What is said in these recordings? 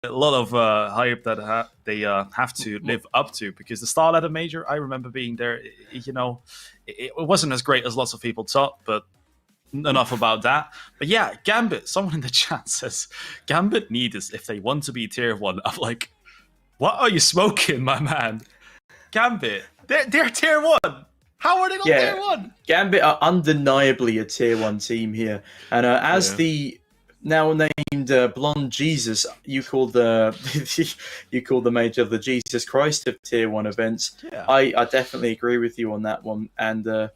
a lot of hype that they have to live up to, because the start at a major, I remember being there. It wasn't as great as lots of people thought, but enough about that. But yeah, Gambit. Someone in the chat says Gambit need this if they want to be tier 1. I'm like, what are you smoking, my man? Gambit, they're tier 1. How are they not tier 1? Gambit are undeniably a tier 1 team here, and as the now named Blonde Jesus, you call the major the Jesus Christ of tier 1 events. Yeah. I definitely agree with you on that one, and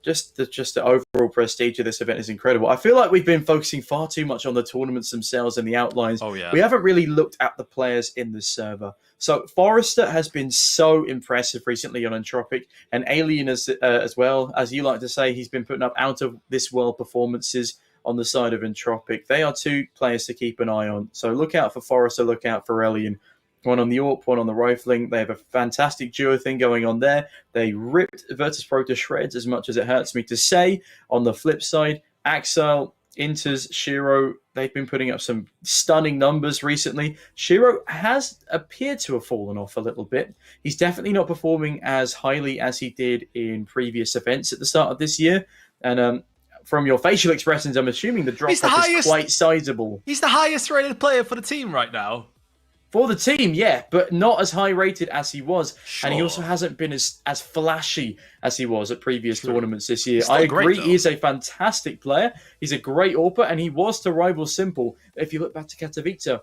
just the overall prestige of this event is incredible. I feel like we've been focusing far too much on the tournaments themselves and the outlines. Oh yeah. We haven't really looked at the players in the server. So Forrester has been so impressive recently on Entropiq, and Alien as well. As you like to say, he's been putting up out of this world performances on the side of Entropiq. They are two players to keep an eye on. So look out for Forrester, look out for Alien. One on the AWP, one on the rifling. They have a fantastic duo thing going on there. They ripped Virtus.pro to shreds, as much as it hurts me to say. On the flip side, Axel, Inters, Shiro, they've been putting up some stunning numbers recently. Shiro has appeared to have fallen off a little bit. He's definitely not performing as highly as he did in previous events at the start of this year. And from your facial expressions, I'm assuming the drop-off is quite sizable. He's the highest rated player for the team right now. For the team, yeah, but not as high rated as he was. Sure. And he also hasn't been as flashy as he was at previous tournaments this year. I agree, he is a fantastic player. He's a great AWPer, and he was to rival Simple. If you look back to Katowice,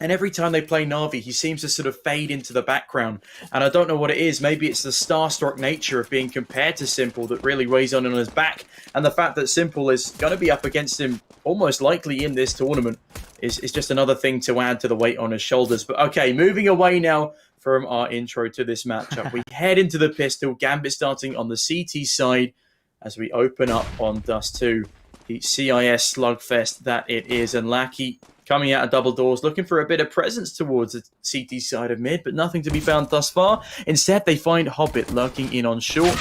and every time they play Na'Vi, he seems to sort of fade into the background. And I don't know what it is. Maybe it's the starstruck nature of being compared to Simple that really weighs on his back. And the fact that Simple is going to be up against him almost likely in this tournament is just another thing to add to the weight on his shoulders. But okay, moving away now from our intro to this matchup. We head into the pistol. Gambit starting on the CT side as we open up on Dust 2. The CIS slugfest that it is. And Lackey coming out of double doors, looking for a bit of presence towards the CT side of mid, but nothing to be found thus far. Instead, they find Hobbit lurking in on short.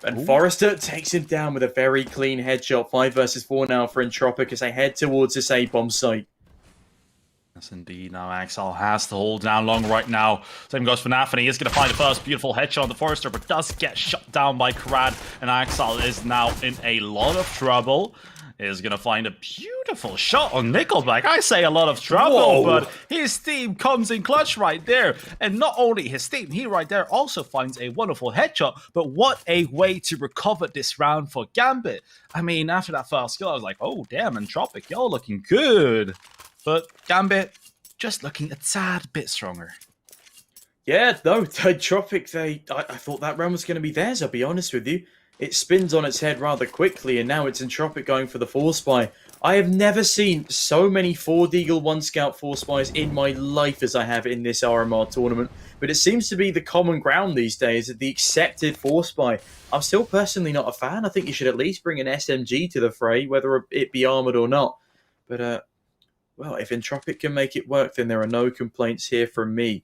And Forrester takes him down with a very clean headshot. 5 versus 4 now for Entropiq as they head towards this A-bomb site. Yes, indeed. Now Axel has to hold down long right now. Same goes for Naf, and he is going to find the first beautiful headshot on the Forrester, but does get shut down by Karad. And Axel is now in a lot of trouble. Is going to find a beautiful shot on Nickelback. I say a lot of trouble, but his team comes in clutch right there. And not only his team, he right there also finds a wonderful headshot. But what a way to recover this round for Gambit. I mean, after that first kill, I was like, oh, damn, Entropiq, y'all looking good. But Gambit just looking a tad bit stronger. Yeah, no, Entropiq, I thought that round was going to be theirs, I'll be honest with you. It spins on its head rather quickly, and now it's Entropiq going for the 4-spy. I have never seen so many 4 Deagle, 1 Scout, 4 spies in my life as I have in this RMR tournament. But it seems to be the common ground these days, the accepted 4-spy. I'm still personally not a fan. I think you should at least bring an SMG to the fray, whether it be armoured or not. But, well, if Entropiq can make it work, then there are no complaints here from me.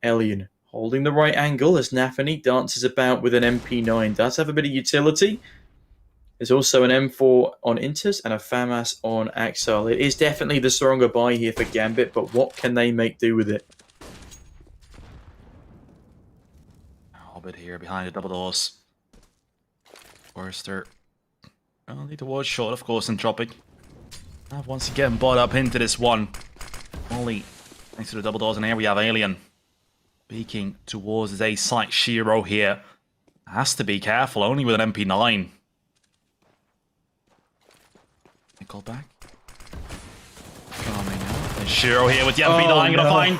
Elian holding the right angle as Nafany dances about with an MP9. Does have a bit of utility. There's also an M4 on Inters and a FAMAS on Axel. It is definitely the stronger buy here for Gambit, but what can they make do with it? Hobbit here behind the double doors. Forrester only towards short, of course, Entropiq. Once again brought up into this one. Only thanks to the double doors, and here we have Alien. Peeking towards his A site. Shiro here has to be careful, only with an MP9. Nickel back. Coming out. And Shiro here with the MP9, gonna find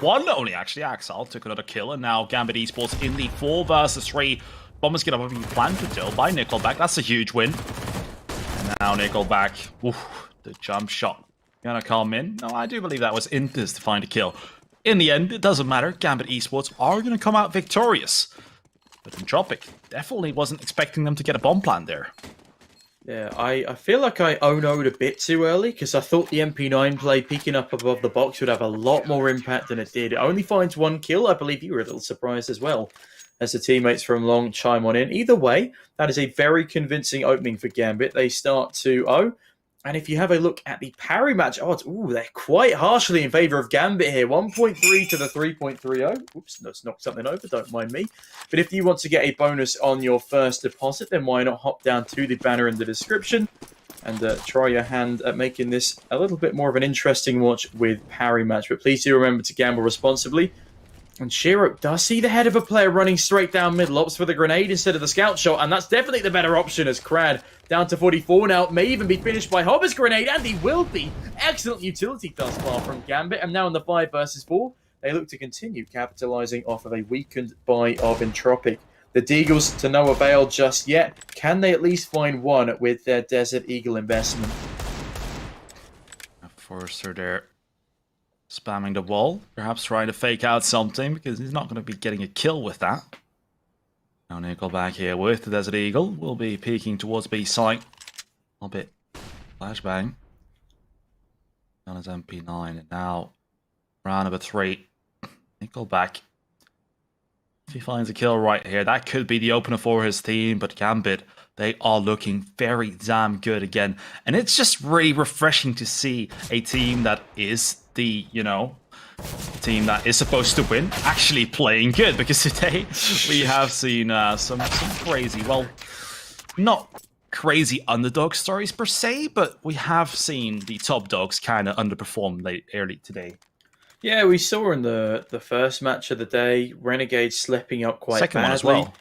one. Only actually Axel took another kill, and now Gambit Esports in the 4 versus 3. Bomber's gonna be planted still by Nickelback. That's a huge win. And now Nickelback. The jump shot gonna come in. No, I do believe that was Inters to find a kill. In the end, it doesn't matter. Gambit Esports are going to come out victorious. But Entropiq definitely wasn't expecting them to get a bomb plant there. Yeah, I feel like I oh-no'd a bit too early, because I thought the MP9 play peeking up above the box would have a lot more impact than it did. It only finds 1 kill. I believe you were a little surprised as well, as the teammates from Long chime on in. Either way, that is a very convincing opening for Gambit. They start 2-0. And if you have a look at the parry match odds, they're quite harshly in favor of Gambit here. 1.3 to the 3.30. Oops, that's knocked something over, don't mind me. But if you want to get a bonus on your first deposit, then why not hop down to the banner in the description and try your hand at making this a little bit more of an interesting watch with parry match. But please do remember to gamble responsibly. And Shiro does see the head of a player running straight down middle, opts for the grenade instead of the scout shot, and that's definitely the better option as Crad, down to 44 now, may even be finished by Hobbit's grenade, and he will be. Excellent utility thus far from Gambit, and now in the 5 versus 4, they look to continue capitalizing off of a weakened buy of Entropiq. The Deagles to no avail just yet. Can they at least find one with their Desert Eagle investment? Forrester there. Spamming the wall, perhaps trying to fake out something, because he's not going to be getting a kill with that. Now Nickelback here with the Desert Eagle will be peeking towards B site. A bit flashbang. On his MP9, and now round number 3. Nickelback. If he finds a kill right here, that could be the opener for his team, but Gambit, they are looking very damn good again. And it's just really refreshing to see a team that is the, team that is supposed to win actually playing good, because today we have seen some crazy, well, not crazy underdog stories per se, but we have seen the top dogs kind of underperform early today. Yeah, we saw in the first match of the day, Renegade slipping up quite second badly. One as well.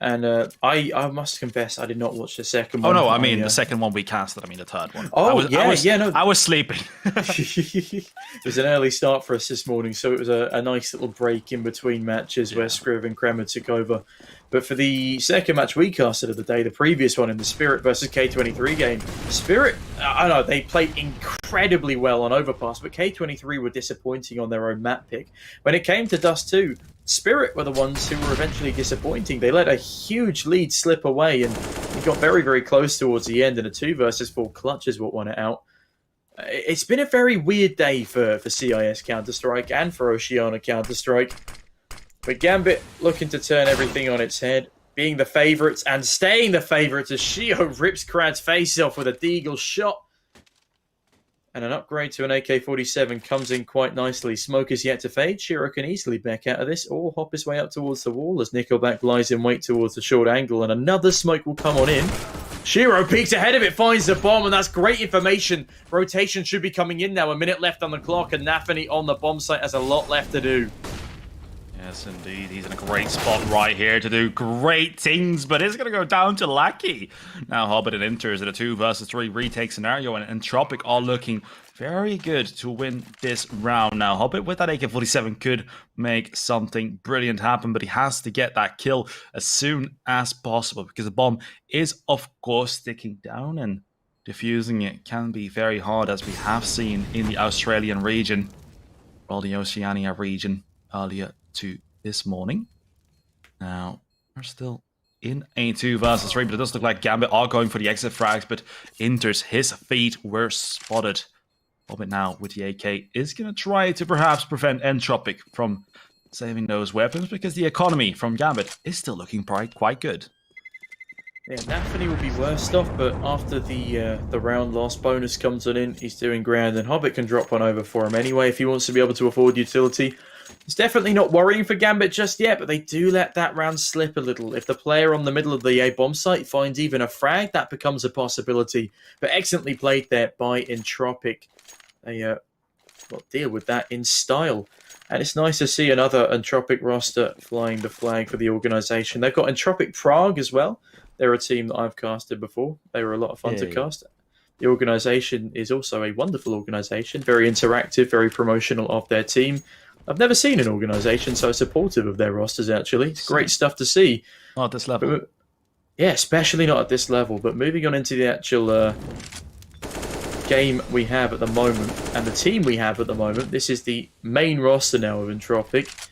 And I must confess, I did not watch the second one. Oh, no, I mean, the second one we casted, I mean the third one. Oh, I was sleeping. It was an early start for us this morning, so it was a nice little break in between matches where Scriv and Kremer took over. But for the second match we casted of the day, the previous one in the Spirit versus K23 game, Spirit, I know, they played incredibly well on Overpass, but K23 were disappointing on their own map pick. When it came to Dust 2, Spirit were the ones who were eventually disappointing. They let a huge lead slip away, and it got very, very close towards the end, and a 2 versus 4 clutch is what won it out. It's been a very weird day for CIS Counter-Strike and for Oceania Counter-Strike. But Gambit looking to turn everything on its head, being the favourites and staying the favourites as Shio rips Krad's face off with a Deagle shot. And an upgrade to an AK-47 comes in quite nicely. Smoke is yet to fade. Shiro can easily back out of this or hop his way up towards the wall as Nickelback lies in wait towards the short angle, and another smoke will come on in. Shiro peeks ahead of it, finds the bomb, and that's great information. Rotation should be coming in now. A minute left on the clock, and Nafany on the bomb site has a lot left to do. Yes, indeed. He's in a great spot right here to do great things, but it's going to go down to Lackey. Now Hobbit and enters in a 2 versus 3 retake scenario, and Entropiq are looking very good to win this round. Now Hobbit with that AK-47 could make something brilliant happen, but he has to get that kill as soon as possible, because the bomb is, of course, sticking down, and defusing it can be very hard, as we have seen in the Australian region, or the Oceania region earlier to this morning. Now we're still in a 2 versus 3, but it does look like Gambit are going for the exit frags, but enters his feet were spotted. Hobbit now with the AK is going to try to perhaps prevent Entropiq from saving those weapons, because the economy from Gambit is still looking quite good. Yeah, Nafany will be worst off, but after the round loss bonus comes on in, he's doing grand, and Hobbit can drop one over for him anyway if he wants to be able to afford utility. It's definitely not worrying for Gambit just yet, but they do let that round slip a little. If the player on the middle of the A bomb site finds even a frag, that becomes a possibility. But excellently played there by Entropiq. They deal with that in style. And it's nice to see another Entropiq roster flying the flag for the organisation. They've got Entropiq Prague as well. They're a team that I've casted before. They were a lot of fun to cast. The organisation is also a wonderful organisation, very interactive, very promotional of their team. I've never seen an organisation so supportive of their rosters, actually. It's great stuff to see. Not at this level. But, yeah, especially not at this level. But moving on into the actual game we have at the moment, and the team we have at the moment, this is the main roster now of Entropiq.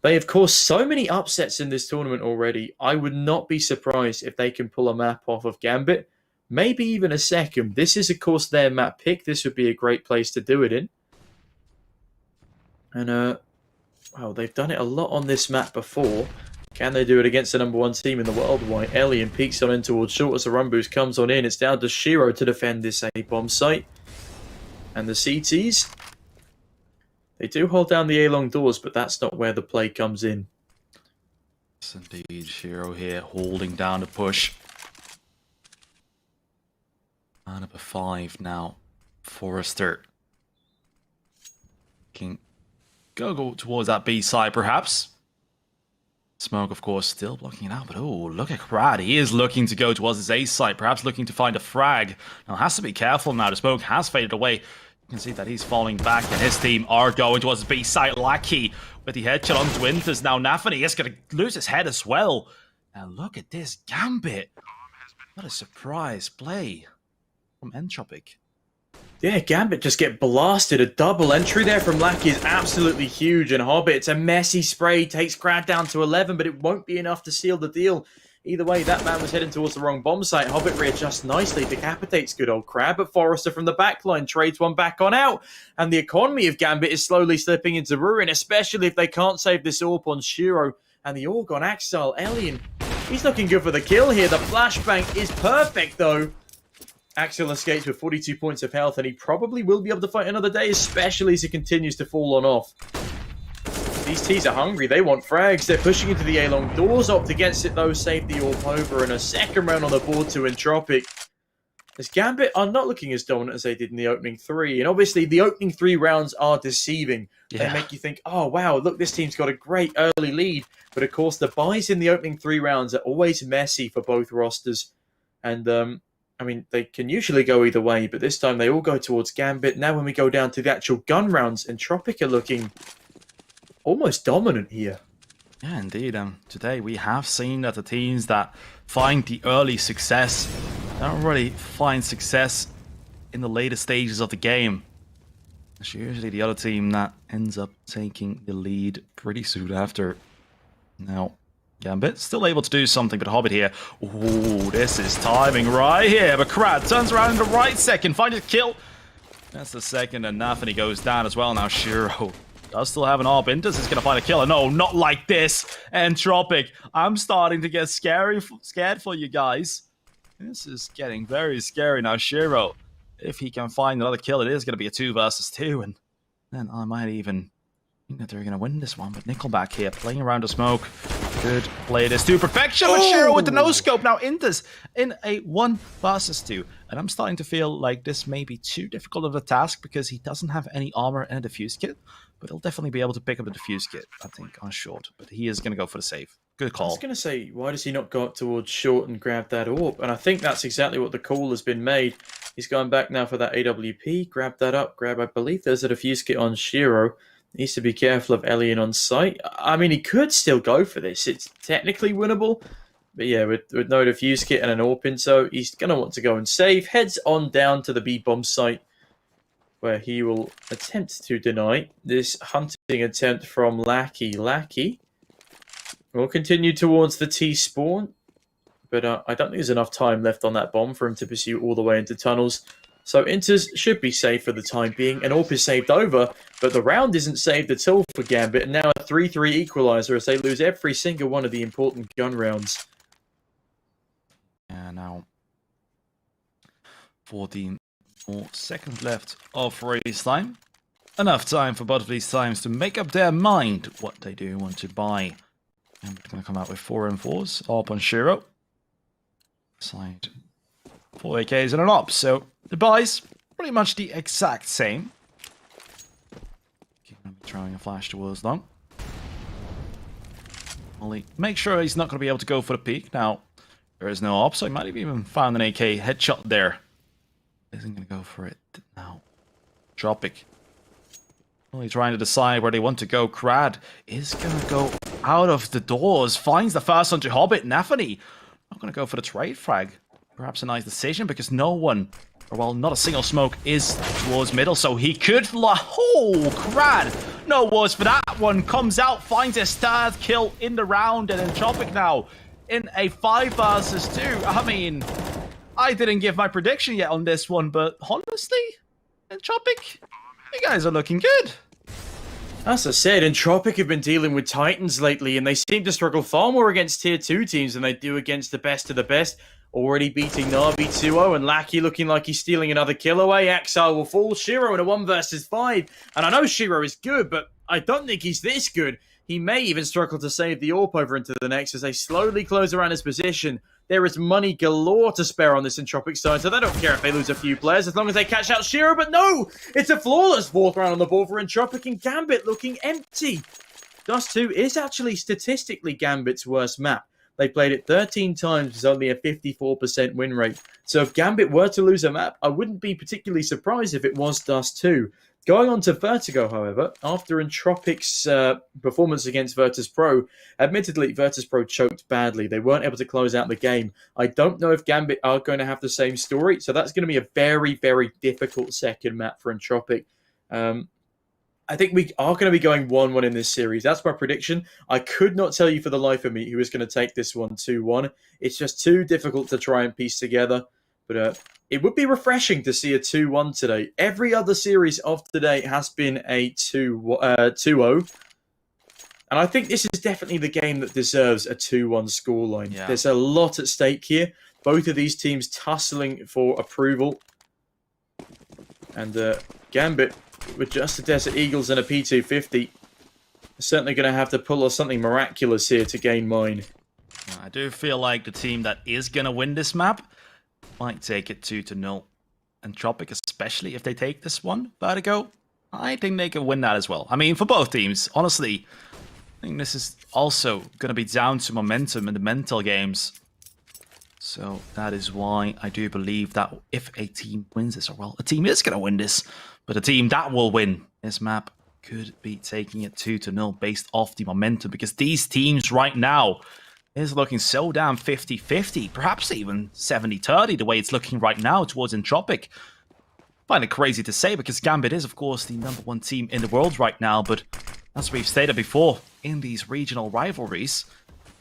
They have caused so many upsets in this tournament already. I would not be surprised if they can pull a map off of Gambit. Maybe even a second. This is, of course, their map pick. This would be a great place to do it in. And, well, they've done it a lot on this map before. Can they do it against the #1 team in the world? Why, Alien peeks on in towards short as the run boost comes on in. It's down to Shiro to defend this A bomb site. And the CTs, they do hold down the A-long doors, but that's not where the play comes in. Yes, indeed. Shiro here holding down the push. Number 5 now. Forrester. Can go towards that B side, perhaps. Smoke, of course, still blocking it out, but oh, look at Crad. He is looking to go towards his A site, perhaps looking to find a frag. Now, has to be careful now. The smoke has faded away. You can see that he's falling back, and his team are going towards the B site. Lucky with the headshot on Twinters. Now, Nafany is going to lose his head as well. Now, look at this Gambit. What a surprise play from Entropiq. Yeah, Gambit just get blasted. A double entry there from Lackey is absolutely huge. And Hobbit, it's a messy spray. Takes Crad down to 11, but it won't be enough to seal the deal. Either way, that man was heading towards the wrong bomb site. Hobbit readjusts nicely, decapitates good old Crab, but Forrester from the backline trades one back on out. And the economy of Gambit is slowly slipping into ruin, especially if they can't save this AWP on Shiro. And the AWP on Axel. Alien, he's looking good for the kill here. The flashbang is perfect, though. Axel escapes with 42 points of health, and he probably will be able to fight another day, especially as he continues to fall on off. These T's are hungry. They want frags. They're pushing into the A-long doors. Opt against it, though. Save the AWP over, and a second round on the board to Entropiq. As Gambit are not looking as dominant as they did in the opening 3. And obviously, the opening 3 rounds are deceiving. Yeah. They make you think, oh, wow, look, this team's got a great early lead. But, of course, the buys in the opening 3 rounds are always messy for both rosters. And, I mean, they can usually go either way, but this time they all go towards Gambit. Now when we go down to the actual gun rounds, Entropiq are looking almost dominant here. Yeah, indeed. Today we have seen that the teams that find the early success don't really find success in the later stages of the game. It's usually the other team that ends up taking the lead pretty soon after. Now, Gambit still able to do something, but Hobbit here. Ooh, this is timing right here. But Crad turns around in the right second, finds a kill. That's the second, and Nafany goes down as well. Now Shiro does still have an AWP. Intas is going to find a killer. No, not like this. Entropiq, I'm starting to get scared for you guys. This is getting very scary now. Shiro, if he can find another kill, it is going to be a 2 versus 2, and then I might even think that they're going to win this one. But Nickelback here, playing around the smoke. Good play this to perfection, but Shiro with the no-scope. Now Intas in a 1 versus 2. And I'm starting to feel like this may be too difficult of a task because he doesn't have any armor and a defuse kit. But he'll definitely be able to pick up the defuse kit, I think, on short. But he is going to go for the save. Good call. I was going to say, why does he not go up towards short and grab that AWP? And I think that's exactly what the call has been made. He's going back now for that AWP. Grab that up. I believe there's a defuse kit on Shiro. Needs to be careful of Alien on site. I mean, he could still go for this. It's technically winnable. But yeah, with no defuse kit and an AWP, so he's going to want to go and save. Heads on down to the B-bomb site, where he will attempt to deny this hunting attempt from Lackey. Lackey will continue towards the T-spawn. But I don't think there's enough time left on that bomb for him to pursue all the way into tunnels. So Inters should be safe for the time being, and AWP is saved over, but the round isn't saved at all for Gambit, and now a 3-3 equalizer as they lose every single one of the important gun rounds. Yeah, now 14 more seconds left of race time. Enough time for both of these times to make up their mind what they do want to buy. And we're going to come out with 4 M4s, up on Shiro. Side 4 AKs and an op, so the buys pretty much the exact same. Keep throwing a flash towards long. Only make sure he's not going to be able to go for the peak. Now, there is no op, so he might have even found an AK headshot there. Isn't going to go for it now. Entropiq. Only trying to decide where they want to go. Crad is going to go out of the doors. Finds the first one to Hobbit. Nafany not going to go for the trade frag. Perhaps a nice decision because no one, or well, not a single smoke is towards middle, so he could oh, Crad! No words for that one. Comes out, finds his 3rd kill in the round, and Entropiq now in a 5 versus 2. I mean, I didn't give my prediction yet on this one, but honestly, Entropiq, you guys are looking good. As I said, Entropiq have been dealing with Titans lately, and they seem to struggle far more against Tier 2 teams than they do against the best of the best. Already beating Na'Vi 2-0, and Lackey looking like he's stealing another kill away. Exile will fall. Shiro in a 1 versus 5. And I know Shiro is good, but I don't think he's this good. He may even struggle to save the AWP over into the next as they slowly close around his position. There is money galore to spare on this Entropiq side, so they don't care if they lose a few players as long as they catch out Shiro. But no! It's a flawless 4th round on the board for Entropiq, and Gambit looking empty. Dust 2 is actually statistically Gambit's worst map. They played it 13 times with only a 54% win rate. So if Gambit were to lose a map, I wouldn't be particularly surprised if it was Dust 2. Going on to Vertigo, however, after Entropiq's performance against Virtus.pro, admittedly, Virtus.pro choked badly. They weren't able to close out the game. I don't know if Gambit are going to have the same story, so that's going to be a very, very difficult second map for Entropiq. I think we are going to be going 1-1 in this series. That's my prediction. I could not tell you for the life of me who is going to take this one 2-1. It's just too difficult to try and piece together. But it would be refreshing to see a 2-1 today. Every other series of today has been a 2-0. And I think this is definitely the game that deserves a 2-1 scoreline. Yeah. There's a lot at stake here. Both of these teams tussling for approval. And Gambit, with just the Desert Eagles and a P250, certainly going to have to pull off something miraculous here to gain mine. I do feel like the team that is going to win this map might take it 2-0. Entropiq, especially if they take this one, Vertigo, I think they can win that as well. I mean, for both teams, honestly, I think this is also going to be down to momentum in the mental games. So that is why I do believe that if a team wins this, or well, a team is going to win this, but a team that will win this map could be taking it 2-0 based off the momentum, because these teams right now is looking so damn 50-50, perhaps even 70-30 the way it's looking right now towards Entropiq. Find it crazy to say because Gambit is, of course, the #1 team in the world right now, but as we've stated before, in these regional rivalries,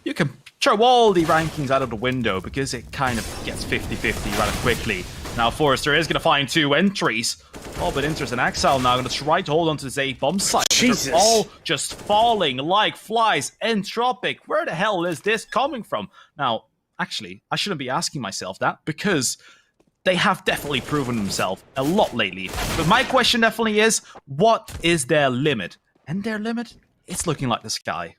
you can throw all the rankings out of the window because it kind of gets 50-50 rather quickly. Now Forrester is going to find 2 entries. Oh, but Inters and Exile now going to try to hold on to this A bomb site. Jesus. They're all just falling like flies. Entropiq, where the hell is this coming from? Now, actually, I shouldn't be asking myself that because they have definitely proven themselves a lot lately. But my question definitely is, what is their limit? And their limit, it's looking like the sky.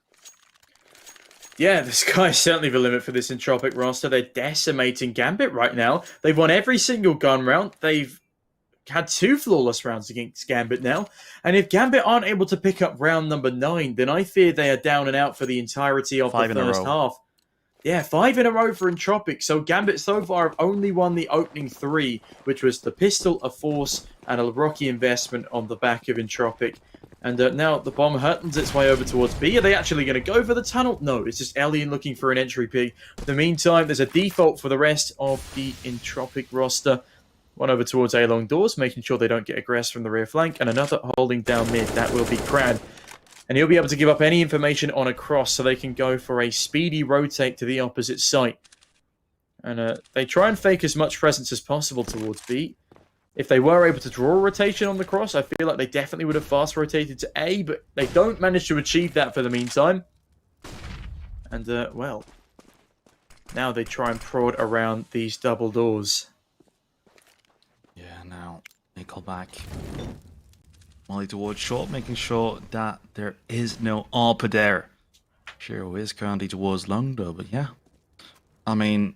Yeah, the sky is certainly the limit for this Entropiq roster. They're decimating Gambit right now. They've won every single gun round. They've had 2 flawless rounds against Gambit now. And if Gambit aren't able to pick up round number 9, then I fear they are down and out for the entirety of the first half. Yeah, 5 in a row for Entropiq. So Gambit so far have only won the opening 3, which was the pistol, a force, and a rocky investment on the back of Entropiq. And now the bomb hurtles its way over towards B. Are they actually going to go for the tunnel? No, it's just Alien looking for an entry P. In the meantime, there's a default for the rest of the Entropiq roster. One over towards A long doors, making sure they don't get aggressed from the rear flank. And another holding down mid. That will be Crad. And he'll be able to give up any information on a cross so they can go for a speedy rotate to the opposite site. And they try and fake as much presence as possible towards B. If they were able to draw a rotation on the cross, I feel like they definitely would have fast rotated to A, but they don't manage to achieve that for the meantime. And, well, now they try and prod around these double doors. Yeah, now, Nickelback. Molly towards short, making sure that there is no AWP there. Shiro is currently towards long, though, but yeah. I mean,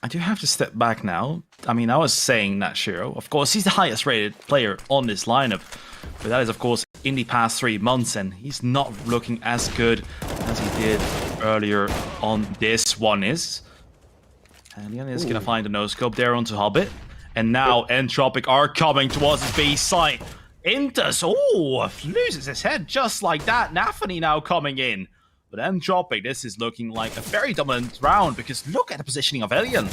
I do have to step back now. I mean, I was saying that Shiro, of course, he's the highest rated player on this lineup. But that is, of course, in the past 3 months, and he's not looking as good as he did earlier on this one is. And Alien is going to find a no-scope there onto Hobbit. And now Entropiq are coming towards his B site. Intus, loses his head just like that. Nafany now coming in. But Entropiq, this is looking like a very dominant round because look at the positioning of Alien.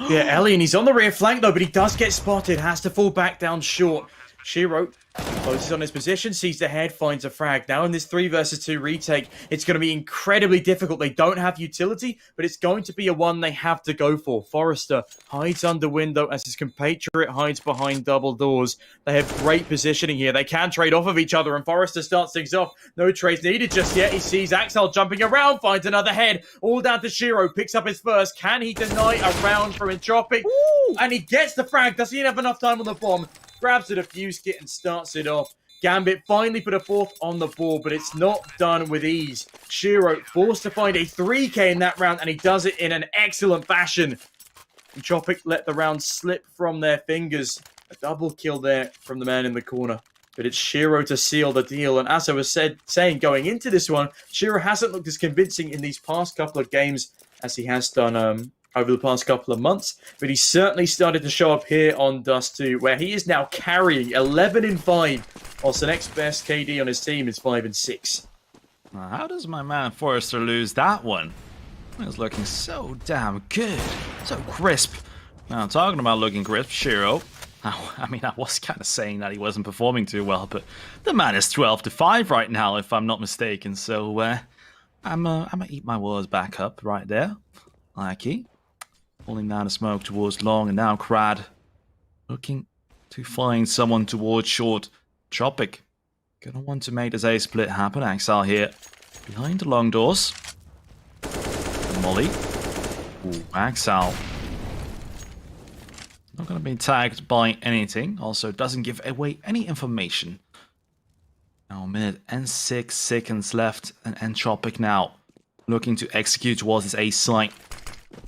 Yeah, Alien, he's on the rear flank though, but he does get spotted. Has to fall back down short. Shiro Closes on his position, sees the head, finds a frag. Now in this 3 versus 2 retake, it's going to be incredibly difficult. They don't have utility, but it's going to be a one they have to go for. Forrester hides under window as his compatriot hides behind double doors. They have great positioning here. They can trade off of each other, and Forrester starts things off. No trades needed just yet. He sees Axel jumping around, finds another head. All down to Shiro, picks up his first. Can he deny a round from Entropiq? Ooh. And he gets the frag. Does he have enough time on the bomb? Grabs the defuse kit and starts it off. Gambit finally put a 4th on the board, but it's not done with ease. Shiro forced to find a 3K in that round, and he does it in an excellent fashion. Entropiq let the round slip from their fingers. A double kill there from the man in the corner. But it's Shiro to seal the deal. And as I was saying going into this one, Shiro hasn't looked as convincing in these past couple of games as he has done over the past couple of months, but he certainly started to show up here on Dust 2, where he is now carrying 11-5, whilst the next best KD on his team is 5-6. How does my man Forrester lose that one? He was looking so damn good, so crisp. Now, talking about looking crisp, Shiro. I mean, I was kind of saying that he wasn't performing too well, but the man is 12-5 right now, if I'm not mistaken. So, I'm gonna eat my words back up right there. Lucky. Pulling down the smoke towards long, and now Crad looking to find someone towards short. Entropiq gonna want to make this A split happen. Axel here behind the long doors. Molly. Ooh, Axel. Not gonna be tagged by anything. Also doesn't give away any information. Now a minute and 6 seconds left, and Entropiq now looking to execute towards his A site.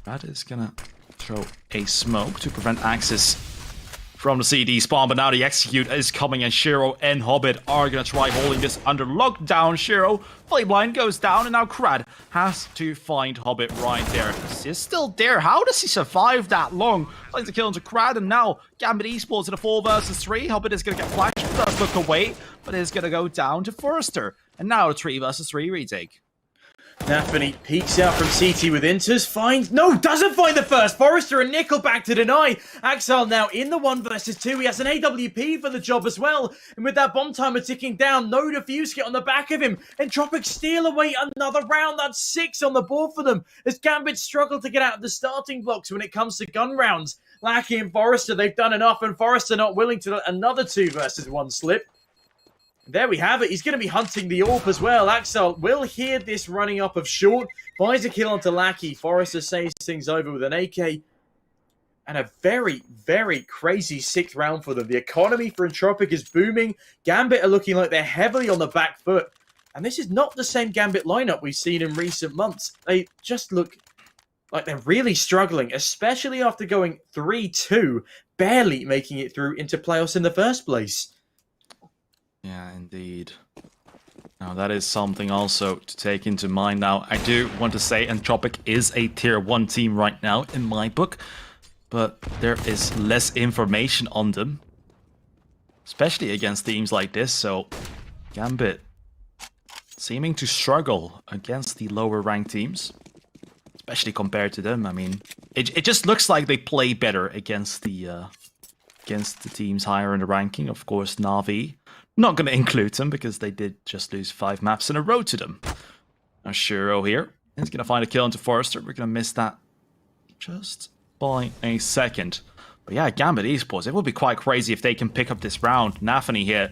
That is gonna throw a smoke to prevent access from the CD spawn, but now the execute is coming, and Shiro and Hobbit are gonna try holding this under lockdown. Shiro, Flameline goes down, and now Crad has to find Hobbit right there. He's still there. How does he survive that long? Finds the kill into Crad, and now Gambit Esports in a 4 versus 3. Hobbit is gonna get flashed, does look away, but is gonna go down to Forrester. And now a 3 versus 3 retake. Nafany peeks out from CT with Inters, doesn't find the first. Forrester and Nickelback to deny. Axel now in the 1 versus 2. He has an AWP for the job as well. And with that bomb timer ticking down, no defuse kit on the back of him. Entropiq steal away another round. That's 6 on the board for them, as Gambit struggle to get out of the starting blocks when it comes to gun rounds. Lackey and Forrester, they've done enough, and Forrester not willing to let another 2 versus 1 slip. There we have it. He's going to be hunting the AWP as well. Axel will hear this running up of short. Finds a kill onto Lackey. Forrester saves things over with an AK. And a very, very crazy 6th round for them. The economy for Entropiq is booming. Gambit are looking like they're heavily on the back foot. And this is not the same Gambit lineup we've seen in recent months. They just look like they're really struggling, especially after going 3-2, barely making it through into playoffs in the first place. Yeah, indeed. Now, that is something also to take into mind. Now, I do want to say Entropiq is a tier 1 team right now in my book, but there is less information on them, especially against teams like this. So, Gambit seeming to struggle against the lower ranked teams, especially compared to them. I mean, it just looks like they play better against the teams higher in the ranking. Of course, Na'Vi. Not going to include them because they did just lose 5 maps in a row to them. Now Shiro here is going to find a kill into Forrester. We're going to miss that just by a second. But yeah, Gambit Esports, it would be quite crazy if they can pick up this round. Nafany here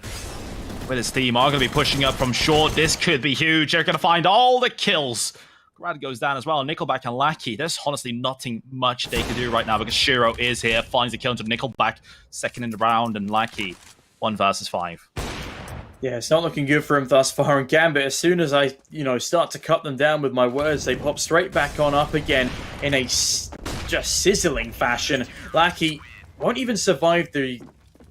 with his team are going to be pushing up from short. This could be huge. They're going to find all the kills. Grad goes down as well. Nickelback and Lackey. There's honestly nothing much they can do right now because Shiro is here. Finds the kill into Nickelback. 2nd in the round, and Lackey 1 versus 5. Yeah, it's not looking good for him thus far. And Gambit, as soon as I, start to cut them down with my words, they pop straight back on up again in a just sizzling fashion. Lackey won't even survive the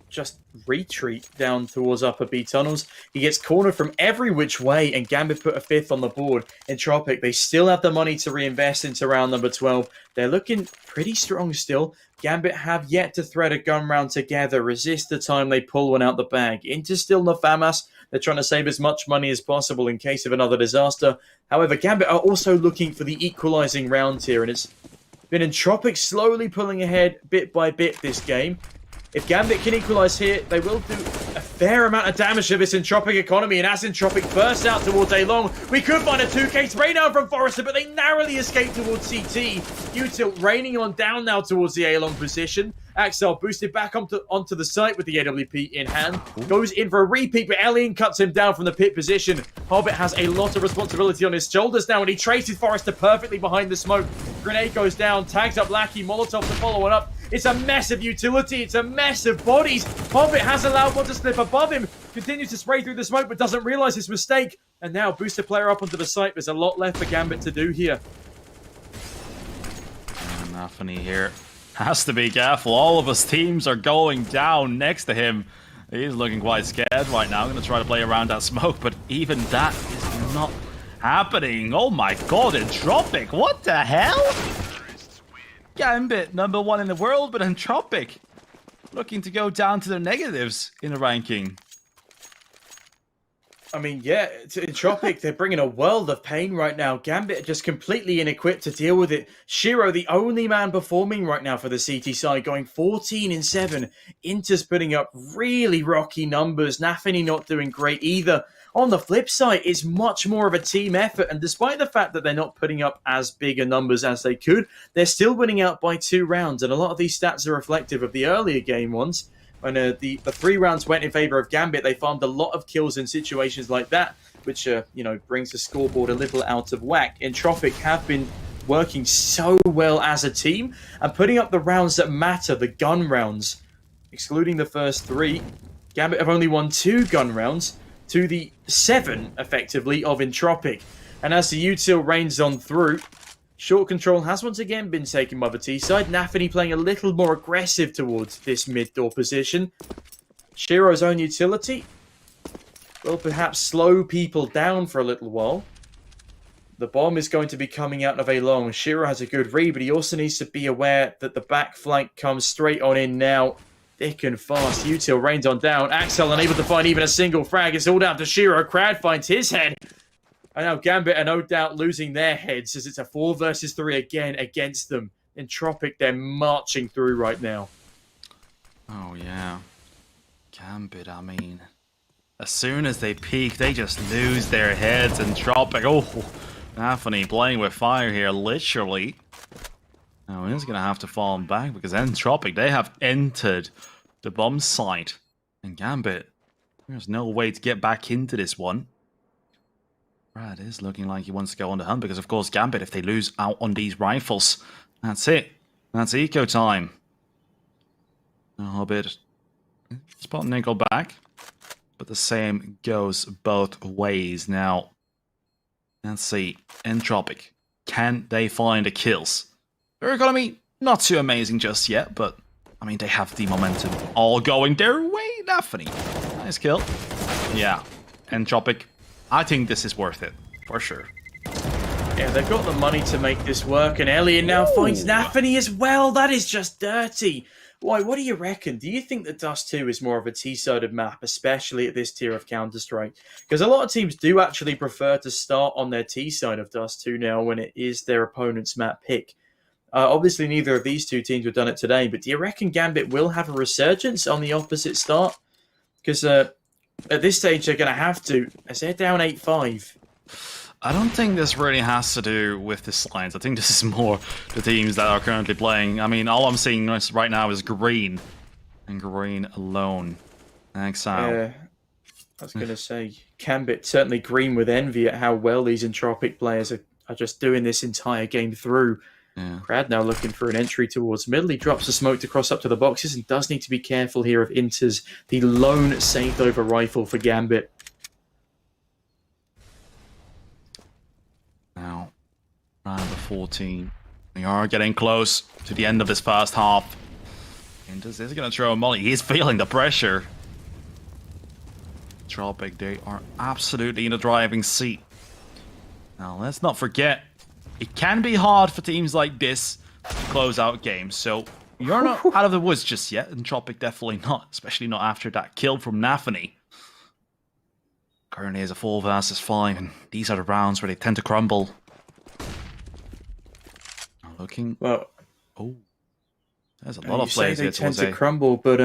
just retreat down towards upper B tunnels. He gets cornered from every which way, and Gambit put a 5th on the board. Entropiq, they still have the money to reinvest into round number 12. They're looking pretty strong still. Gambit have yet to thread a gun round together, resist the time they pull one out the bag. Into still no FAMAS. They're trying to save as much money as possible in case of another disaster. However, Gambit are also looking for the equalizing round here, and it's been Entropiq slowly pulling ahead bit by bit this game. If Gambit can equalize here, they will do a fair amount of damage to this Entropiq economy, and as Entropiq bursts out towards A long, we could find a 2k spray down from Forrester, but they narrowly escape towards CT. Utilt raining on down now towards the A long position. Axel boosted back onto the site with the AWP in hand. Goes in for a repeat, but Alien cuts him down from the pit position. Hobbit has a lot of responsibility on his shoulders now, and he traces Forrester perfectly behind the smoke. Grenade goes down, tags up Lackey, Molotov to follow it up. It's a mess of utility. It's a mess of bodies. Hobbit has allowed one to slip above him. Continues to spray through the smoke, but doesn't realize his mistake. And now booster player up onto the site. There's a lot left for Gambit to do here. Anthony here has to be careful. All of his teams are going down next to him. He's looking quite scared right now. I'm going to try to play around that smoke, but even that is not happening. Oh my god, Entropiq. What the hell? Gambit, #1 in the world, but Entropiq looking to go down to the negatives in the ranking. I mean, yeah, Entropiq, they're bringing a world of pain right now. Gambit just completely inequipped to deal with it. Shiro, the only man performing right now for the CT side, going 14-7. Inter's putting up really rocky numbers. Nafany not doing great either. On the flip side, it's much more of a team effort, and despite the fact that they're not putting up as big a numbers as they could, they're still winning out by 2 rounds, and a lot of these stats are reflective of the earlier game ones. When the 3 rounds went in favor of Gambit, they farmed a lot of kills in situations like that, which brings the scoreboard a little out of whack. Entropiq have been working so well as a team and putting up the rounds that matter, the gun rounds. Excluding the first 3, Gambit have only won 2 gun rounds to the 7, effectively, of Entropiq. And as the Util rains on through, short control has once again been taken by the T side. Nafany playing a little more aggressive towards this mid-door position. Shiro's own utility will perhaps slow people down for a little while. The bomb is going to be coming out of A long. Shiro has a good read, but he also needs to be aware that the back flank comes straight on in now. Thick and fast. Util rains on down. Axel unable to find even a single frag. It's all down to Shiro. Crowd finds his head. And now Gambit are no doubt losing their heads as it's a 4 versus 3 again against them. Entropiq, they're marching through right now. Oh, yeah. Gambit, I mean, as soon as they peak, they just lose their heads. Entropiq, oh, Nafany playing with fire here, literally. Now he's going to have to fall back because Entropiq, they have entered the bomb site. And Gambit, there's no way to get back into this one. Brad is looking like he wants to go on the hunt because, of course, Gambit, if they lose out on these rifles, that's it. That's eco time. A little bit. Spot Nickel back. But the same goes both ways. Now, let's see. Entropiq. Can they find the kills? Their economy, not too amazing just yet, but, I mean, they have the momentum all going their way. Nafany. Nice kill. Yeah. Entropiq. I think this is worth it, for sure. Yeah, they've got the money to make this work, and Elliot now finds Nafany as well. That is just dirty. Why, what do you reckon? Do you think that Dust 2 is more of a T-sided map, especially at this tier of Counter-Strike? Because a lot of teams do actually prefer to start on their T-side of Dust 2 now when it is their opponent's map pick. Obviously, neither of these 2 teams have done it today, but do you reckon Gambit will have a resurgence on the opposite start? Because at this stage, they're going to have to, as they're down 8-5. I don't think this really has to do with the lines. I think this is more the teams that are currently playing. I mean, all I'm seeing right now is green. And green alone. Exile. Yeah, I was going to say, Gambit certainly green with envy at how well these Entropiq players are just doing this entire game through. Yeah. Brad now looking for an entry towards middle. He drops the smoke to cross up to the boxes and does need to be careful here of Inters, the lone saved over rifle for Gambit. Now, round 14. We are getting close to the end of this first half. Inters is going to throw a molly. He's feeling the pressure. Entropiq, they are absolutely in the driving seat. Now, let's not forget, it can be hard for teams like this to close out games, so you're not out of the woods just yet. Entropiq definitely not, especially not after that kill from Nafany. Currently is a 4 versus 5, and these are the rounds where they tend to crumble. Well, oh, there's a lot of players they here tend towards to crumble, but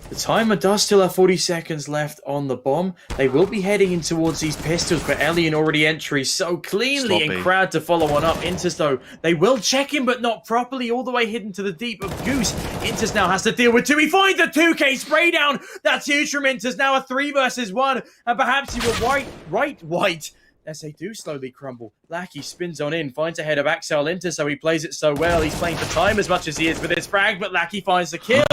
The timer does still have 40 seconds left on the bomb. They will be heading in towards these pistols, but Alien already entries so cleanly. Sloppy. And Crowd to follow one up. Intus, though, they will check him, but not properly. All the way hidden to the deep of Goose. Intus now has to deal with 2. He finds a 2K spray down. That's huge from Intus. Now a 3 versus 1. And perhaps he will white. As they do slowly crumble. Lackey spins on in, finds ahead of Axel Inter, so he plays it so well. He's playing for time as much as he is with his frag, but Lackey finds the kill.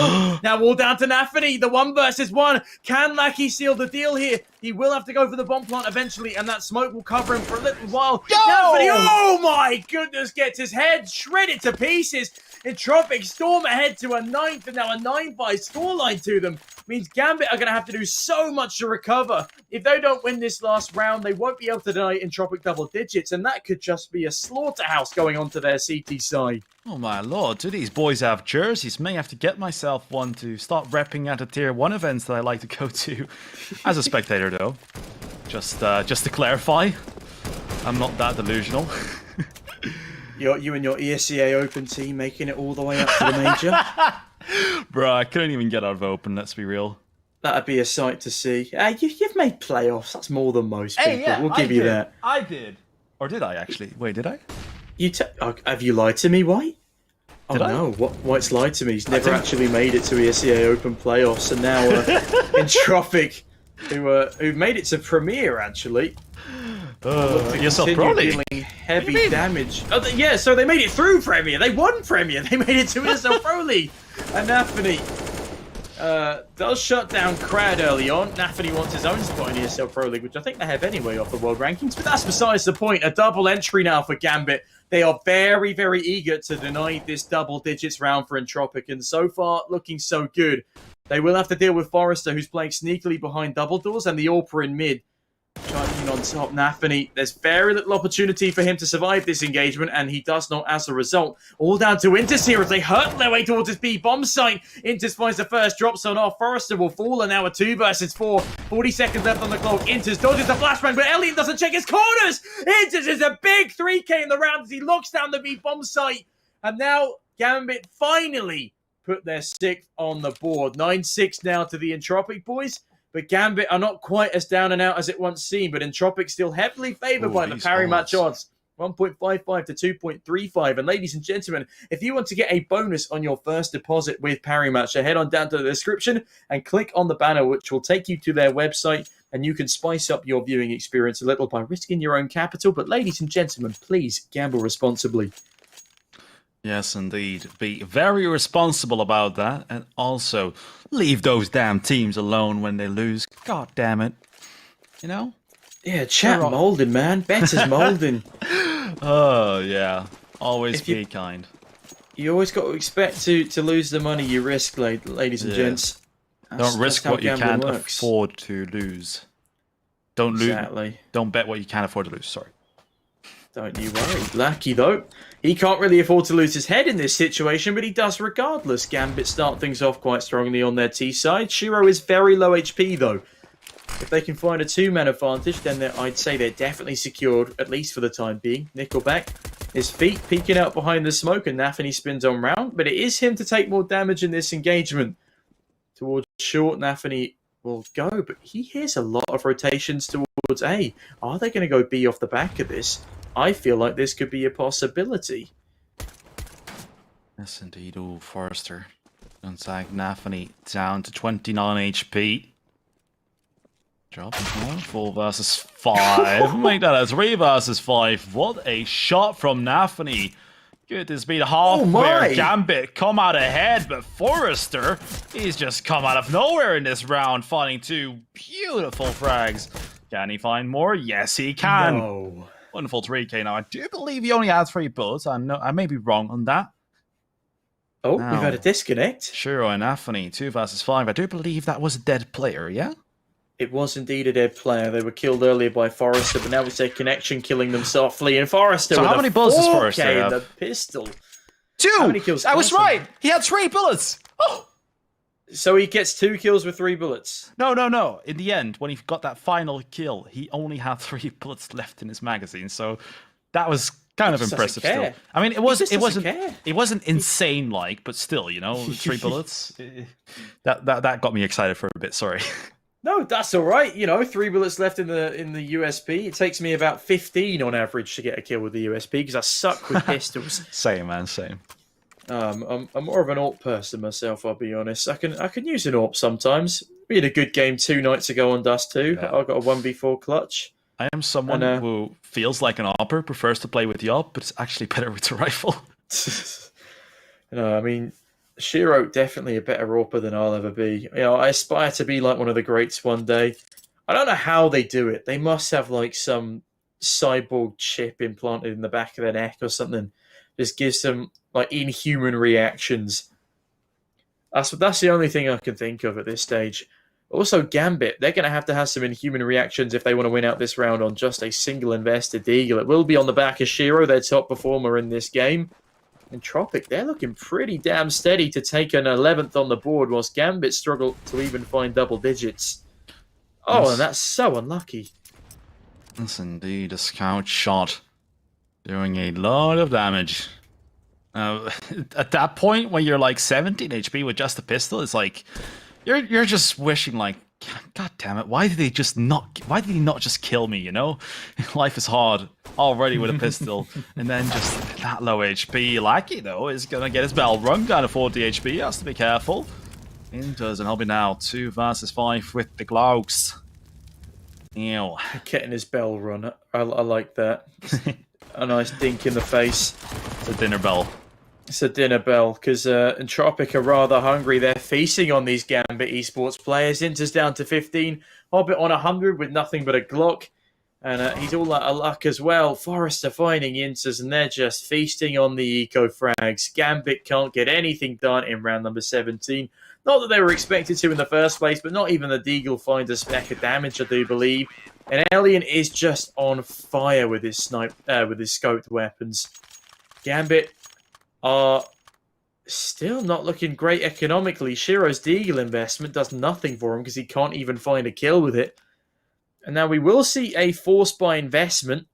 Now all down to Nafany, the 1 versus 1. Can Lackey seal the deal here? He will have to go for the bomb plant eventually, and that smoke will cover him for a little while. Nafany, oh my goodness, gets his head shredded to pieces. Entropiq storm ahead to a 9th, and now a 9-5 scoreline to them. Means Gambit are going to have to do so much to recover. If they don't win this last round, they won't be able to deny Entropiq double digits, and that could just be a slaughterhouse going on to their CT side. Oh my lord, do these boys have jerseys? May have to get myself one to start repping at the tier 1 events that I like to go to. As a spectator though. Just to clarify, I'm not that delusional. You and your ESEA Open team making it all the way up to the major? Bro, I couldn't even get out of Open, let's be real. That'd be a sight to see. You've made playoffs. That's more than most people. Hey, yeah, we'll give you that. I did. Or did I actually? Wait, did I? Have you lied to me, White? Did I? No, White's lied to me. He's never actually made it to ESEA Open playoffs, and now Entropiq, who made it to Premier actually. Yourself probably dealing heavy damage. Yeah, so they made it through Premier. They won Premier. They made it to ESL Pro League. And Nafany does shut down Crad early on. Nafany wants his own spot in ESL Pro League, which I think they have anyway off the world rankings. But that's besides the point. A double entry now for Gambit. They are very, very eager to deny this double digits round for Entropiq. And so far, looking so good. They will have to deal with Forrester, who's playing sneakily behind double doors, and the Orpa in mid. Charging on top, Nafany. There's very little opportunity for him to survive this engagement, and he does not as a result. All down to Intus here as they hurt their way towards his B bomb site. Intus finds the first drop zone off. Forrester will fall, and now a 2 versus 4. 40 seconds left on the clock. Intus dodges the flashbang, but Elliot doesn't check his corners. Intus is a big 3K in the round as he locks down the B bomb site. And now Gambit finally put their 6th on the board. 9-6 now to the Entropiq boys. But Gambit are not quite as down and out as it once seemed, but Entropiq still heavily favoured by the parry match odds. 1.55 to 2.35. And ladies and gentlemen, if you want to get a bonus on your first deposit with Parry Match, head on down to the description and click on the banner, which will take you to their website, and you can spice up your viewing experience a little by risking your own capital. But ladies and gentlemen, please gamble responsibly. Yes, indeed. Be very responsible about that, and also leave those damn teams alone when they lose. God damn it. You know? Yeah, chat molding, man. Better's molding. Oh, yeah. Always be kind. You always got to expect to lose the money you risk, ladies and gents. Don't risk what you can't afford to lose. Don't lose. Exactly. Don't bet what you can't afford to lose. Sorry. Don't you worry. Lucky, though. He can't really afford to lose his head in this situation, but he does regardless. Gambit start things off quite strongly on their T side. Shiro is very low HP, though. If they can find a 2-man advantage, then I'd say they're definitely secured, at least for the time being. Nickelback, his feet peeking out behind the smoke, and Nafany spins on round, but it is him to take more damage in this engagement. Towards short, Nafany will go, but he hears a lot of rotations towards A. Are they going to go B off the back of this? I feel like this could be a possibility. Yes, indeed. Oh, Forrester. Gonzaga Nafany down to 29 HP. Drop 4 versus 5. Make that a 3 versus 5. What a shot from Nafany. Good to be the half where Gambit come out ahead, but Forrester, he's just come out of nowhere in this round, finding 2 beautiful frags. Can he find more? Yes, he can. No. Wonderful 3K now. I do believe he only had 3 bullets. I may be wrong on that. Oh, now, we've had a disconnect. Shiro and Nafany, 2 versus 5. I do believe that was a dead player, yeah? It was indeed a dead player. They were killed earlier by Forrester, but now it's their connection killing them softly. And Forrester so with how many bullets does Forrester have? The pistol. 2! How many kills? I was right! He had 3 bullets! Oh! So he gets 2 kills with 3 bullets? No. In the end, when he got that final kill, he only had 3 bullets left in his magazine. So that was kind of impressive still. I mean, it wasn't insane like, but still, you know, 3 bullets. That got me excited for a bit. Sorry. No, that's all right. You know, 3 bullets left in the USP. It takes me about 15 on average to get a kill with the USP because I suck with pistols. Same, man, same. I'm more of an AWP person myself. I'll be honest. I can use an AWP sometimes. We had a good game 2 nights ago on Dust 2. Yeah. I got a 1v4 clutch. I am someone who feels like an AWPer, prefers to play with the AWP, but it's actually better with the rifle. No, I mean, Shiro definitely a better AWPer than I'll ever be. You know, I aspire to be like one of the greats one day. I don't know how they do it. They must have like some cyborg chip implanted in the back of their neck or something. Just gives them like inhuman reactions. That's the only thing I can think of at this stage. Also, Gambit, they're going to have some inhuman reactions if they want to win out this round on just a single invested Deagle. It will be on the back of Shiro, their top performer in this game. Entropiq, they're looking pretty damn steady to take an 11th on the board, whilst Gambit struggle to even find double digits. Oh, yes. And that's so unlucky. Yes, indeed. A scout shot doing a lot of damage. At that point, when you're like 17 HP with just a pistol, it's like... You're just wishing like, God damn it, why did he not just kill me, you know? Life is hard already with a pistol. And then just that low HP. Lackey, though, is going to get his bell rung down to 40 HP. He has to be careful. Inters and Hobby now, 2 versus 5 with the Glauks. Ew. Getting his bell run. I like that. A nice dink in the face. It's a dinner bell. It's a dinner bell, because Entropiq are rather hungry. They're feasting on these Gambit esports players. Inter's down to 15. Hobbit on 100 with nothing but a Glock. And he's all out of luck as well. Forrester finding Inters, and they're just feasting on the eco frags. Gambit can't get anything done in round number 17. Not that they were expected to in the first place, but not even the Deagle finds a speck of damage, I do believe. And Alien is just on fire with his scoped weapons. Gambit are still not looking great economically. Shiro's Deagle investment does nothing for him because he can't even find a kill with it. And now we will see a force buy investment.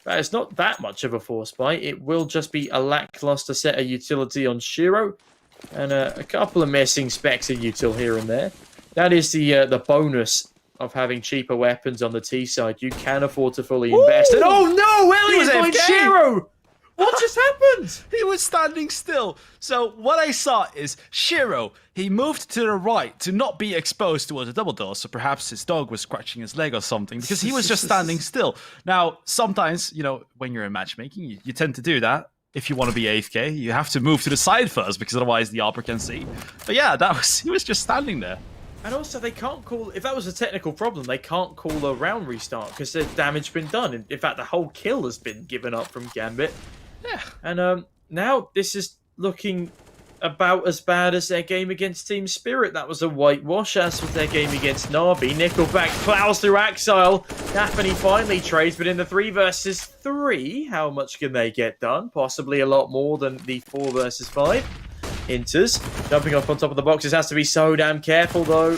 But it's not that much of a force buy. It will just be a lackluster set of utility on Shiro. And a couple of missing specs of util here and there. That is the bonus of having cheaper weapons on the T side. You can afford to fully invest. And oh no! Elliot finds Shiro! What just happened? He was standing still. So what I saw is Shiro, he moved to the right to not be exposed towards a double door, so perhaps his dog was scratching his leg or something, because he was just standing still. Now, sometimes, you know, when you're in matchmaking, you tend to do that. If you want to be AFK, you have to move to the side first, because otherwise the opera can see. But yeah, he was just standing there. And also, they can't call... If that was a technical problem, they can't call a round restart, because the damage been done. In fact, the whole kill has been given up from Gambit. Yeah. And now this is looking about as bad as their game against Team Spirit. That was a whitewash, as with their game against Navi. Nickelback plows through Axile. Naphany finally trades, but in the 3 versus 3, how much can they get done? Possibly a lot more than the 4 versus 5. Inters jumping off on top of the boxes, has to be so damn careful though.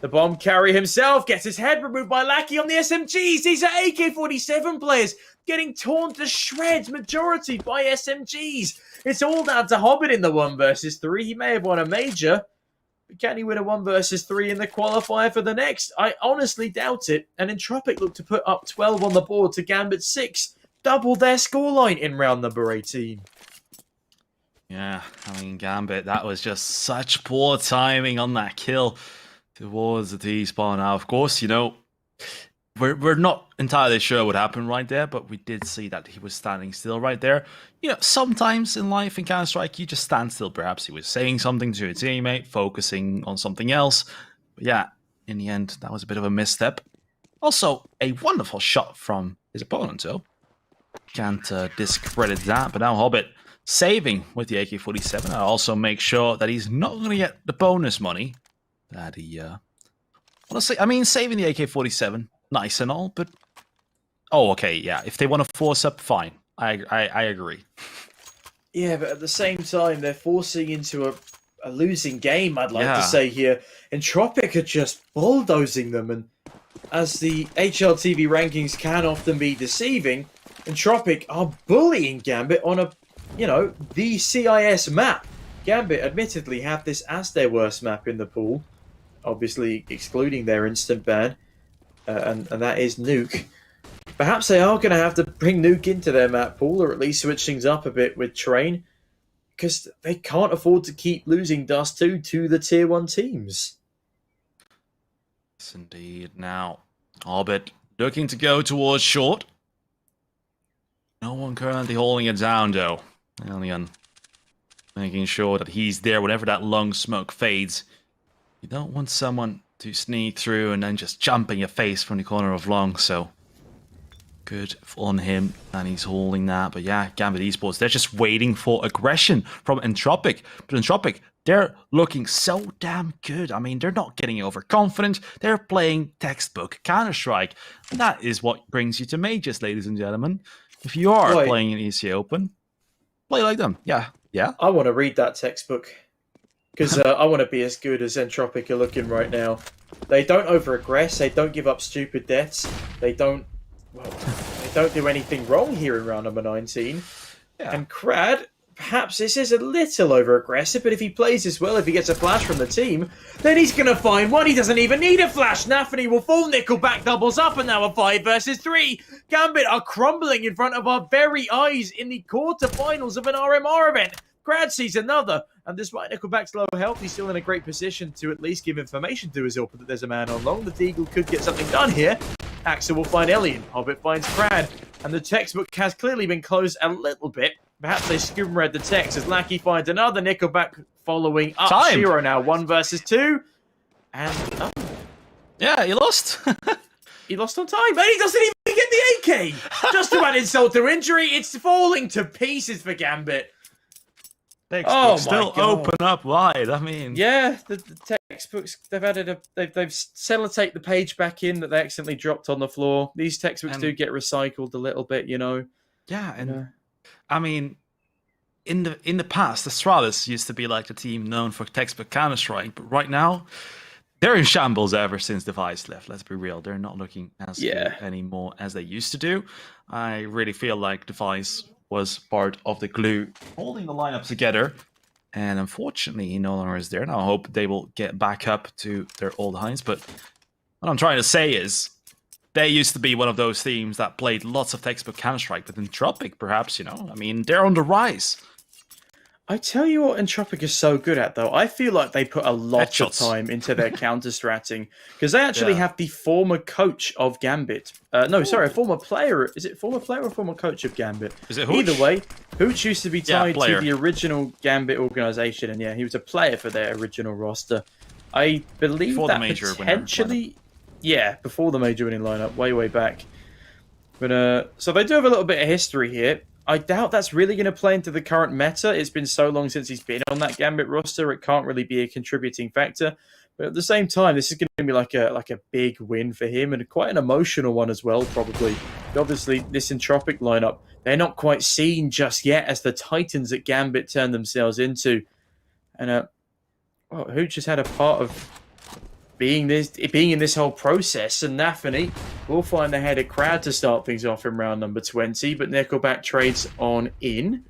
The bomb carrier himself gets his head removed by Lackey on the SMGs. These are AK-47 players getting torn to shreds, majority by SMGs. It's all down to Hobbit in the 1 versus 3. He may have won a major, but can he win a 1 versus 3 in the qualifier for the next? I honestly doubt it. And Entropiq look to put up 12 on the board to Gambit 6. Double their scoreline in round number 18. Yeah, I mean, Gambit, that was just such poor timing on that kill towards the T-spawn. Now, of course, you know, we're not entirely sure what happened right there, but we did see that he was standing still right there. You know, sometimes in life in Counter-Strike, you just stand still. Perhaps he was saying something to a teammate, focusing on something else. But yeah, in the end, that was a bit of a misstep. Also, a wonderful shot from his opponent, though. Can't discredit that, but now Hobbit saving with the AK-47. I'll also make sure that he's not going to get the bonus money that he... honestly, I mean, saving the AK-47, nice and all, but... Oh, okay, yeah. If they want to force up, fine. I agree. Yeah, but at the same time, they're forcing into a losing game, I'd like to say here. Entropiq are just bulldozing them, and as the HLTV rankings can often be deceiving, Entropiq are bullying Gambit on the CIS map. Gambit admittedly have this as their worst map in the pool, obviously excluding their instant ban, and that is Nuke. Perhaps they are going to have to bring Nuke into their map pool, or at least switch things up a bit with Train, because they can't afford to keep losing Dust 2 to the Tier 1 teams. Yes, indeed. Now, Orbit looking to go towards short. No one currently holding it down, though. Alien making sure that he's there whenever that long smoke fades. You don't want someone to sneak through and then just jump in your face from the corner of long, so good on him, and he's holding that. But yeah, Gambit Esports, they're just waiting for aggression from Entropiq. But Entropiq, they're looking so damn good. I mean, they're not getting overconfident. They're playing textbook Counter-Strike. And that is what brings you to majors, ladies and gentlemen. If you are playing an EC Open, play like them. Yeah. I want to read that textbook, because I want to be as good as Entropiq are looking right now. They don't over-aggress. They don't give up stupid deaths. They don't do anything wrong here in round number 19. Yeah. And Crad, perhaps this is a little over-aggressive, but if he plays as well, if he gets a flash from the team, then he's going to find one. He doesn't even need a flash. Nafany will fall. Nickelback doubles up, and now a 5 versus 3. Gambit are crumbling in front of our very eyes in the quarterfinals of an RMR event. Crad sees another, and despite Nickelback's low health, he's still in a great position to at least give information to his AWP that there's a man on long. The Deagle could get something done here. Axel will find Elian. Hobbit finds Crad. And the textbook has clearly been closed a little bit. Perhaps they skim read the text as Lackey finds another. Nickelback following up. Time. Shiro now 1 versus 2. And yeah, he lost. He lost on time. And he doesn't even get the AK. Just to add insult to injury, it's falling to pieces for Gambit. Textbooks still open up wide. I mean, yeah, the textbooks, they've added they've sellotaped the page back in that they accidentally dropped on the floor. These textbooks do get recycled a little bit, you know. Yeah, and I mean, in the past, the Stratus used to be like a team known for textbook Counter-Strike, but right now they're in shambles ever since Device left. Let's be real, they're not looking as good anymore as they used to do. I really feel like Device was part of the glue holding the lineup together, and unfortunately he no longer is there. Now I hope they will get back up to their old heights, but what I'm trying to say is they used to be one of those teams that played lots of textbook Counter-Strike, but Entropiq, perhaps, you know, I mean, they're on the rise. I tell you what Entropiq is so good at, though. I feel like they put a lot of time into their counter-stratting, because they actually have the former coach of Gambit. No, sorry, a former player. Is it former player or former coach of Gambit? Is it Hooch? Either way, Hooch used to be tied to the original Gambit organization, and yeah, he was a player for their original roster. I believe before that the major potentially... Yeah, before the major winning lineup, way back. But so they do have a little bit of history here. I doubt that's really going to play into the current meta. It's been so long since he's been on that Gambit roster, it can't really be a contributing factor. But at the same time, this is going to be like a big win for him, and quite an emotional one as well, probably. But obviously, this Entropiq lineup, they're not quite seen just yet as the titans that Gambit turned themselves into. And Hooch has had a part of being in this whole process, and Nafany will find the headed crowd to start things off in round number 20, but Nickelback trades on in.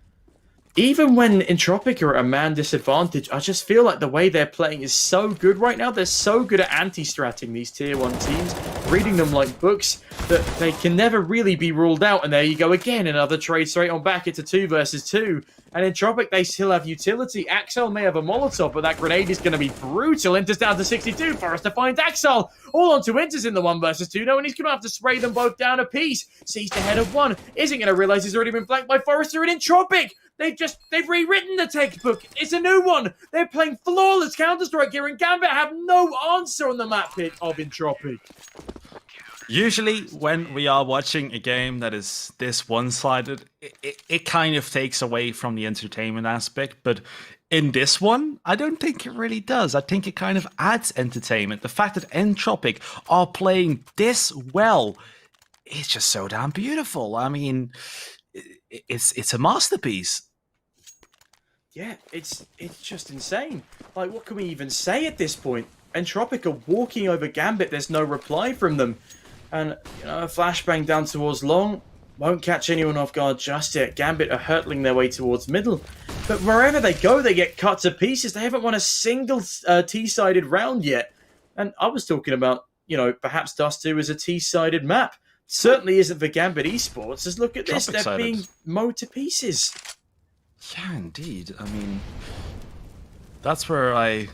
Even when Entropiq are at a man disadvantage, I just feel like the way they're playing is so good right now. They're so good at anti-stratting these tier 1 teams, reading them like books, that they can never really be ruled out. And there you go again, another trade straight on back into 2 versus 2. And Entropiq, they still have utility. Axel may have a Molotov, but that grenade is going to be brutal. Inter's down to 62. Forrester finds Axel. All onto Inter's in the 1 versus 2 now, and he's going to have to spray them both down a piece. Sees the head of 1. Isn't going to realize he's already been flanked by Forrester and Entropiq. They've rewritten the textbook. It's a new one. They're playing flawless Counter-Strike here, and Gambit have no answer on the map pick of Entropiq. Usually, when we are watching a game that is this one-sided, it kind of takes away from the entertainment aspect. But in this one, I don't think it really does. I think it kind of adds entertainment. The fact that Entropiq are playing this well is just so damn beautiful. I mean, it's a masterpiece. Yeah, it's just insane. Like, what can we even say at this point? Entropiq are walking over Gambit. There's no reply from them. And, you know, a flashbang down towards long. Won't catch anyone off guard just yet. Gambit are hurtling their way towards middle. But wherever they go, they get cut to pieces. They haven't won a single T-sided round yet. And I was talking about, perhaps Dust 2 is a T-sided map. Certainly isn't for Gambit Esports. Just look at this. They're being mowed to pieces. Yeah, indeed. I mean, that's where I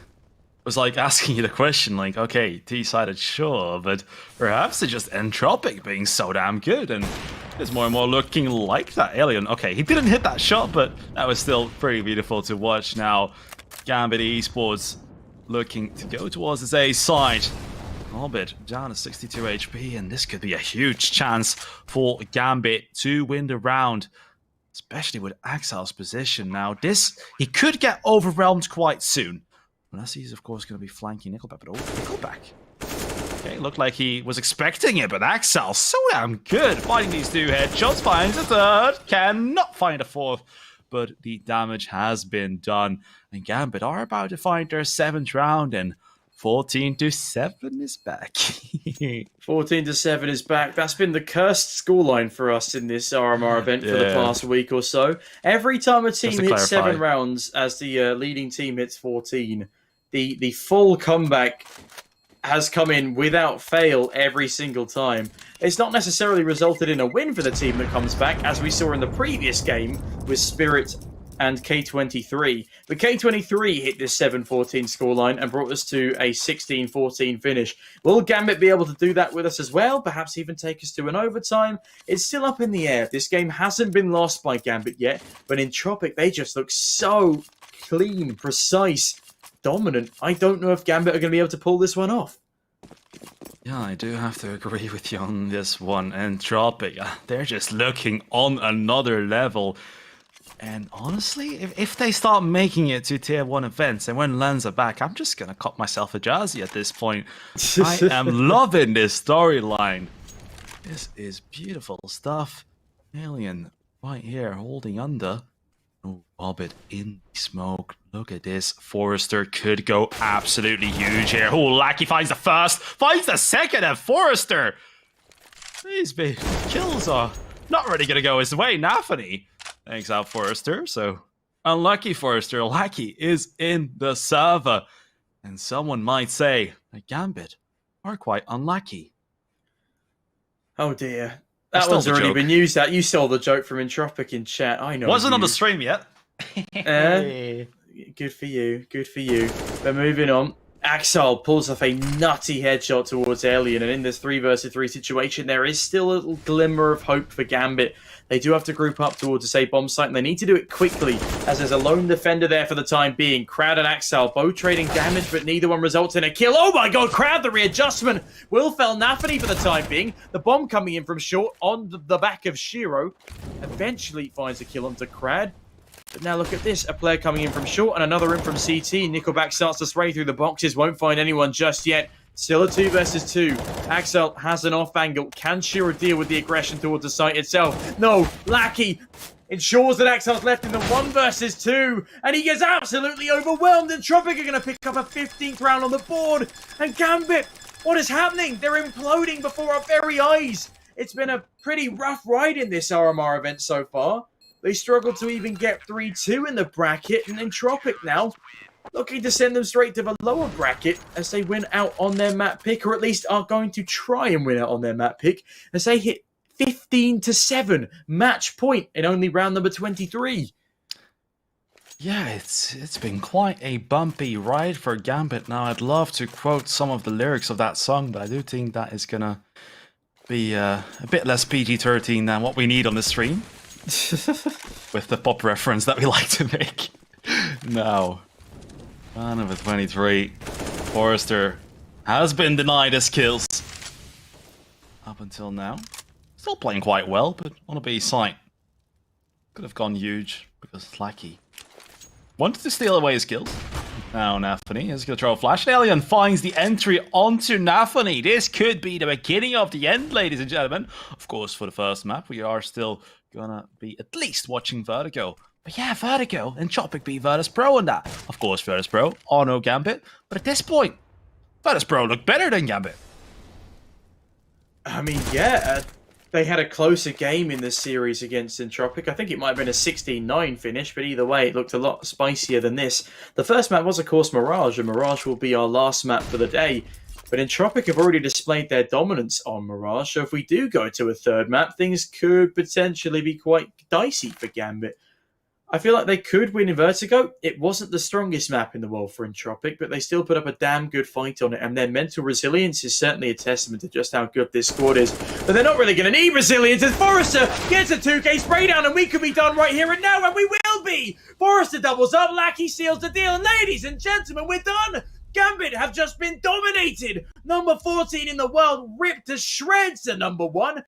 was asking you the question, okay, T-sided, sure, but perhaps it's just Entropiq being so damn good, and it's more and more looking like that. Alien, okay, he didn't hit that shot, but that was still pretty beautiful to watch. Now, Gambit Esports looking to go towards his A side. Gambit down to 62 HP, and this could be a huge chance for Gambit to win the round, especially with Axel's position. Now, he could get overwhelmed quite soon. Unless he's, of course, going to be flanking Nickelback, but Nickelback. Okay, looked like he was expecting it, but Axel, so damn good. Finding these 2 headshots, finds a 3rd, cannot find a 4th, but the damage has been done. And Gambit are about to find their 7th round, and 14-7 is back. 14-7 is back. That's been the cursed scoreline for us in this RMR event for the past week or so. Every time a team hits 7 rounds as the leading team hits 14, the full comeback has come in without fail every single time. It's not necessarily resulted in a win for the team that comes back, as we saw in the previous game with Spirit and K23. But K23 hit this 7-14 scoreline and brought us to a 16-14 finish. Will Gambit be able to do that with us as well? Perhaps even take us to an overtime? It's still up in the air. This game hasn't been lost by Gambit yet, but in Entropiq, they just look so clean, precise, dominant. I don't know if Gambit are going to be able to pull this one off. Yeah, I do have to agree with you on this one. Entropiq, they're just looking on another level. And honestly, if they start making it to tier 1 events, and when Lens are back, I'm just going to cut myself a jazzy at this point. I am loving this storyline. This is beautiful stuff. Alien right here holding under. Oh, Gambit in the smoke. Look at this. Forrester could go absolutely huge here. Oh, Lackey finds the first, finds the second, and Forrester. These big kills are not really going to go his way. Nafany takes out Forrester, so unlucky Forrester. Lackey is in the server. And someone might say that Gambit are quite unlucky. Oh dear. That one's already been used. That you saw the joke from Entropiq in chat. I know. Wasn't on the stream yet. Good for you. Good for you. But moving on. Axel pulls off a nutty headshot towards Alien, and in this 3 versus 3 situation, there is still a little glimmer of hope for Gambit. They do have to group up towards a safe bomb site, and they need to do it quickly, as there's a lone defender there for the time being. Crowd and Axel both trading damage, but neither one results in a kill. Oh my god, Crowd, the readjustment will fell Nafany for the time being. The bomb coming in from short on the back of Shiro. Eventually finds a kill onto Crowd. But now look at this, a player coming in from short and another in from CT. Nickelback starts to spray through the boxes, won't find anyone just yet. Still a 2 versus 2. Axel has an off angle. Can Shiro deal with the aggression towards the site itself? No, Lackey ensures that Axel's left in the 1 versus 2, and he gets absolutely overwhelmed. Entropiq are going to pick up a 15th round on the board. And Gambit, what is happening? They're imploding before our very eyes. It's been a pretty rough ride in this RMR event so far. They struggled to even get 3-2 in the bracket, and Entropiq now looking to send them straight to the lower bracket as they win out on their map pick, or at least are going to try and win out on their map pick as they hit 15-7 match point in only round number 23. Yeah, it's been quite a bumpy ride for Gambit. Now, I'd love to quote some of the lyrics of that song, but I do think that is going to be a bit less PG-13 than what we need on the stream. With the pop reference that we like to make. Now, round number 23, Forrester has been denied his kills up until now. Still playing quite well, but on a B site. Could have gone huge because Lackey wanted to steal away his kills. Now Nafany is going to throw a flash. Alien finds the entry onto Nafany. This could be the beginning of the end, ladies and gentlemen. Of course, for the first map, we are still gonna be at least watching Vertigo. But yeah, Vertigo and Entropiq beat Virtus Pro on that. Of course, Virtus Pro are no Gambit. But at this point, Virtus Pro look better than Gambit. I mean, yeah. They had a closer game in this series against Entropiq. I think it might have been a 16-9 finish, but either way, it looked a lot spicier than this. The first map was, of course, Mirage, and Mirage will be our last map for the day. But Entropiq have already displayed their dominance on Mirage, so if we do go to a third map, things could potentially be quite dicey for Gambit. I feel like they could win in Vertigo. It wasn't the strongest map in the world for Entropiq, but they still put up a damn good fight on it, and their mental resilience is certainly a testament to just how good this squad is. But they're not really going to need resilience as Forrester gets a 2k spray down, and we could be done right here and now, and we will be! Forrester doubles up, Lackey seals the deal, and ladies and gentlemen, we're done! Gambit have just been dominated! Number 14 in the world ripped to shreds to number 1.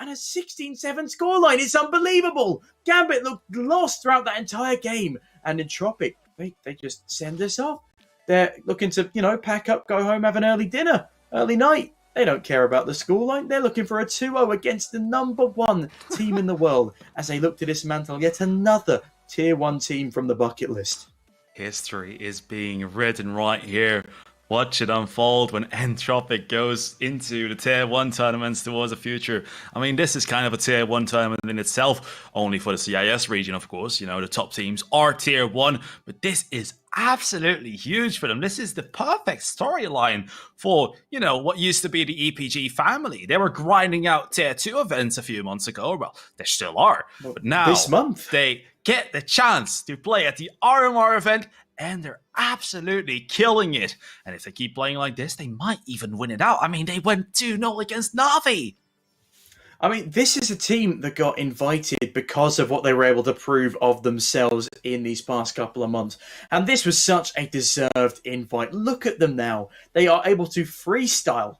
And a 16-7 scoreline. It's unbelievable. Gambit looked lost throughout that entire game. And Entropiq, they just send us off. They're looking to, pack up, go home, have an early dinner, early night. They don't care about the scoreline. They're looking for a 2-0 against the number 1 team in the world as they look to dismantle yet another Tier 1 team from the bucket list. History is being written right here. Watch it unfold when Entropiq goes into the Tier 1 tournaments towards the future. I mean, this is kind of a Tier 1 tournament in itself, only for the CIS region, of course. The top teams are Tier 1, but this is absolutely huge for them. This is the perfect storyline for, what used to be the EPG family. They were grinding out Tier 2 events a few months ago. Well, they still are. But now, this month, they get the chance to play at the RMR event, and they're absolutely killing it. And if they keep playing like this, they might even win it out. I mean, they went 2-0 against Na'Vi. I mean, this is a team that got invited because of what they were able to prove of themselves in these past couple of months. And this was such a deserved invite. Look at them now. They are able to freestyle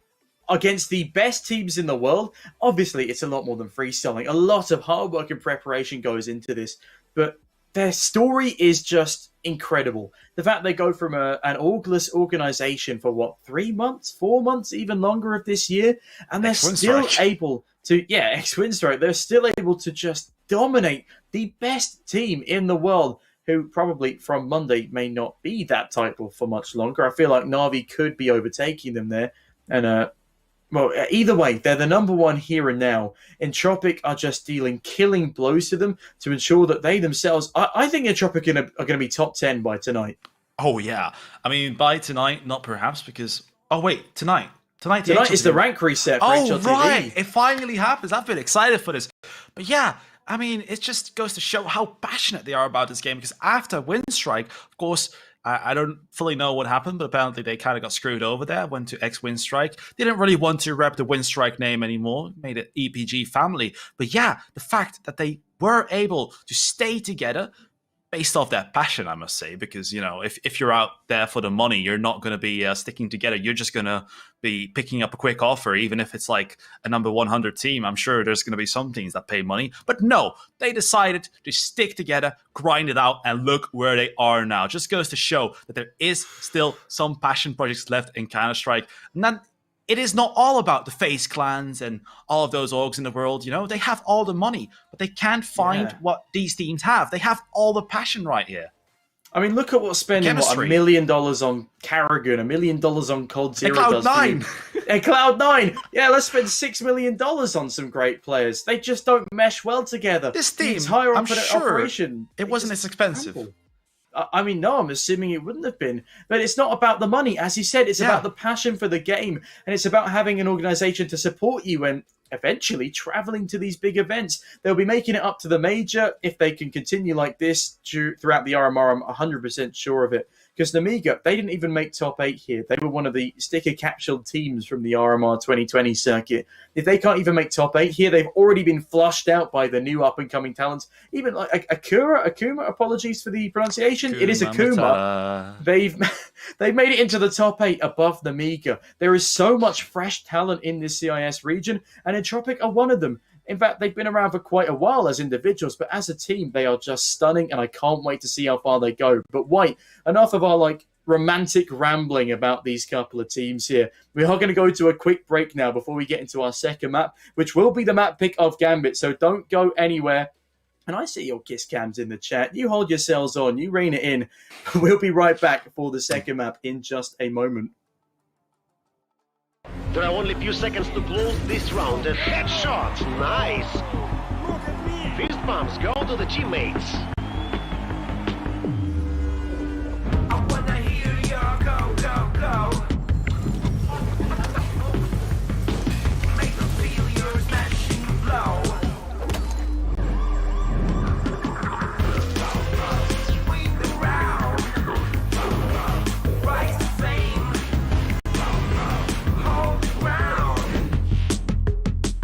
against the best teams in the world. Obviously, it's a lot more than freestyling. A lot of hard work and preparation goes into this. But their story is just incredible. The fact they go from an orgless organization for 3 months, 4 months, even longer of this year, and they're still able to, ex-Winstrike, they're still able to just dominate the best team in the world, who probably from Monday may not be that title for much longer. I feel like Na'Vi could be overtaking them there, and either way, they're the number 1 here and now. Entropiq are just dealing killing blows to them to ensure that they themselves... I think Entropiq are going to be top 10 by tonight. Oh, yeah. I mean, by tonight, not perhaps, because... Oh, wait, tonight. Tonight is the rank reset for HLTV. Right. It finally happens. I've been excited for this. But yeah, I mean, it just goes to show how passionate they are about this game, because after Winstrike, of course... I don't fully know what happened, but apparently they kind of got screwed over there, went to ex-Winstrike. They didn't really want to rep the Winstrike name anymore, made it EPG family. But yeah, the fact that they were able to stay together based off their passion, I must say, because, if you're out there for the money, you're not going to be sticking together. You're just going to be picking up a quick offer, even if it's like a number 100 team. I'm sure there's going to be some teams that pay money. But no, they decided to stick together, grind it out, and look where they are now. Just goes to show that there is still some passion projects left in Counter-Strike. And then it is not all about the FaZe clans and all of those orgs in the world. They have all the money, but they can't find what these teams have. They have all the passion right here. I mean, look at what's spending $1 million on Karrigan, $1 million on Cold Zero. Cloud9. And Cloud9. Yeah, let's spend $6 million on some great players. They just don't mesh well together. This team, I'm sure operation, it wasn't as expensive. Crumble. I mean, no, I'm assuming it wouldn't have been. But it's not about the money. As you said, it's about the passion for the game. And it's about having an organization to support you and eventually traveling to these big events. They'll be making it up to the major if they can continue like this throughout the RMR. I'm 100% sure of it. Because Namiga, they didn't even make top 8 here. They were one of the sticker-captured teams from the RMR 2020 circuit. If they can't even make top 8 here, they've already been flushed out by the new up-and-coming talents. Even like Akuma, apologies for the pronunciation. It is Akuma. They've made it into the top 8 above Namiga. There is so much fresh talent in this CIS region, and Entropiq are one of them. In fact, they've been around for quite a while as individuals, but as a team, they are just stunning, and I can't wait to see how far they go. But wait, enough of our romantic rambling about these couple of teams here. We are going to go to a quick break now before we get into our second map, which will be the map pick of Gambit, so don't go anywhere. And I see your kiss cams in the chat. You hold yourselves on, you rein it in. We'll be right back for the second map in just a moment. There are only a few seconds to close this round. A headshot! Nice! Fist bumps go to the teammates. I wanna hear your go, go, go. Make them feel your smashing flow. Swing around. Rise to fame. Hold the ground.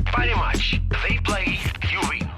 Pretty much. They play, you win.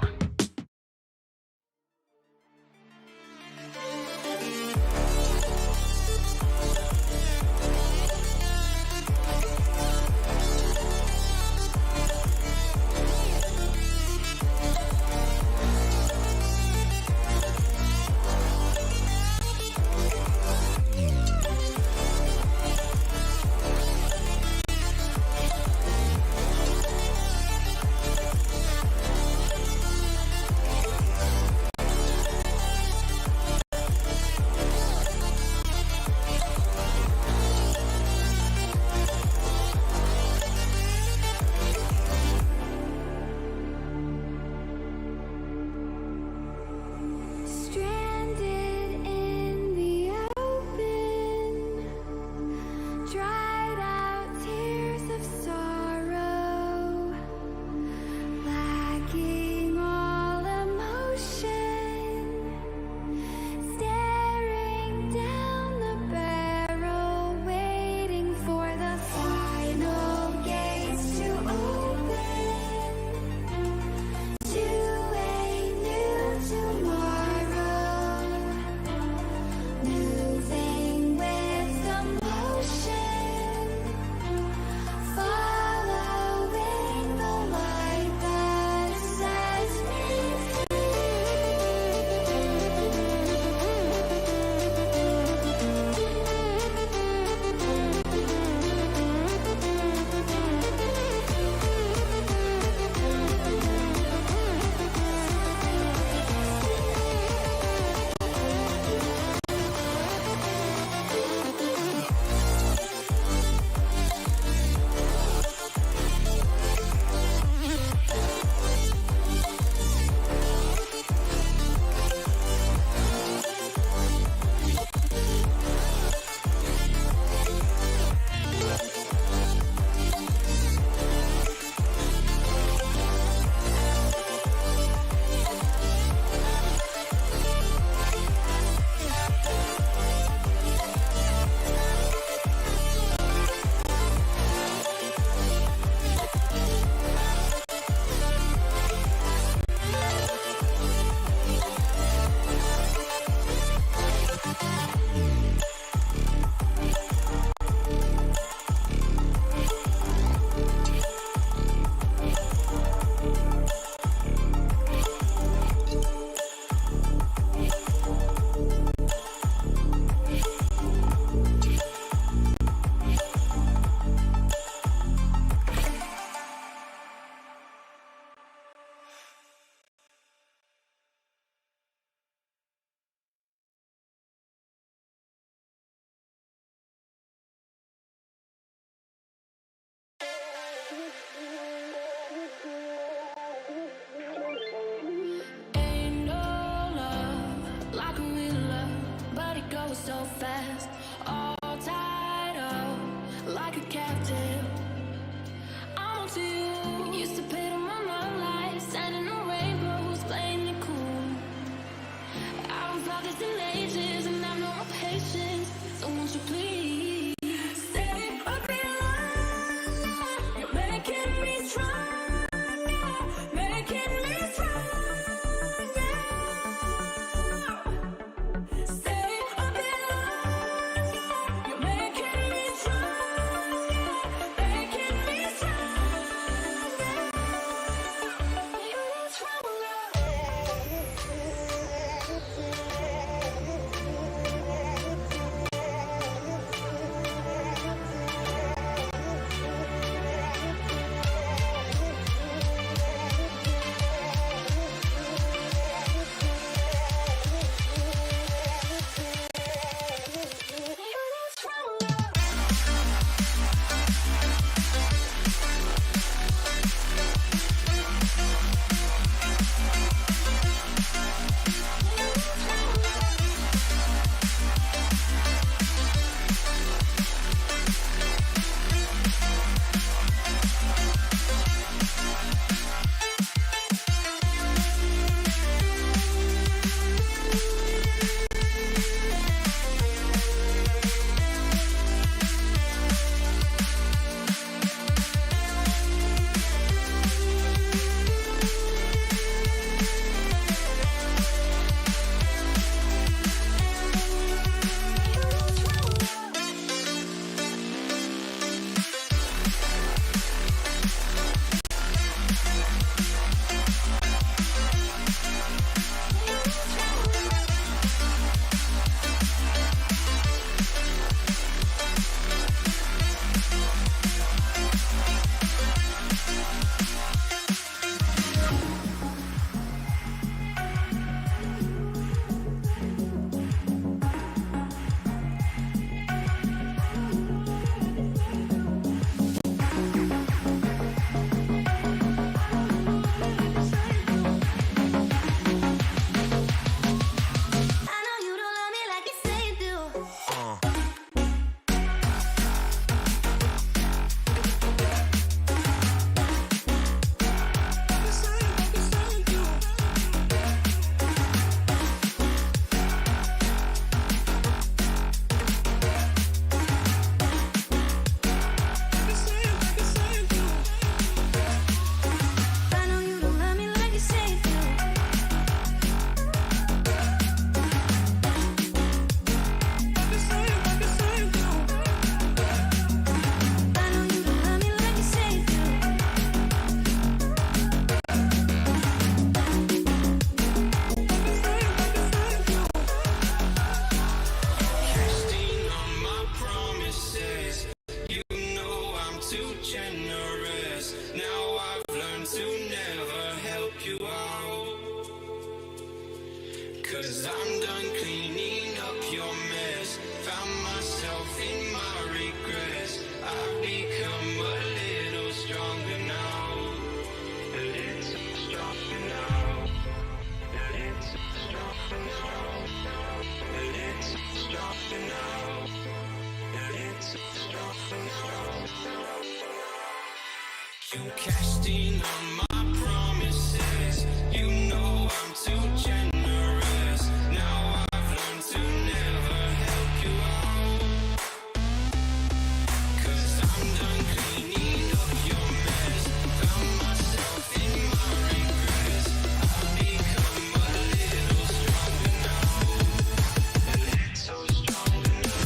'Cause I'm done cleaning up your mess. Found myself in my regrets. I've become a little stronger now. A little stronger now. A little stronger now. A little stronger now. A little stronger now. You cashed in on my promises. You know I'm too generous. Now I've learned to never help you out. 'Cause I'm done cleaning up your mess. Found myself in my regrets. I've become a little stronger now. A little stronger now.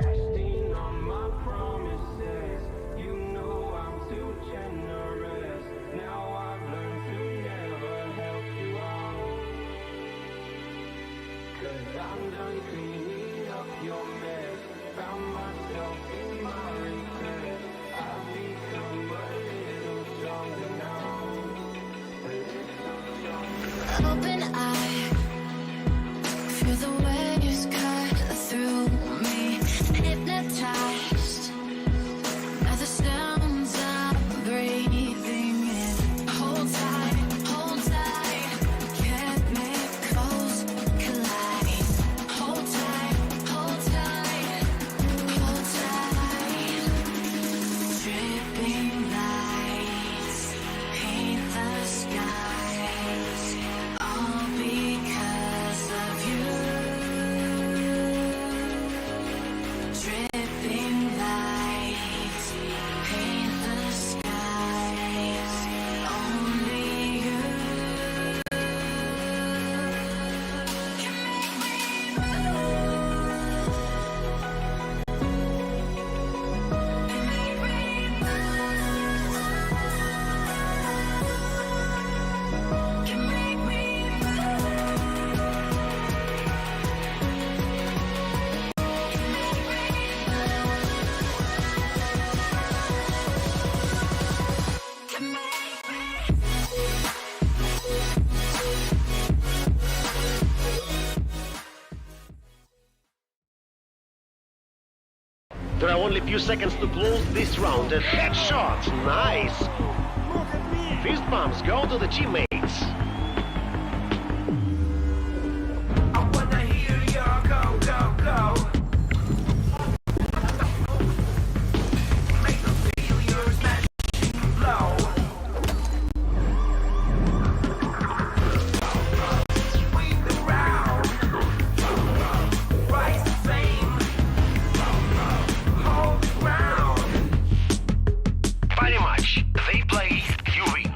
Casting on my promises. You know I'm too generous. Now I've learned to never help you out. 'Cause I'm done cleaning up your mess. Found myself in my regrets. I've become a little stronger now. A little stronger now. Open eye, feel the waves cut through me. Hypnotized by the sounds I'm breathing in. Hold tight, chemicals collide. Hold tight, hold tight, hold tight. Dripping lights paint the skies, all because of you. Dripping lights paint the skies, only you can make me can make me There are only a few seconds to close this round. A headshot, nice. Fist bumps go to the teammates. I wanna hear your go, go, go. Make them feel your smashing blow. Swing around. Rise to fame. Hold the ground. Pretty much. They play, you win.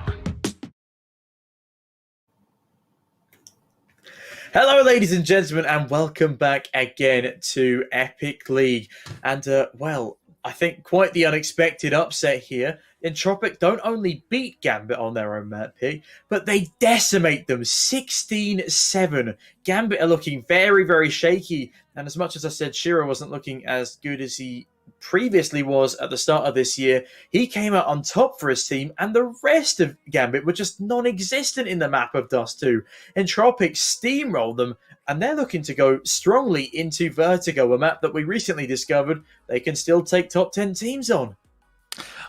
Hello, ladies and gentlemen, and welcome back again to Epic League. And, well, I think quite the unexpected upset here. Entropiq don't only beat Gambit on their own map pick, but they decimate them 16-7. Gambit are looking very, very shaky. And as much as I said Shiro wasn't looking as good as he previously was at the start of this year, he came out on top for his team, and the rest of Gambit were just non-existent in the map of Dust 2. Entropiq steamrolled them, and they're looking to go strongly into Vertigo, a map that we recently discovered they can still take top 10 teams on.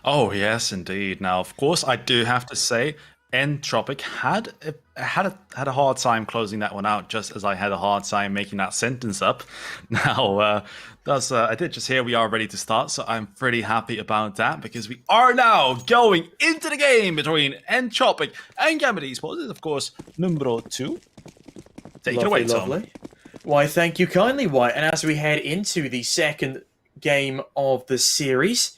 Oh, yes, indeed. Now, of course, I do have to say, Entropiq had a hard time closing that one out, just as I had a hard time making that sentence up. Now, I did just hear we are ready to start, so I'm pretty happy about that, because we are now going into the game between Entropiq and Gambit Esports. This is, of course, numero 2. Take it away, Tom. Why, thank you kindly, White. And as we head into the second game of the series,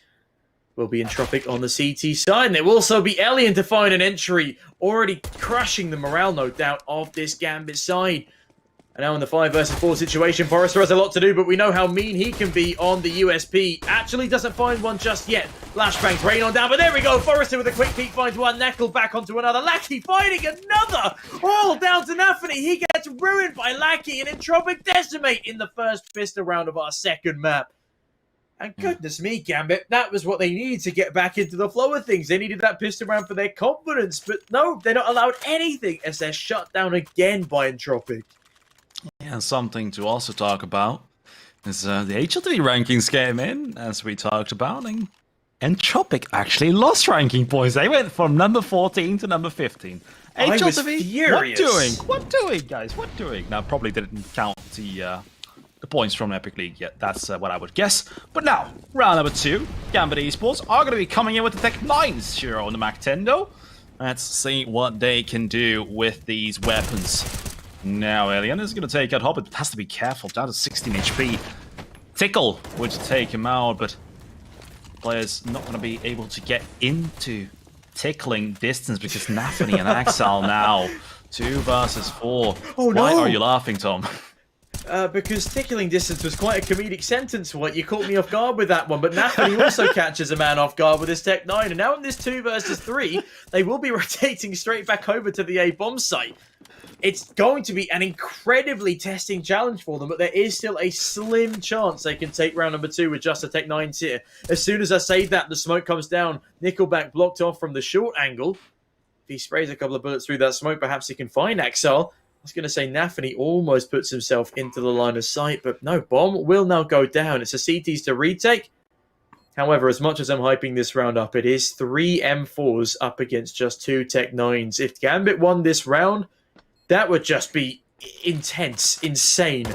will be Entropiq on the CT side, and it will also be Elian to find an entry, already crushing the morale, no doubt, of this Gambit side. And now in the 5 versus 4 situation, Forrester has a lot to do, but we know how mean he can be on the USP. Actually doesn't find one just yet. Flashbangs rain on down, but there we go. Forrester with a quick peek finds one. Knuckle back onto another. Lackey finding another. All down to Nafany. He gets ruined by Lackey, and Entropiq decimate in the first pistol round of our second map. And goodness me, Gambit, that was what they needed to get back into the flow of things. They needed that pistol round for their confidence, but no, they're not allowed anything as they're shut down again by Entropiq. And something to also talk about is the HLTV rankings came in, as we talked about, and Entropiq actually lost ranking points. They went from number 14 to number 15. I was furious. What doing, guys? What doing? Now, probably didn't count the points from Epic League yet. That's what I would guess. But now, round number 2, Gambit Esports are going to be coming in with the Tech 9s here on the Mactendo. Let's see what they can do with these weapons. Now, Alien is going to take out Hobbit, but has to be careful. Down to 16 HP. Tickle would take him out, but player's not going to be able to get into tickling distance because Nafany and Axel now 2 versus 4. Oh, no. Why are you laughing, Tom? Because tickling distance was quite a comedic sentence. What, you caught me off guard with that one, but Nafany also catches a man off guard with his Tech 9, and now in this 2 versus 3, they will be rotating straight back over to the A bomb site. It's going to be an incredibly testing challenge for them, but there is still a slim chance they can take round number 2 with just a Tech 9 tier. As soon as I say that, the smoke comes down. Nickelback blocked off from the short angle. If he sprays a couple of bullets through that smoke, perhaps he can find Axel. I was going to say Nafany almost puts himself into the line of sight, but no, bomb will now go down. It's a CTs to retake. However, as much as I'm hyping this round up, it is 3 M4s up against just 2 Tech 9s. If Gambit won this round, that would just be intense, insane.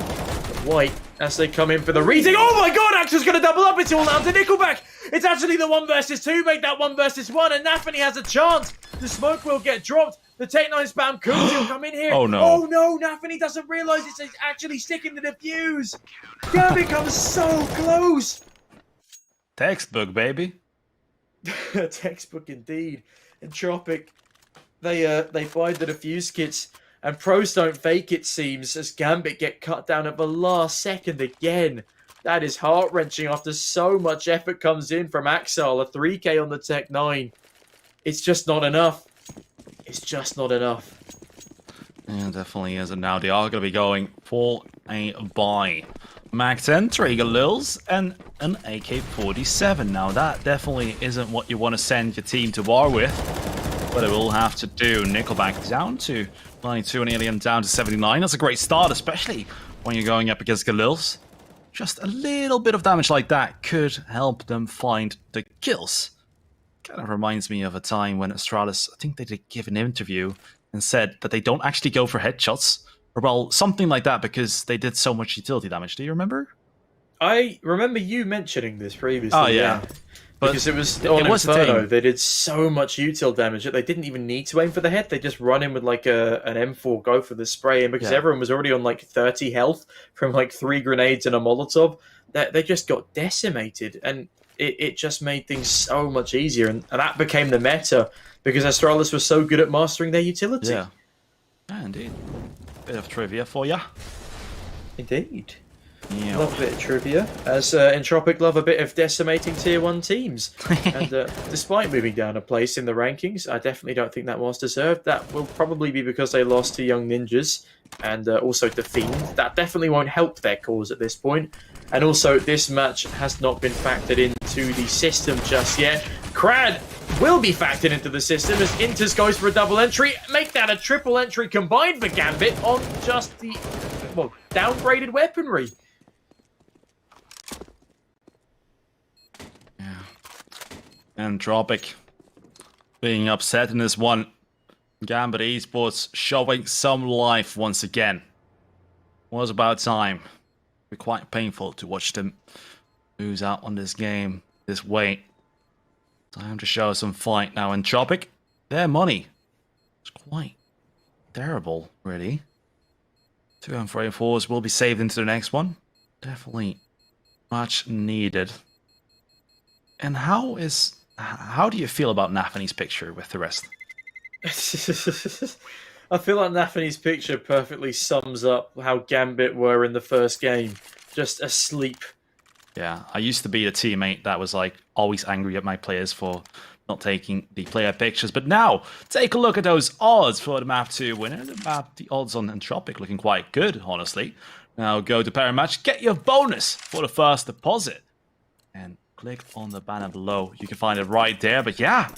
White, as they come in for the retake. Oh my god, Axel's going to double up. It's all down to Nickelback. It's actually the 1 versus 2. Make that 1 versus 1, and Nafany has a chance. The smoke will get dropped. The Tech 9 spam could still come in here. Oh no. Oh no, Nafany doesn't realise it's actually sticking to the fuse. Gambit comes so close. Textbook, baby. Textbook indeed. Entropiq, they find the defuse kits, and pros don't fake, it seems, as Gambit get cut down at the last second again. That is heart-wrenching after so much effort comes in from Axel. A 3k on the Tech 9. It's just not enough. It's just not enough. Yeah, definitely is. And now they are going to be going for a buy. Max 10, Trigger Lils, and an AK-47. Now, that definitely isn't what you want to send your team to war with. But it will have to do. Nickelback down to 92 and Alien down to 79. That's a great start, especially when you're going up against Galils. Just a little bit of damage like that could help them find the kills. Kind of reminds me of a time when Astralis, I think they did give an interview and said that they don't actually go for headshots. Or, well, something like that because they did so much utility damage. Do you remember? I remember you mentioning this previously. Oh, yeah. Because it was on Inferno, they did so much util damage that they didn't even need to aim for the head. They just run in with like an M4, go for the spray, and because everyone was already on like 30 health from like 3 grenades and a Molotov, they just got decimated, and it just made things so much easier, and that became the meta because Astralis was so good at mastering their utility. Yeah, indeed. Bit of trivia for ya. Indeed. Yeah. Love a bit of trivia, as Entropiq love a bit of decimating tier 1 teams. And despite moving down a place in the rankings, I definitely don't think that was deserved. That will probably be because they lost to Young Ninjas and also to Fiend. That definitely won't help their cause at this point. And also, this match has not been factored into the system just yet. Crad will be factored into the system as Inters goes for a double entry. Make that a triple entry combined for Gambit on just the, well, downgraded weaponry. Entropiq being upset in this one. Gambit Esports showing some life once again. Was about time. Be quite painful to watch them lose out on this game this way. Time to show some fight now. Entropiq, their money is quite terrible, really. 2 M4A4s will be saved into the next one. Definitely much needed. And how do you feel about Nafany's picture with the rest? I feel like Nafany's picture perfectly sums up how Gambit were in the first game. Just asleep. Yeah, I used to be a teammate that was like always angry at my players for not taking the player pictures. But now, take a look at those odds for the map 2 winner. The odds on Entropiq looking quite good, honestly. Now go to Pair Match, get your bonus for the first deposit. And click on the banner below. You can find it right there. But yeah,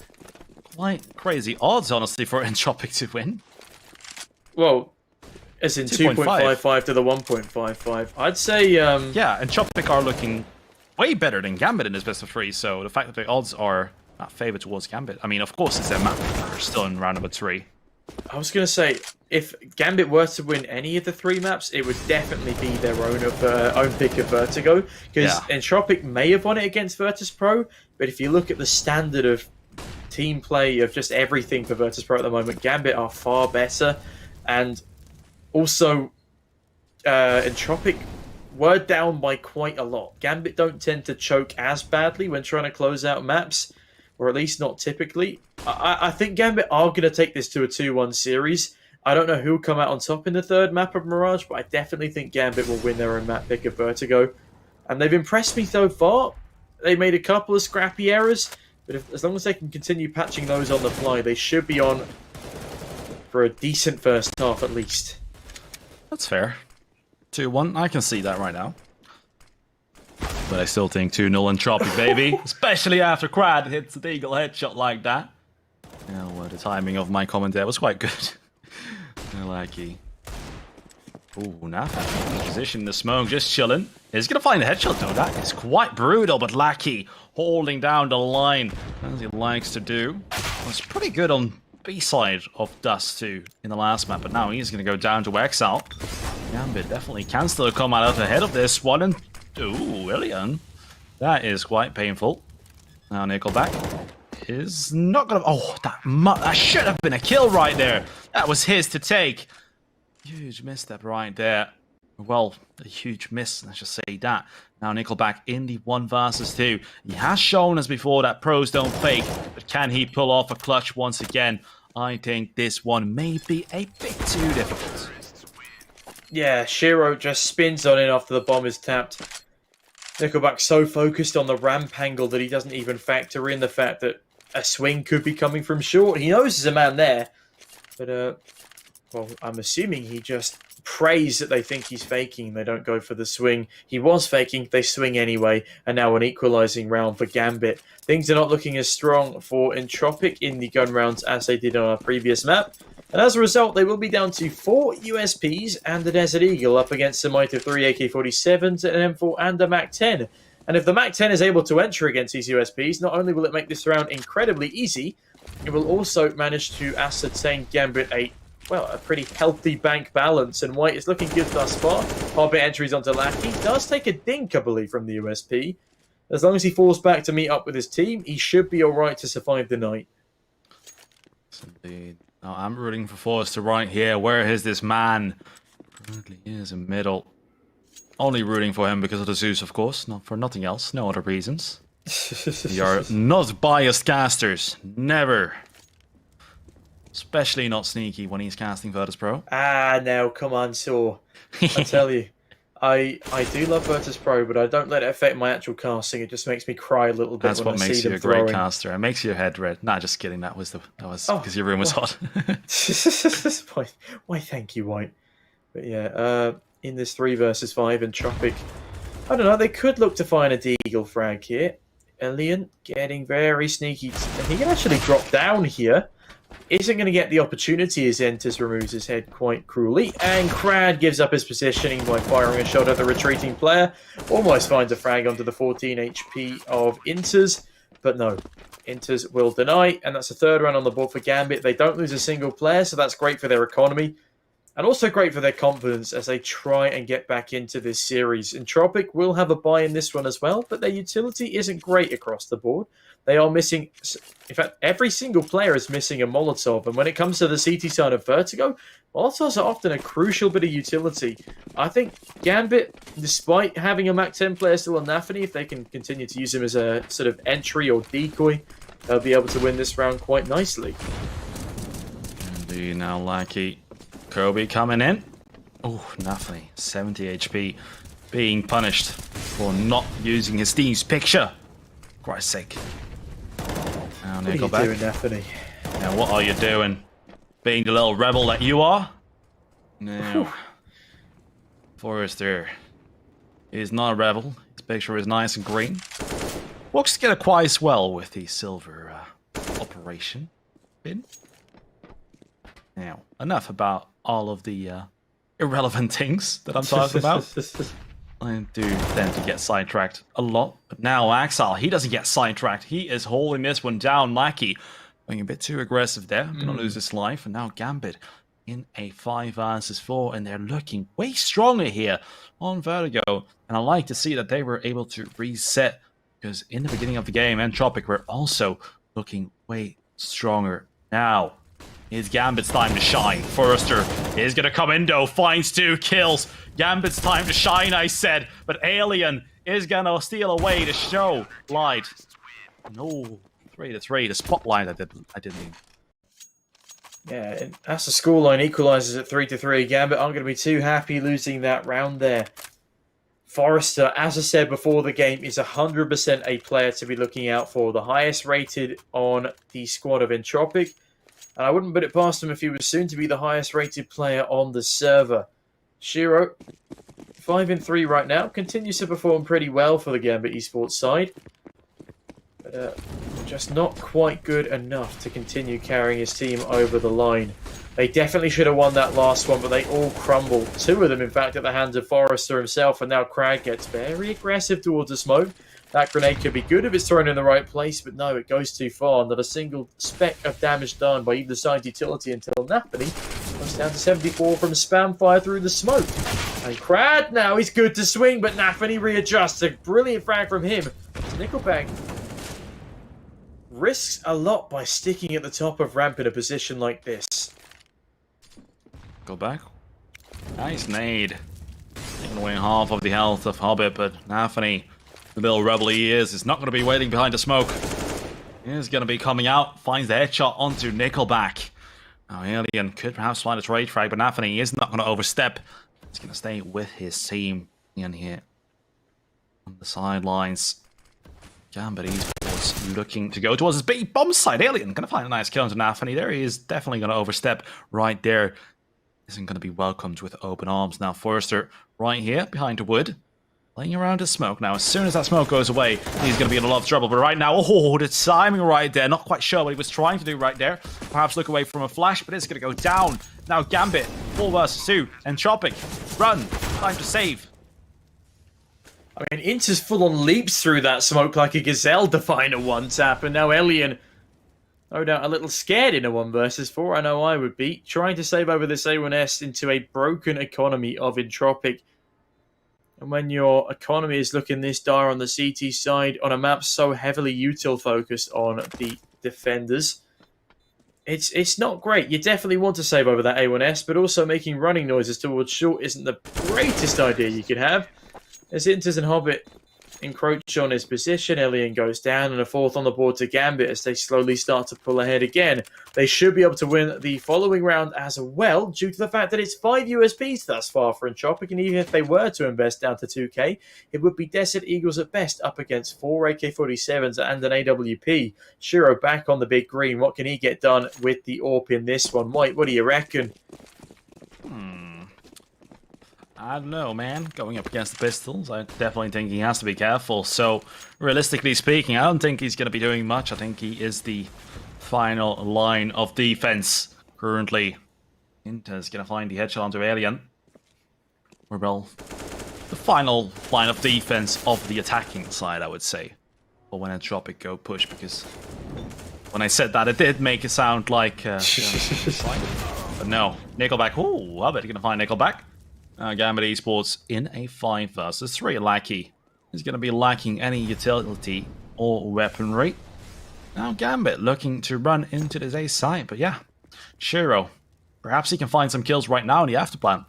quite crazy odds, honestly, for Entropiq to win. Well, as in 2.55 to the 1.55. I'd say... Yeah, Entropiq are looking way better than Gambit in this best of 3. So the fact that the odds are not favored towards Gambit. I mean, of course, it's their map. They're still in round number 3. I was going to say, if Gambit were to win any of the 3 maps, it would definitely be their own pick of Vertigo. Because Entropiq may have won it against Virtus.pro, but if you look at the standard of team play, of just everything for Virtus.pro at the moment, Gambit are far better. And also, Entropiq were down by quite a lot. Gambit don't tend to choke as badly when trying to close out maps, or at least not typically. I think Gambit are going to take this to a 2-1 series. I don't know who'll come out on top in the third map of Mirage, but I definitely think Gambit will win their own map pick of Vertigo. And they've impressed me so far. They made a couple of scrappy errors, but as long as they can continue patching those on the fly, they should be on for a decent first half at least. That's fair. 2-1, I can see that right now. But I still think 2-0 Entropiq, baby. Especially after Crad hits the eagle headshot like that. Yeah, well, the timing of my comment there was quite good. Lucky. Ooh, Nafany position in the smoke, just chilling. He's gonna find a headshot though. That is quite brutal, but Lucky holding down the line as he likes to do. Was pretty good on B-side of Dust too in the last map, but now he's gonna go down to Exile. Gambit definitely can still come out ahead of this one, and ooh, William. That is quite painful. Now Nickelback is not gonna... Oh, that should have been a kill right there. That was his to take. Huge misstep right there. Well, a huge miss, let's just say that. Now Nickelback in the 1 versus 2. He has shown us before that pros don't fake, but can he pull off a clutch once again? I think this one may be a bit too difficult. Yeah, Shiro just spins on in after the bomb is tapped. Nickelback so focused on the ramp angle that he doesn't even factor in the fact that a swing could be coming from short. He knows there's a man there, but well, I'm assuming he just prays that they think he's faking. They don't go for the swing. He was faking. They swing anyway, and now an equalizing round for Gambit. Things are not looking as strong for Entropiq in the gun rounds as they did on our previous map. And as a result, they will be down to 4 USPs and the Desert Eagle up against a Mitre 3 AK-47s, an M4 and a MAC-10. And if the MAC-10 is able to enter against these USPs, not only will it make this round incredibly easy, it will also manage to ascertain Gambit a pretty healthy bank balance. And White is looking good thus far. Hobbit entries onto Lackey. Does take a dink, I believe, from the USP. As long as he falls back to meet up with his team, he should be alright to survive the night. Yes, indeed. Now I'm rooting for Forrester right here. Where is this man? Currently is in middle. Only rooting for him because of the Zeus, of course. Not for nothing else. No other reasons. We are not biased casters. Never. Especially not sneaky when he's casting Virtus.pro. Ah, now, come on, Saw. I tell you. I do love Virtus.pro, but I don't let it affect my actual casting. It just makes me cry a little bit. That's when what I makes see you a them great caster. It makes your head red. Nah, just kidding. That was because your room was hot. Why, thank you, White. But yeah, in this 3 versus 5 Entropiq, I don't know. They could look to find a Deagle frag here. Elian getting very sneaky. He can actually drop down here. Isn't going to get the opportunity as Enters removes his head quite cruelly. And Crad gives up his positioning by firing a shot at the retreating player. Almost finds a frag onto the 14 HP of Inters. But no, Inters will deny. And that's a 3rd round on the board for Gambit. They don't lose a single player, so that's great for their economy. And also great for their confidence as they try and get back into this series. Entropiq will have a buy in this one as well, but their utility isn't great across the board. They are missing... In fact, every single player is missing a Molotov. And when it comes to the CT side of Vertigo, Molotovs are often a crucial bit of utility. I think Gambit, despite having a MAC-10 player still on Nafany, if they can continue to use him as a sort of entry or decoy, they'll be able to win this round quite nicely. Indeed, now Lackey Kobe coming in. Oh, nothing. 70 HP. Being punished for not using his team's picture. Christ's sake. Now What are you Nickelback. doing, Anthony? Now what are you doing? Being the little rebel that you are? No. Forrester is not a rebel. His picture is nice and green. Works together quite well with the silver operation bin. Now, enough about all of the irrelevant things that I'm talking about. I do tend to get sidetracked a lot. But now Axel, he doesn't get sidetracked. He is holding this one down. Lackey going a bit too aggressive there. Gonna lose his life. And now Gambit in a 5 versus 4. And they're looking way stronger here on Vertigo. And I like to see that they were able to reset. Because in the beginning of the game, Entropiq were also looking way stronger. Now, it's Gambit's time to shine. Forrester is going to come in though, finds 2 kills. Gambit's time to shine, I said. But Alien is going to steal away the show. Light. No. 3-3. The spotlight I didn't mean. Yeah, and as the scoreline equalises at 3-3, Gambit aren't going to be too happy losing that round there. Forrester, as I said before the game, is 100% a player to be looking out for. The highest rated on the squad of Entropiq. And I wouldn't put it past him if he was soon to be the highest rated player on the server. Shiro, 5-3 right now. Continues to perform pretty well for the Gambit esports side. But just not quite good enough to continue carrying his team over the line. They definitely should have won that last one, but they all crumbled. 2 of them, in fact, at the hands of Forrester himself, and now Crag gets very aggressive towards the smoke. That grenade could be good if it's thrown in the right place, but no, it goes too far. Not a single speck of damage done by either side's utility until Napany goes down to 74 from spam fire through the smoke. And Crad now, he's good to swing, but Napany readjusts. A brilliant frag from him. Nickelback risks a lot by sticking at the top of ramp in a position like this. Go back. Nice nade. Taking away half of the health of Hobbit, but Nafany, the little rebel he is not going to be waiting behind the smoke. He is going to be coming out, finds the headshot onto Nickelback. Now Alien could perhaps find a trade frag, but Nafany is not going to overstep. He's going to stay with his team in here. On the sidelines. Gambit Esports looking to go towards his big bomb side. Alien going to find a nice kill into Nafany there. He is definitely going to overstep right there. Isn't going to be welcomed with open arms. Now Forrester right here behind the wood. Laying around his smoke. Now as soon as that smoke goes away, he's going to be in a lot of trouble. But right now, oh, the timing right there. Not quite sure what he was trying to do right there. Perhaps look away from a flash, but it's going to go down. Now Gambit, 4 versus 2. Entropiq, run. Time to save. I mean, Inter's full-on leaps through that smoke like a gazelle to find a one-tap. And now Alien, no doubt a little scared in a 1 versus 4. I know I would be. Trying to save over this A1S into a broken economy of Entropiq. And when your economy is looking this dire on the CT side, on a map so heavily util focused on the defenders, it's not great. You definitely want to save over that A1S, but also making running noises towards short isn't the greatest idea you could have. As Inters and Hobbit encroach on his position, Alien goes down and a 4th on the board to Gambit as they slowly start to pull ahead again. They should be able to win the following round as well, due to the fact that it's 5 USPs thus far for Entropiq, and even if they were to invest down to 2k, it would be Desert Eagles at best up against 4 AK-47s and an AWP. Shiro back on the big green. What can he get done with the AWP in this one? White, what do you reckon? I don't know, man. Going up against the pistols, I definitely think he has to be careful. So, realistically speaking, I don't think he's going to be doing much. I think he is the final line of defense currently. Inter's going to find the headshot onto Alien. Or, well, the final line of defense of the attacking side, I would say. Or when Entropiq go push, because when I said that, it did make it sound like... but no. Nickelback. Ooh, I bet you're going to find Nickelback. Gambit Esports in a 5 versus 3. Lackey is going to be lacking any utility or weaponry. Now Gambit looking to run into this A site, but yeah, Shiro, perhaps he can find some kills right now in the afterplan.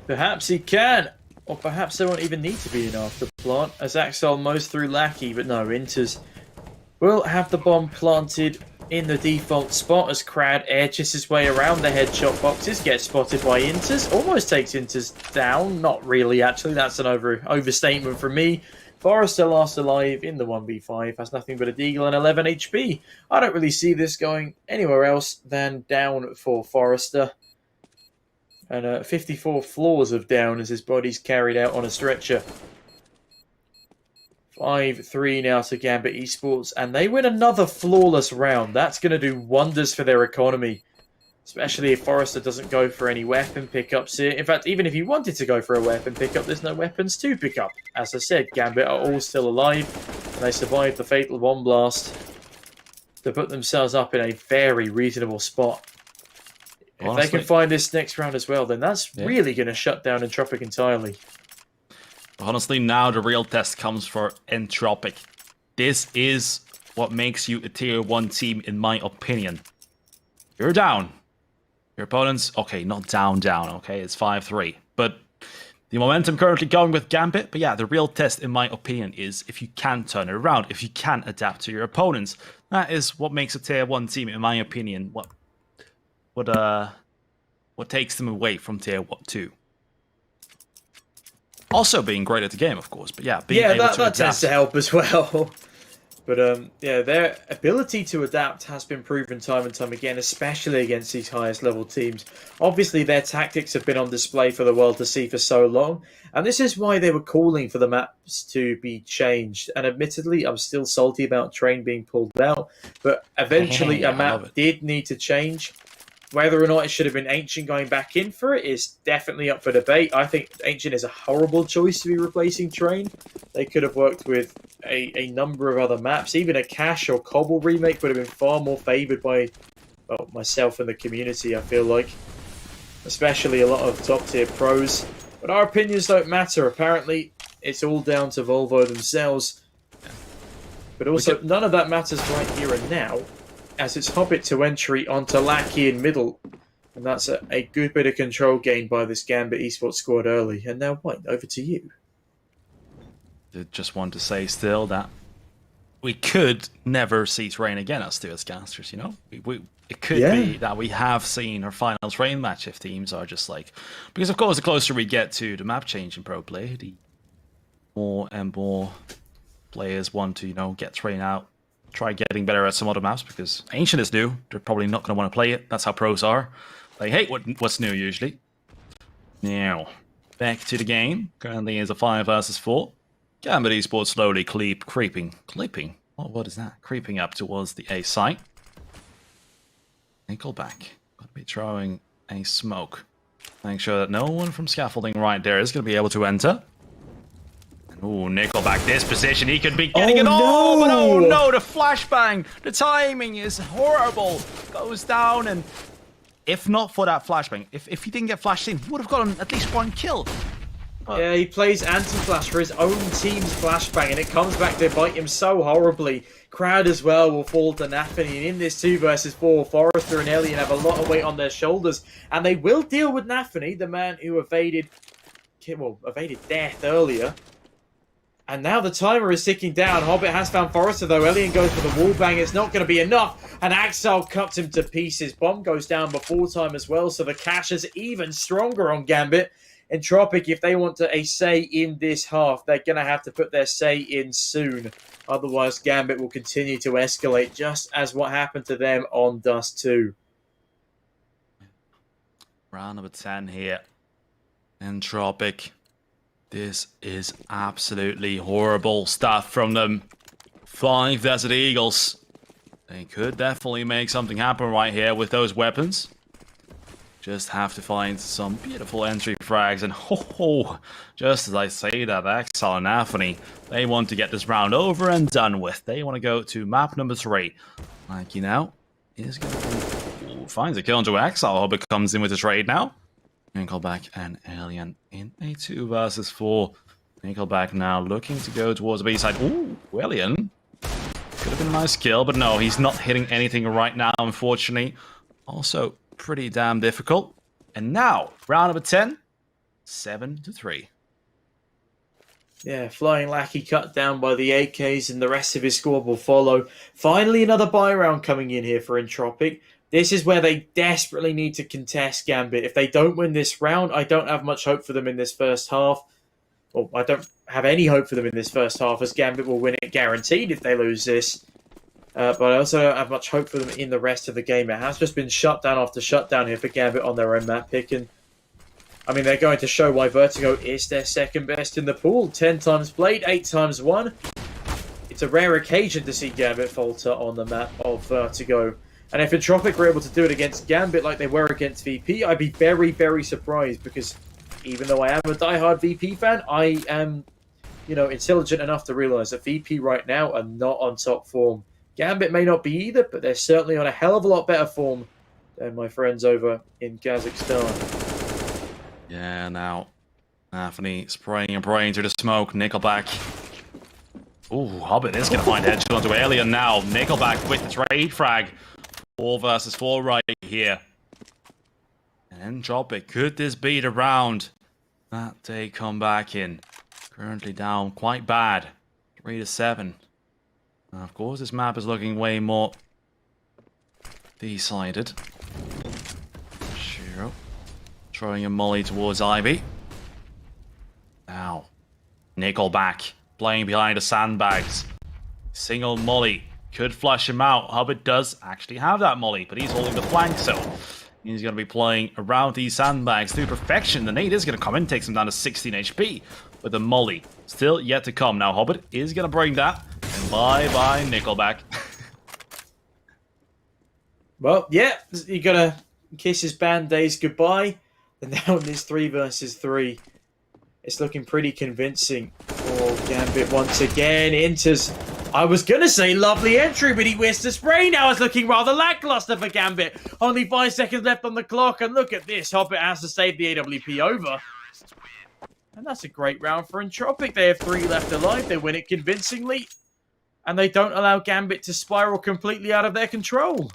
Perhaps he can, or perhaps there won't even need to be an afterplant, as Axel mows through Lackey, but no, Inters will have the bomb planted in the default spot as Crad edges his way around the headshot boxes, gets spotted by Inters, almost takes Inters down. Not really, actually. That's an overstatement from me. Forrester last alive in the 1v5, has nothing but a deagle and 11 HP. I don't really see this going anywhere else than down for Forrester. And 54 floors of down as his body's carried out on a stretcher. 5-3 now to Gambit Esports, and they win another flawless round. That's going to do wonders for their economy, especially if Forrester doesn't go for any weapon pickups here. In fact, even if he wanted to go for a weapon pickup, there's no weapons to pick up. As I said, Gambit are all still alive, and they survived the fatal bomb blast to put themselves up in a very reasonable spot. If they can find this next round as well, then that's really going to shut down Entropiq entirely. Honestly, now the real test comes for Entropiq. This is what makes you a tier 1 team, in my opinion. You're down. Your opponent's, okay, not down, okay, it's 5-3. But the momentum currently going with Gambit. But yeah, the real test, in my opinion, is if you can turn it around, if you can adapt to your opponents. That is what makes a tier 1 team, in my opinion, what takes them away from tier 2. Also being great at the game, of course, but yeah, being able to adapt tends to help as well. But yeah, their ability to adapt has been proven time and time again, especially against these highest level teams. Obviously, their tactics have been on display for the world to see for so long, and this is why they were calling for the maps to be changed. And admittedly, I'm still salty about Train being pulled out, but eventually a map did need to change. Whether or not it should have been Ancient going back in for it is definitely up for debate. I think Ancient is a horrible choice to be replacing Train. They could have worked with a number of other maps. Even a Cache or Cobble remake would have been far more favoured by myself and the community, I feel like. Especially a lot of top-tier pros. But our opinions don't matter. Apparently, it's all down to Volvo themselves. But also, none of that matters right here and now, as it's Hobbit to entry onto Lackey in middle. And that's a good bit of control gained by this Gambit Esports squad early. And now, White, over to you. I just want to say still that we could never see Train again as CS casters, you know? It could be that we have seen our final Train match if teams are just like... Because, of course, the closer we get to the map change in Pro Play, the more and more players want to, you know, get Train out. Try getting better at some other maps, because Ancient is new. They're probably not going to want to play it. That's how pros are. They hate what's new, usually. Now, back to the game. Currently is a 5 versus 4. Gambit Esports slowly creeping. Oh, what is that? Creeping up towards the A site. Nickelback. Going to be throwing a smoke. Make sure that no one from scaffolding right there is going to be able to enter. Ooh, Nickelback, this position, he could be getting it all, but oh no, the flashbang, the timing is horrible, goes down, and if not for that flashbang, if he didn't get flashed in, he would have gotten at least 1 kill. But yeah, he plays anti-flash for his own team's flashbang, and it comes back to bite him so horribly. Crowd as well will fall to Nafany, and in this 2 versus 4, Forrester and Alien have a lot of weight on their shoulders, and they will deal with Nafany, the man who evaded death earlier. And now the timer is ticking down. Hobbit has found Forrester, though. Alien goes for the wall bang. It's not going to be enough. And Axel cuts him to pieces. Bomb goes down before time as well. So the cash is even stronger on Gambit. Entropiq, if they want a say in this half, they're going to have to put their say in soon. Otherwise, Gambit will continue to escalate, just as what happened to them on Dust 2. Round number 10 here. Entropiq. This is absolutely horrible stuff from them. 5 Desert Eagles. They could definitely make something happen right here with those weapons. Just have to find some beautiful entry frags. And just as I say that, Axel and Nafany, they want to get this round over and done with. They want to go to map number 3. Like, you know, is going to finds a kill into Axel. Hobbit comes in with a trade now. Nickelback and Alien in a 2 versus 4. Nickelback now looking to go towards the B side. Ooh, Alien. Could have been a nice kill, but no, he's not hitting anything right now, unfortunately. Also, pretty damn difficult. And now, round number 10, 7-3. Yeah, Flying Lackey cut down by the AKs and the rest of his squad will follow. Finally, another buy round coming in here for Entropiq. This is where they desperately need to contest Gambit. If they don't win this round, I don't have much hope for them in this first half. Well, I don't have any hope for them in this first half, as Gambit will win it guaranteed if they lose this. But I also don't have much hope for them in the rest of the game. It has just been shutdown after shutdown here for Gambit on their own map pick. And I mean, they're going to show why Vertigo is their second best in the pool. 10 times played, 8 times won. It's a rare occasion to see Gambit falter on the map of Vertigo. And if Entropiq were able to do it against Gambit like they were against VP, I'd be very, very surprised, because even though I am a diehard VP fan, I am, intelligent enough to realize that VP right now are not on top form. Gambit may not be either, but they're certainly on a hell of a lot better form than my friends over in Kazakhstan. Yeah, now Anthony spraying and praying through the smoke. Nickelback. Ooh, Hobbit is going to find headshot onto Alien now. Nickelback with the trade frag. 4 versus 4 right here. And Entropiq, could this be the round that they come back in? Currently down quite bad. 3-7. Now, of course, this map is looking way more decided. Shiro throwing a molly towards Ivy. Now, Nickelback playing behind the sandbags. Single molly. Could flush him out. Hobbit does actually have that molly, but he's holding the flank, so he's going to be playing around these sandbags to perfection. The nade is going to come in, takes him down to 16 HP with the molly. Still yet to come. Now, Hobbit is going to bring that. And bye-bye, Nickelback. Well, yeah, you're going to kiss his band days goodbye. And now in this 3 versus 3, it's looking pretty convincing for Gambit once again. Enters, I was going to say lovely entry, but he whiffs the spray. Now it's looking rather lackluster for Gambit. Only 5 seconds left on the clock, and look at this. Hobbit has to save the AWP over. And that's a great round for Entropiq. They have 3 left alive. They win it convincingly. And they don't allow Gambit to spiral completely out of their control.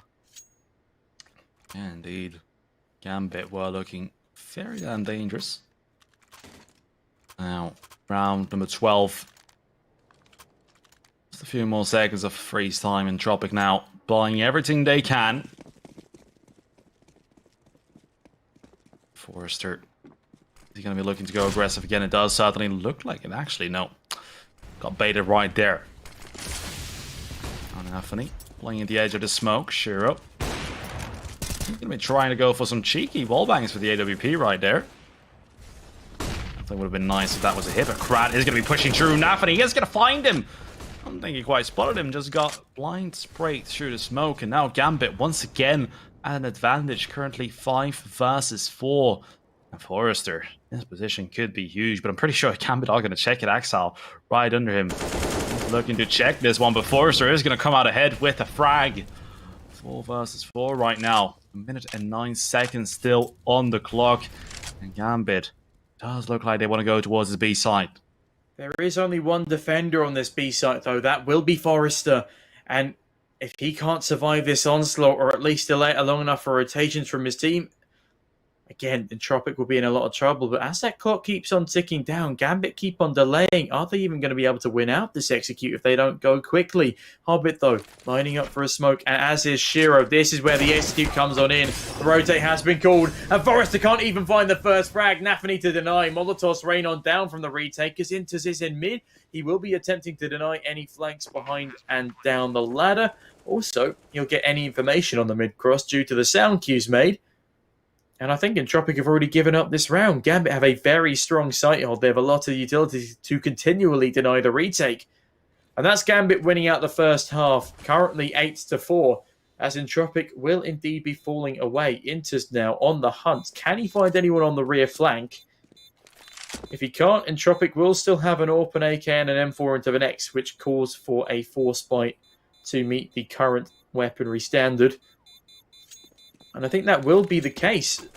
Yeah, indeed. Gambit were looking very damn dangerous. Now, round number 12. Just a few more seconds of freeze time. Entropiq now buying everything they can. Forrester. Is he going to be looking to go aggressive again? It does certainly look like it. Actually, no. Got baited right there. Anthony playing at the edge of the smoke. Shiro. He's going to be trying to go for some cheeky wallbangs for the AWP right there. That would have been nice if that was a hit, but Krat is going to be pushing through. Nafany is going to find him. I don't think he quite spotted him. Just got blind sprayed through the smoke. And now Gambit once again at an advantage. Currently 5 versus 4. And Forrester, this position could be huge, but I'm pretty sure Gambit are going to check it. Axel right under him. He's looking to check this one, but Forrester is going to come out ahead with a frag. 4 versus 4 right now. 1 minute and 9 seconds still on the clock. And Gambit does look like they want to go towards the B side. There is only one defender on this B site, though. That will be Forrester. And if he can't survive this onslaught, or at least delay it long enough for rotations from his team, again, Entropiq will be in a lot of trouble. But as that clock keeps on ticking down, Gambit keep on delaying. Are they even going to be able to win out this execute if they don't go quickly? Hobbit, though, lining up for a smoke. And as is Shiro, this is where the execute comes on in. The rotate has been called. And Forrester can't even find the first frag. Nafany to deny. Molotovs rain on down from the retake. As Inters is in mid, he will be attempting to deny any flanks behind and down the ladder. Also, you'll get any information on the mid-cross due to the sound cues made. And I think Entropiq have already given up this round. Gambit have a very strong site hold. They have a lot of utility to continually deny the retake. And that's Gambit winning out the first half, currently 8-4, as Entropiq will indeed be falling away. Inter's now on the hunt. Can he find anyone on the rear flank? If he can't, Entropiq will still have an open AK and an M4 into an X, which calls for a force bite to meet the current weaponry standard. And I think that will be the case.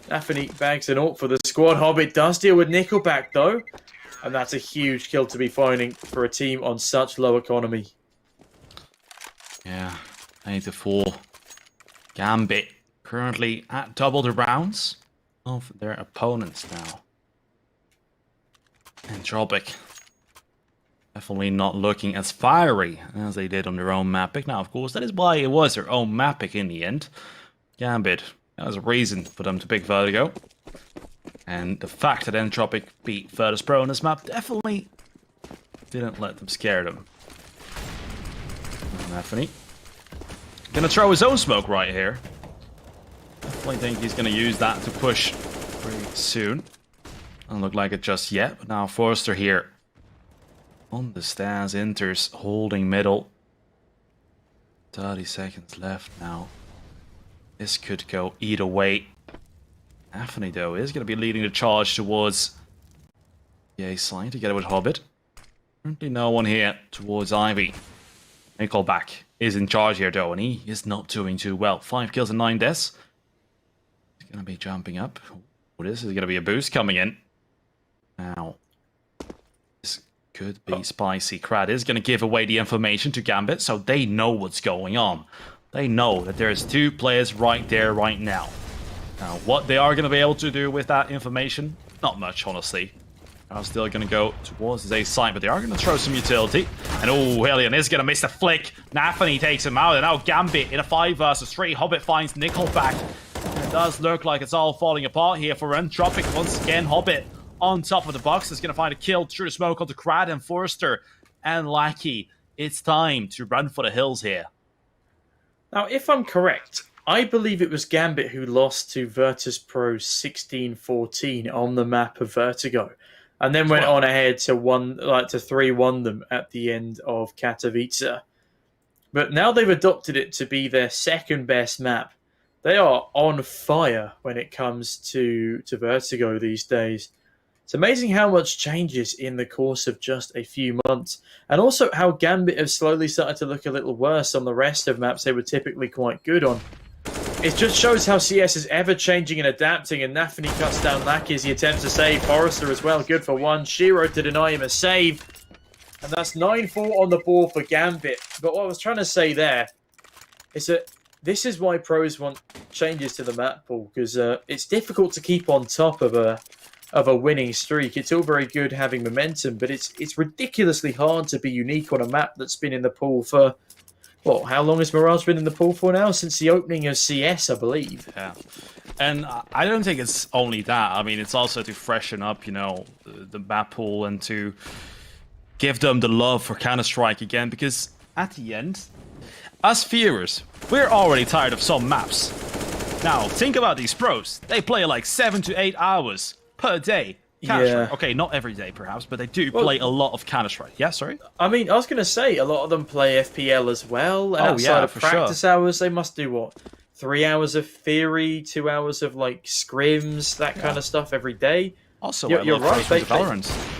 Nafany bags an ult for the squad. Hobbit does deal with Nickelback, though. And that's a huge kill to be finding for a team on such low economy. Yeah, 8-4. Gambit currently at double the rounds of their opponents now. Entropiq Definitely not looking as fiery as they did on their own map pick. Now, of course, that is why it was their own map pick in the end. Gambit, that was a reason for them to pick Vertigo. And the fact that Entropiq beat Virtus Pro on this map definitely didn't let them scare them. Anthony gonna throw his own smoke right here. Definitely think he's gonna use that to push pretty soon. Doesn't look like it just yet, but now Forrester here on the stands. Inter's holding middle. 30 seconds left now. This could go either way. Anthony, though, is going to be leading the charge towards the A side together with Hobbit. Currently no one here towards Ivy. Nickelback is in charge here, though, and he is not doing too well. 5 kills and 9 deaths. He's going to be jumping up. Oh, this is going to be a boost coming in. Now, this could be spicy. Crad is going to give away the information to Gambit, so they know what's going on. They know that there's 2 players right there right now. Now, what they are going to be able to do with that information, not much, honestly. I'm still going to go towards the A side, but they are going to throw some utility. And oh, Hellion is going to miss the flick. Nathany takes him out, and now Gambit in a 5 versus 3. Hobbit finds Nickelback. It does look like it's all falling apart here for Entropiq. Once again, Hobbit on top of the box is going to find a kill through the smoke onto Crad and Forrester and Lackey. It's time to run for the hills here. Now, if I'm correct, I believe it was Gambit who lost to Virtus Pro 16-14 on the map of Vertigo, and then went on ahead to 3-1 them at the end of Katowice. But now they've adopted it to be their second best map. They are on fire when it comes to Vertigo these days. It's amazing how much changes in the course of just a few months. And also how Gambit have slowly started to look a little worse on the rest of maps they were typically quite good on. It just shows how CS is ever-changing and adapting, and Nathany cuts down Lackey as he attempts to save. Forrester as well, good for 1. Shiro to deny him a save. And that's 9-4 on the board for Gambit. But what I was trying to say there is that this is why pros want changes to the map pool, because it's difficult to keep on top of a winning streak. It's all very good having momentum, but it's ridiculously hard to be unique on a map that's been in the pool for, well, how long has Mirage been in the pool for now? Since the opening of CS, I believe. Yeah. And I don't think it's only that. I mean, it's also to freshen up, you know, the map pool and to give them the love for Counter-Strike again, because at the end, us viewers, we're already tired of some maps. Now, think about these pros. They play like 7 to 8 hours per day. Counter-Strike. Yeah. Okay, not every day perhaps, but they do play a lot of Counter-Strike. Yeah, sorry? I mean, I was going to say, a lot of them play FPL as well. And outside of practice hours, they must do what? 3 hours of theory, 2 hours of like scrims, that kind of stuff every day. Also, you're right. Valorant.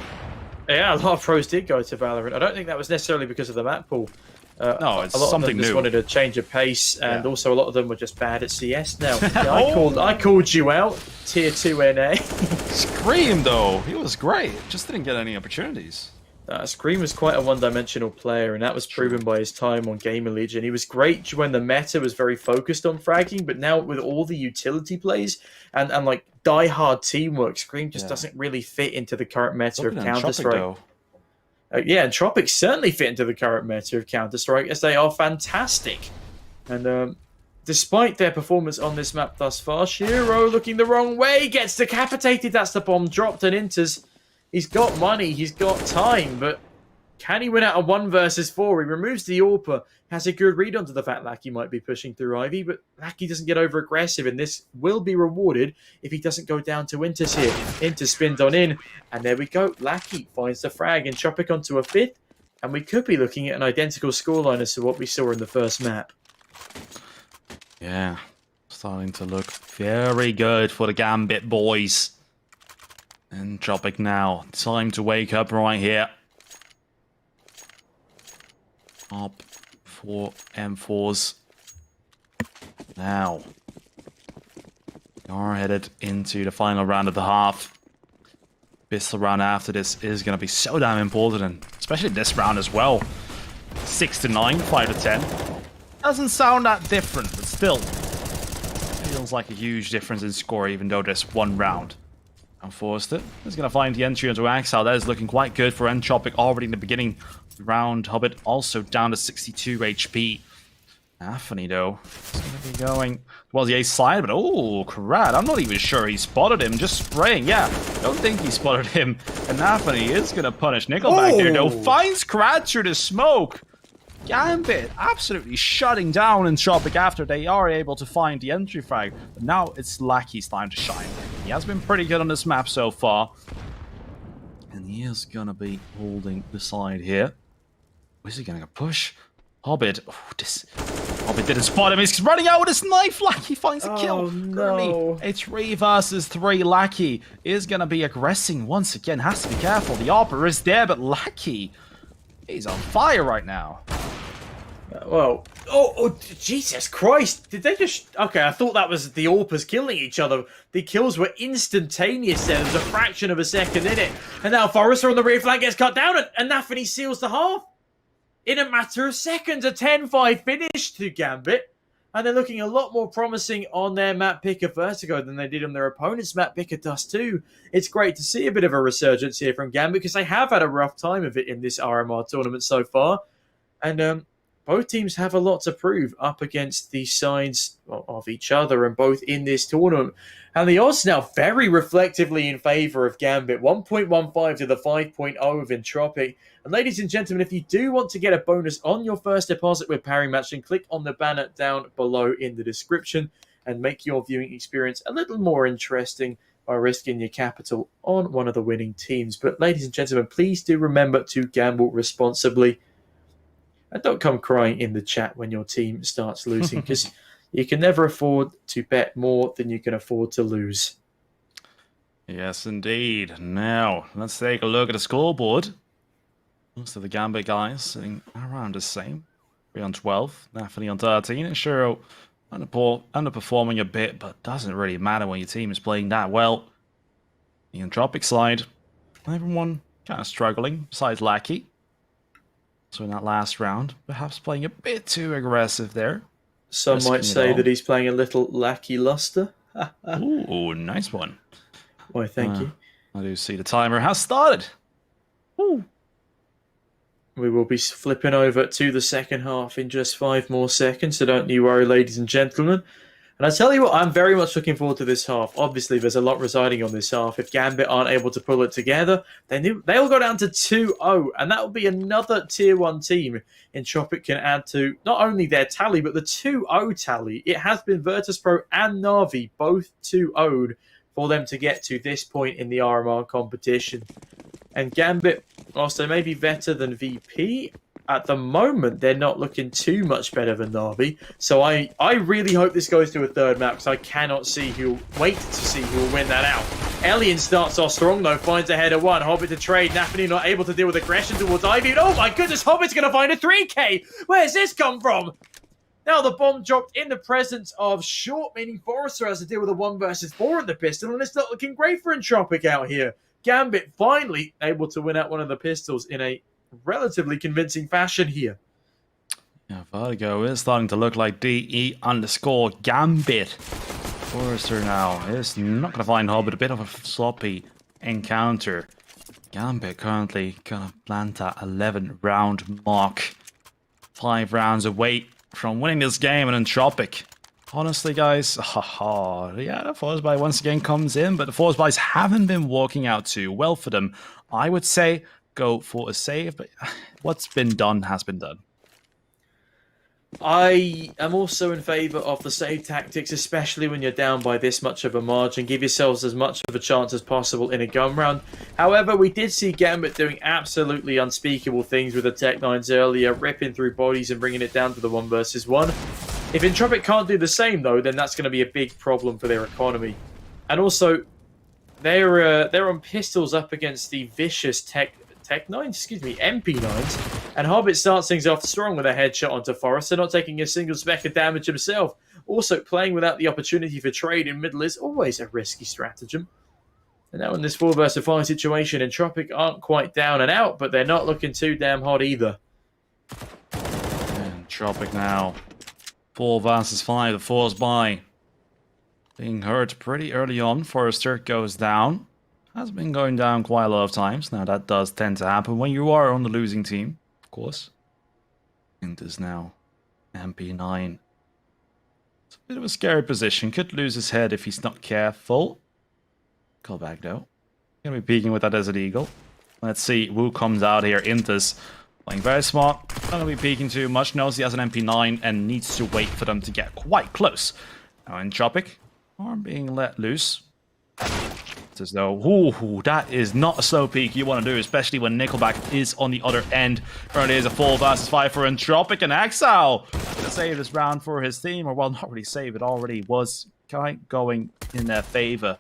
Yeah, a lot of pros did go to Valorant. I don't think that was necessarily because of the map pool. No, it's a lot something of them just new. wanted a change of pace, and also a lot of them were just bad at CS now. Yeah, I called you out, Tier 2 NA. Scream, though. He was great. Just didn't get any opportunities. Scream was quite a one-dimensional player, and that was proven by his time on Gamer Legion. He was great when the meta was very focused on fragging, but now with all the utility plays and like die-hard teamwork, Scream just doesn't really fit into the current meta of Counter-Strike. Yeah, Entropiq certainly fit into the current meta of Counter-Strike, as they are fantastic. And despite their performance on this map thus far, Shiro looking the wrong way, gets decapitated. That's the bomb dropped, and Inter's. He's got money, he's got time, but can he win out of 1 versus 4? He removes the AWPer, has a good read onto the fact Lackey might be pushing through Ivy, but Lackey doesn't get over aggressive, and this will be rewarded if he doesn't go down to Inter's here. Inter spins on in, and there we go. Lackey finds the frag, and Entropiq onto a 5th, and we could be looking at an identical scoreline as to what we saw in the first map. Yeah, starting to look very good for the Gambit boys. Entropiq now. Time to wake up right here. Up for M4s. Now, we are headed into the final round of the half. Pistol round after this is going to be so damn important, and especially this round as well. 6 to 9, 5 to 10. Doesn't sound that different, but still feels like a huge difference in score, even though there's one round. And Forster is going to find the entry into Axel. That is looking quite good for Entropiq already in the beginning round. Hobbit also down to 62 HP. Anthony, though, is going to be going well, the ace side, but oh, crap. I'm not even sure he spotted him. Just spraying. Yeah, don't think he spotted him. And Anthony is going to punish Nickelback here, though. Finds Crad through the smoke. Gambit absolutely shutting down Entropiq after they are able to find the entry frag. But now it's Lackey's time to shine. He has been pretty good on this map so far. And he is going to be holding the side here. Is he going to push? Hobbit. Oh, Hobbit didn't spot him. He's running out with his knife. Lackey finds a kill. No. A 3 versus 3. Lackey is going to be aggressing once again. Has to be careful. The Opera is there, but Lackey, he's on fire right now. Well, oh, Jesus Christ. Did they just... Okay, I thought that was the Orpas killing each other. The kills were instantaneous there. There was a fraction of a second in it. And now Forrester on the rear flank gets cut down, and Nafany seals the half. In a matter of seconds, a 10-5 finish to Gambit. And they're looking a lot more promising on their map pick of Vertigo than they did on their opponent's map pick of Dust 2. It's great to see a bit of a resurgence here from Gambit because they have had a rough time of it in this RMR tournament so far. And both teams have a lot to prove up against the sides of each other and both in this tournament. And the odds now very reflectively in favour of Gambit. 1.15 to the 5.0 of Entropiq. And ladies and gentlemen, if you do want to get a bonus on your first deposit with Pairing Match, then click on the banner down below in the description and make your viewing experience a little more interesting by risking your capital on one of the winning teams. But ladies and gentlemen, please do remember to gamble responsibly. And don't come crying in the chat when your team starts losing, because you can never afford to bet more than you can afford to lose. Yes, indeed. Now, let's take a look at the scoreboard. Most of the Gambit guys sitting around the same. 3 on 12, Nafany on 13, and Shiro underperforming a bit, but doesn't really matter when your team is playing that well. The Entropiq side, everyone kind of struggling, besides Lackey. So in that last round, perhaps playing a bit too aggressive there. Some might say that he's playing a little lackey-luster. Ooh, nice one. Why, thank you. I do see the timer has started. Ooh. We will be flipping over to the second half in just 5 more seconds, so don't you worry, ladies and gentlemen. And I tell you what, I'm very much looking forward to this half. Obviously, there's a lot residing on this half. If Gambit aren't able to pull it together, then they'll go down to 2-0, and that will be another Tier 1 team Entropiq can add to not only their tally, but the 2-0 tally. It has been Virtus.pro and Na'Vi both 2-0'd for them to get to this point in the RMR competition. And Gambit, whilst they may be better than VP, at the moment, they're not looking too much better than Na'Vi. So I really hope this goes to a third map, because I cannot wait to see who will win that out. Elian starts off strong, though, finds a header 1. Hobbit to trade. Nafany not able to deal with aggression towards Ivy. And oh my goodness, Hobbit's going to find a 3K. Where's this come from? Now the bomb dropped in the presence of Short, meaning Forrester has to deal with a 1 versus 4 at the pistol, and it's not looking great for Entropiq out here. Gambit finally able to win out one of the pistols in a relatively convincing fashion here. Yeah, Vertigo is starting to look like DE_Gambit. Forrester now is not going to find Hobbit. A bit of a sloppy encounter. Gambit currently going to plant that 11 round mark. 5 rounds away from winning this game in Entropiq. Honestly, guys, yeah, the force buy once again comes in, but the force buys haven't been working out too well for them. I would say go for a save, but what's been done has been done. I am also in favour of the save tactics, especially when you're down by this much of a margin. Give yourselves as much of a chance as possible in a gun round. However, we did see Gambit doing absolutely unspeakable things with the Tech-9s earlier, ripping through bodies and bringing it down to the 1 versus 1. If Entropiq can't do the same, though, then that's going to be a big problem for their economy. And also, they're on pistols up against the vicious MP9s. And Hobbit starts things off strong with a headshot onto Forrester, not taking a single speck of damage himself. Also, playing without the opportunity for trade in middle is always a risky stratagem. And now in this 4 versus 5 situation, Entropiq aren't quite down and out, but they're not looking too damn hot either. Entropiq now. 4 versus 5, the force buy being hurt pretty early on. Forrester goes down. has been going down quite a lot of times. Now, that does tend to happen when you are on the losing team, of course. Enters now. MP9. It's a bit of a scary position. Could lose his head if he's not careful. Call back, though. Gonna be peeking with that Desert Eagle. Let's see who comes out here. Intas playing very smart. Not gonna be peeking too much. Knows he has an MP9 and needs to wait for them to get quite close. Now, Entropiq are being let loose. It's as though, ooh, that is not a slow peek you want to do, especially when Nickelback is on the other end. Currently is a 4 versus 5 for Entropiq, and Exile to save this round for his team, or well, not really save, it already was kind of going in their favor.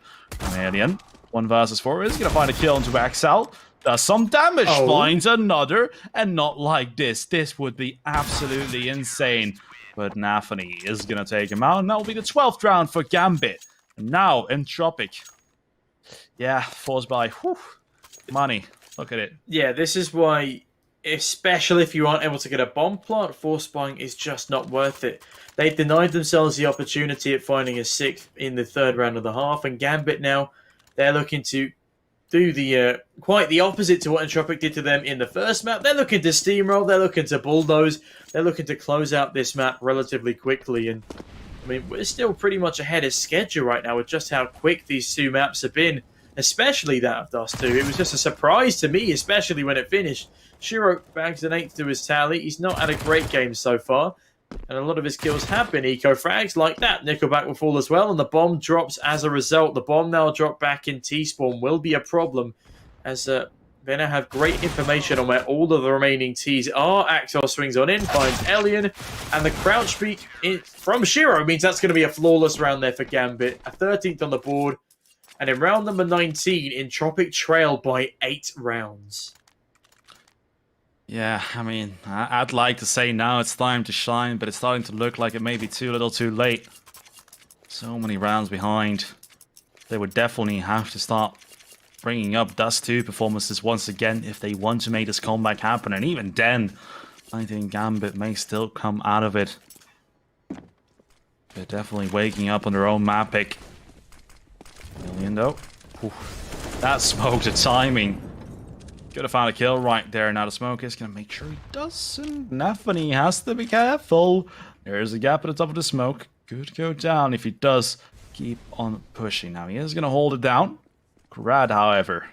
Alien, 1 versus 4 is going to find a kill into Exile. Does some damage, finds another, and not like this. This would be absolutely insane. But Nafany is going to take him out, and that will be the 12th round for Gambit. And now, Entropiq. Yeah, forced by money. Look at it. Yeah, this is why, especially if you aren't able to get a bomb plant, force buying is just not worth it. They denied themselves the opportunity at finding a 6th in the 3rd round of the half, and Gambit now, they're looking to do the quite the opposite to what Entropiq did to them in the first map. They're looking to steamroll, they're looking to bulldoze, they're looking to close out this map relatively quickly, and I mean, we're still pretty much ahead of schedule right now with just how quick these 2 maps have been, especially that of Dust 2. It was just a surprise to me, especially when it finished. Shiro bags an 8th to his tally. He's not had a great game so far, and a lot of his kills have been eco-frags like that. Nickelback will fall as well, and the bomb drops as a result. The bomb now dropped back in T-spawn will be a problem, as they now have great information on where all of the remaining Ts are. Axel swings on in, finds Elian, and the crouch peek from Shiro means that's going to be a flawless round there for Gambit. A 13th on the board, and in round number 19, Entropiq trailed by 8 rounds. Yeah, I mean, I'd like to say now it's time to shine, but it's starting to look like it may be too little too late. So many rounds behind. They would definitely have to start bringing up Dust 2 performances once again if they want to make this comeback happen. And even then, I think Gambit may still come out of it. They're definitely waking up on their own map pick. Million though. Oof. That smoke, the timing. Could have found a kill right there. Now the smoke is going to make sure he doesn't. Nafany has to be careful. There's a gap at the top of the smoke. Could go down if he does keep on pushing. Now he is going to hold it down. Krad, however,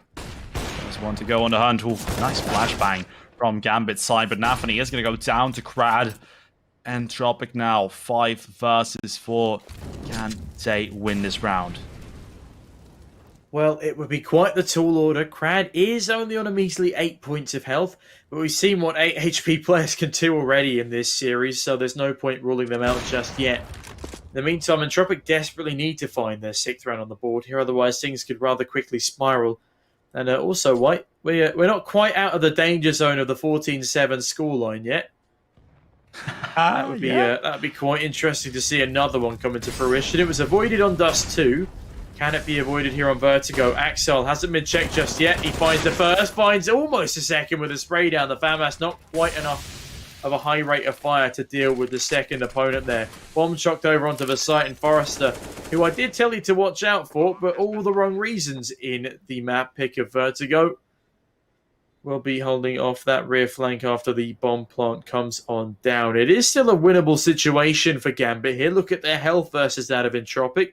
does want to go on the hunt. Ooh, nice flashbang from Gambit's side. But Nafany is going to go down to Krad. Entropiq now 5 versus 4. Can they win this round? Well, it would be quite the tall order. Krad is only on a measly 8 points of health, but we've seen what 8 HP players can do already in this series, so there's no point ruling them out just yet. In the meantime, Entropiq desperately need to find their 6th round on the board here, otherwise things could rather quickly spiral. And also, White, we're not quite out of the danger zone of the 14-7 scoreline yet. That would be quite interesting to see another one come into fruition. It was avoided on Dust 2. Can it be avoided here on Vertigo? Axel hasn't been checked just yet. He finds the first, finds almost a second with a spray down. The FAMAS not quite enough of a high rate of fire to deal with the second opponent there. Bomb chucked over onto the site, and Forrester, who I did tell you to watch out for, but all the wrong reasons in the map pick of Vertigo, will be holding off that rear flank after the bomb plant comes on down. It is still a winnable situation for Gambit here. Look at their health versus that of Entropiq.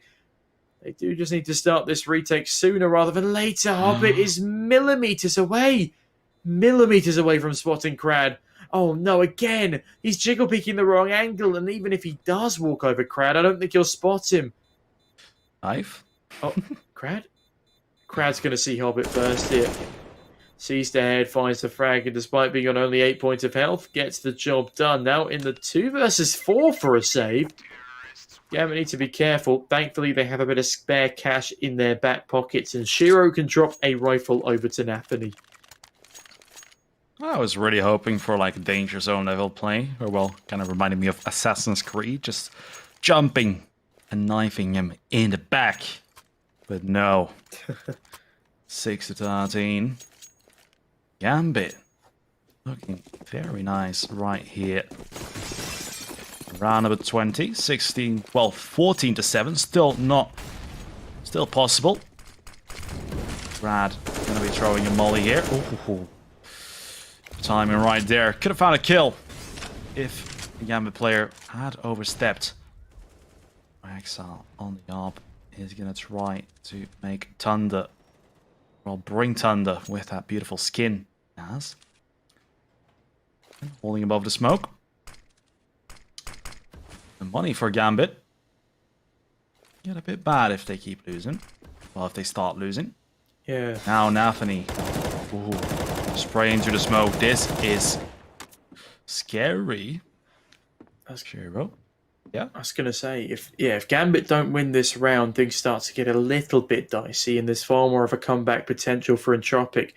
They do just need to start this retake sooner rather than later. Hobbit is millimeters away. Millimeters away from spotting Krad. Oh no, again. He's jiggle peeking the wrong angle, and even if he does walk over Krad, I don't think he'll spot him. Knife? Oh, Krad? Krad's going to see Hobbit first here. Sees the head, finds the frag, and despite being on only 8 points of health, gets the job done. Now in the 2 versus 4 for a save. Yeah, we need to be careful. Thankfully, they have a bit of spare cash in their back pockets, and Shiro can drop a rifle over to Nafany. I was really hoping for like a Danger Zone level play, or well, kind of reminded me of Assassin's Creed, just jumping and knifing him in the back. But no. 6-13. Gambit. Looking very nice right here. Round number 20, 16, well, 14-7, still possible. Rad gonna be throwing a molly here. Ooh. Timing right there. Could have found a kill if the Gambit player had overstepped. Exile on the ARP is gonna try to make Thunder, well, bring Thunder with that beautiful skin. As holding above the smoke. The money for Gambit. Get a bit bad if they keep losing. Well, if they start losing. Yeah. Now Nathany. Spraying through the smoke. This is scary. That's Shiro. Yeah. I was gonna say, if Gambit don't win this round, things start to get a little bit dicey, and there's far more of a comeback potential for Entropiq.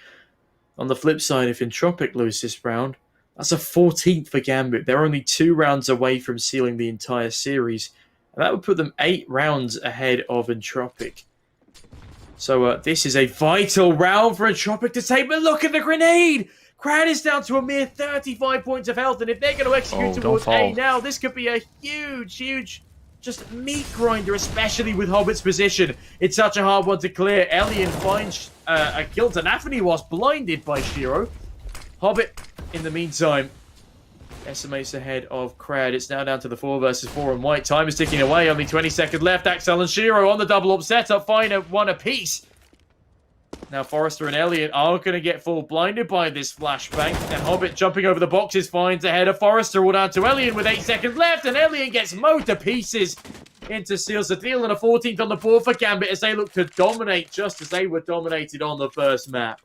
On the flip side, if Entropiq lose this round, that's a 14th for Gambit. They're only 2 rounds away from sealing the entire series, and that would put them 8 rounds ahead of Entropiq. So this is a vital round for Entropiq to take. But look at the grenade! Crad is down to a mere 35 points of health, and if they're going to execute towards A now, this could be a huge, just meat grinder, especially with Hobbit's position. It's such a hard one to clear. Elian finds a kill to Nathany, was blinded by Shiro. Hobbit, in the meantime, estimates ahead of Crad. It's now down to the 4 versus 4 and white. Time is ticking away, only 20 seconds left. Axel and Shiro on the double up setup, find one apiece. Now Forrester and Elliot are going to get full blinded by this flashbang. And Hobbit jumping over the boxes finds ahead of Forrester. All down to Elliot with 8 seconds left. And Elliot gets mowed to pieces into seals the deal. And a 14th on the board for Gambit as they look to dominate just as they were dominated on the first map.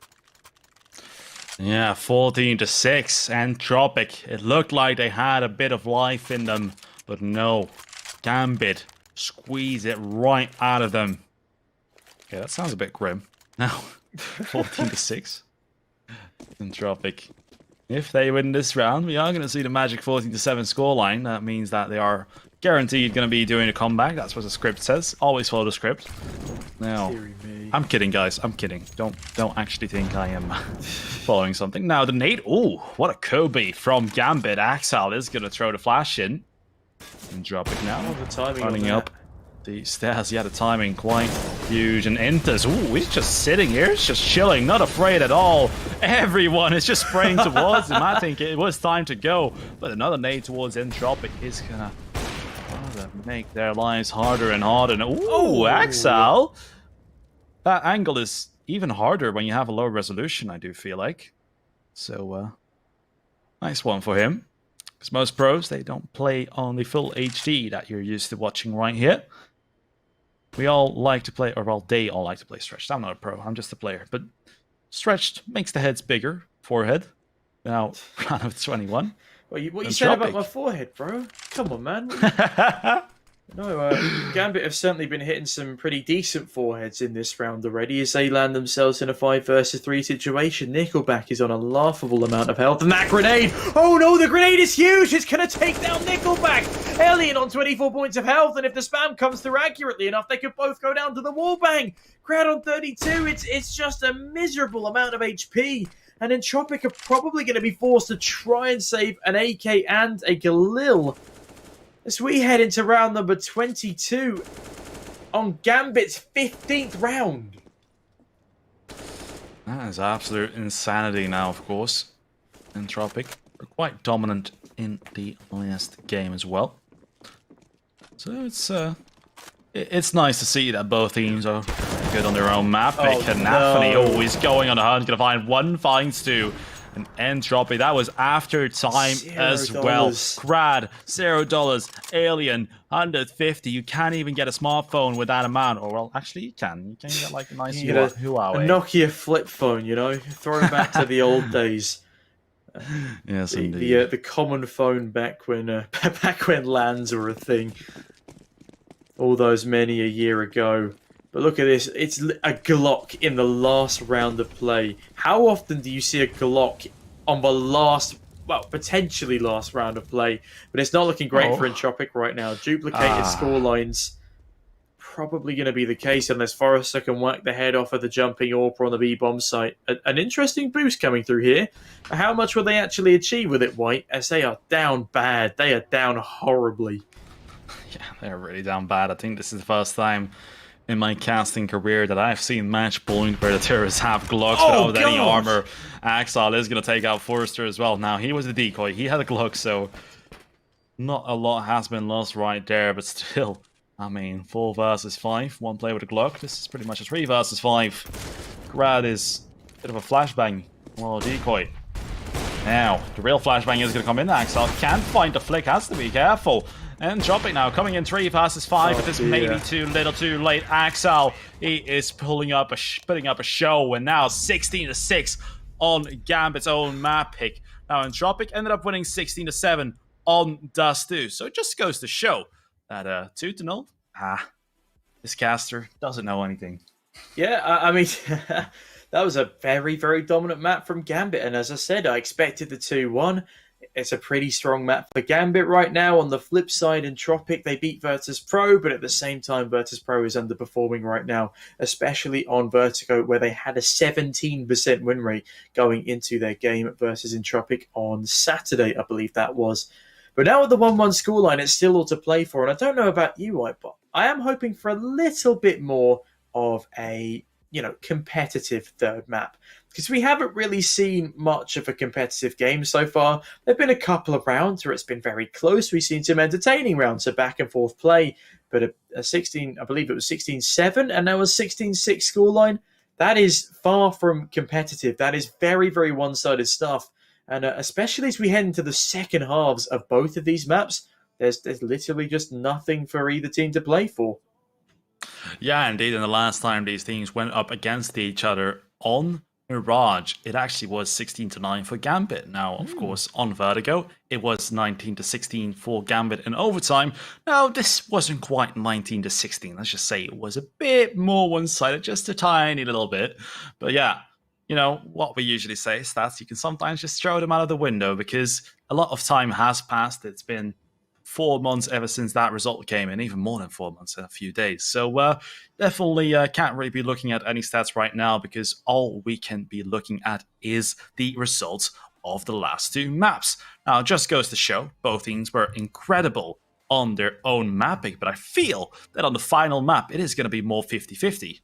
Yeah, 14-6. Entropiq. It looked like they had a bit of life in them. But no. Gambit squeeze it right out of them. Yeah, that sounds a bit grim. Now, 14-6. Entropiq. If they win this round, we are going to see the magic 14-7 scoreline. That means that they are guaranteed going to be doing a comeback. That's what the script says. Always follow the script. Now, I'm kidding, guys. I'm kidding. Don't actually think I am following something. Now, the nade. Ooh, what a Kobe from Gambit. Axel is going to throw the flash in. Entropiq now. The timing running up the stairs. Yeah, the timing quite huge. And Intas, ooh, he's just sitting here. He's just chilling, not afraid at all. Everyone is just spraying towards him. I think it was time to go. But another nade towards Entropiq is gonna make their lives harder and harder. And ooh, Axel! That angle is even harder when you have a low resolution, I do feel like. So, nice one for him. Because most pros, they don't play on the full HD that you're used to watching right here. We all like to play, or well, they all like to play stretched. I'm not a pro, I'm just a player. But stretched makes the heads bigger. Forehead. Now, round of 21. What you said about my forehead, bro? Come on, man. No, Gambit have certainly been hitting some pretty decent foreheads in this round already as they land themselves in a 5 versus 3 situation. Nickelback is on a laughable amount of health. And that grenade! Oh no, the grenade is huge! It's going to take down Nickelback! Alien on 24 points of health, and if the spam comes through accurately enough, they could both go down to the wallbang! Crowd on 32, it's just a miserable amount of HP. And Entropiq are probably going to be forced to try and save an AK and a Galil as we head into round number 22 on Gambit's 15th round. That is absolute insanity now, of course. Entropiq are quite dominant in the last game as well. So it's nice to see that both teams are good on their own map. Nathany always going on the hunt, gonna find one, finds two. And Entropiq, that was after time as well. Grad, $0. Alien, 150. You can't even get a smartphone with that amount. Or, well, actually, you can. You can get like a nice Huawei. A Nokia flip phone, you know? Throw it back to the old days. Yes, indeed. The common phone back when LANs were a thing. All those many a year ago. But look at this, it's a Glock in the last round of play. How often do you see a Glock on the last, well, potentially last round of play? But it's not looking great for Entropiq right now. Duplicated scorelines, probably going to be the case unless Forrester can whack the head off of the jumping AWP on the B-bomb site. An interesting boost coming through here. How much will they actually achieve with it, White? As they are down bad. They are down horribly. Yeah, they're really down bad. I think this is the first time in my casting career that I've seen match point where the terrorists have Glocks Oh, without any God. armor. Axel is going to take out Forrester as well. Now, he was a decoy. He had a Glock, so not a lot has been lost right there, but still, I mean, 4 versus 5. One player with a Glock. This is pretty much a 3 versus 5. Grad is a bit of a flashbang. Well, decoy. Now, the real flashbang is going to come in. Axel can't find the flick, has to be careful. Entropiq now coming in 3 versus 5, but this may be too little too late. Axel, he is putting up a show, and now 16-6 on Gambit's own map pick. Now, Entropiq ended up winning 16-7 on Dust 2, so it just goes to show that 2-0, this caster doesn't know anything. Yeah, I mean, that was a very, very dominant map from Gambit. And as I said, I expected the 2-1. It's a pretty strong map for Gambit right now. On the flip side, Entropiq, they beat Virtus Pro, but at the same time, Virtus Pro is underperforming right now, especially on Vertigo, where they had a 17% win rate going into their game versus Entropiq on Saturday, I believe that was. But now with the 1-1 scoreline, it's still all to play for. And I don't know about you, but I am hoping for a little bit more of a, competitive third map. Because we haven't really seen much of a competitive game so far. There have been a couple of rounds where it's been very close. We've seen some entertaining rounds of back and forth play. But a 16, I believe it was 16-7, and now a 16-6 scoreline. That is far from competitive. That is very, very one-sided stuff. And especially as we head into the second halves of both of these maps, there's literally just nothing for either team to play for. Yeah, indeed. And the last time these teams went up against each other on Mirage, it actually was 16-9 for Gambit. Now, of course, on Vertigo, it was 19-16 for Gambit in overtime. Now, this wasn't quite 19-16. Let's just say it was a bit more one-sided, just a tiny little bit. But yeah, what we usually say, stats, you can sometimes just throw them out of the window because a lot of time has passed. It's been 4 months ever since that result came in, even more than 4 months in a few days. So definitely can't really be looking at any stats right now because all we can be looking at is the results of the last 2 maps. Now, it just goes to show both teams were incredible on their own mapping, but I feel that on the final map, it is going to be more 50-50.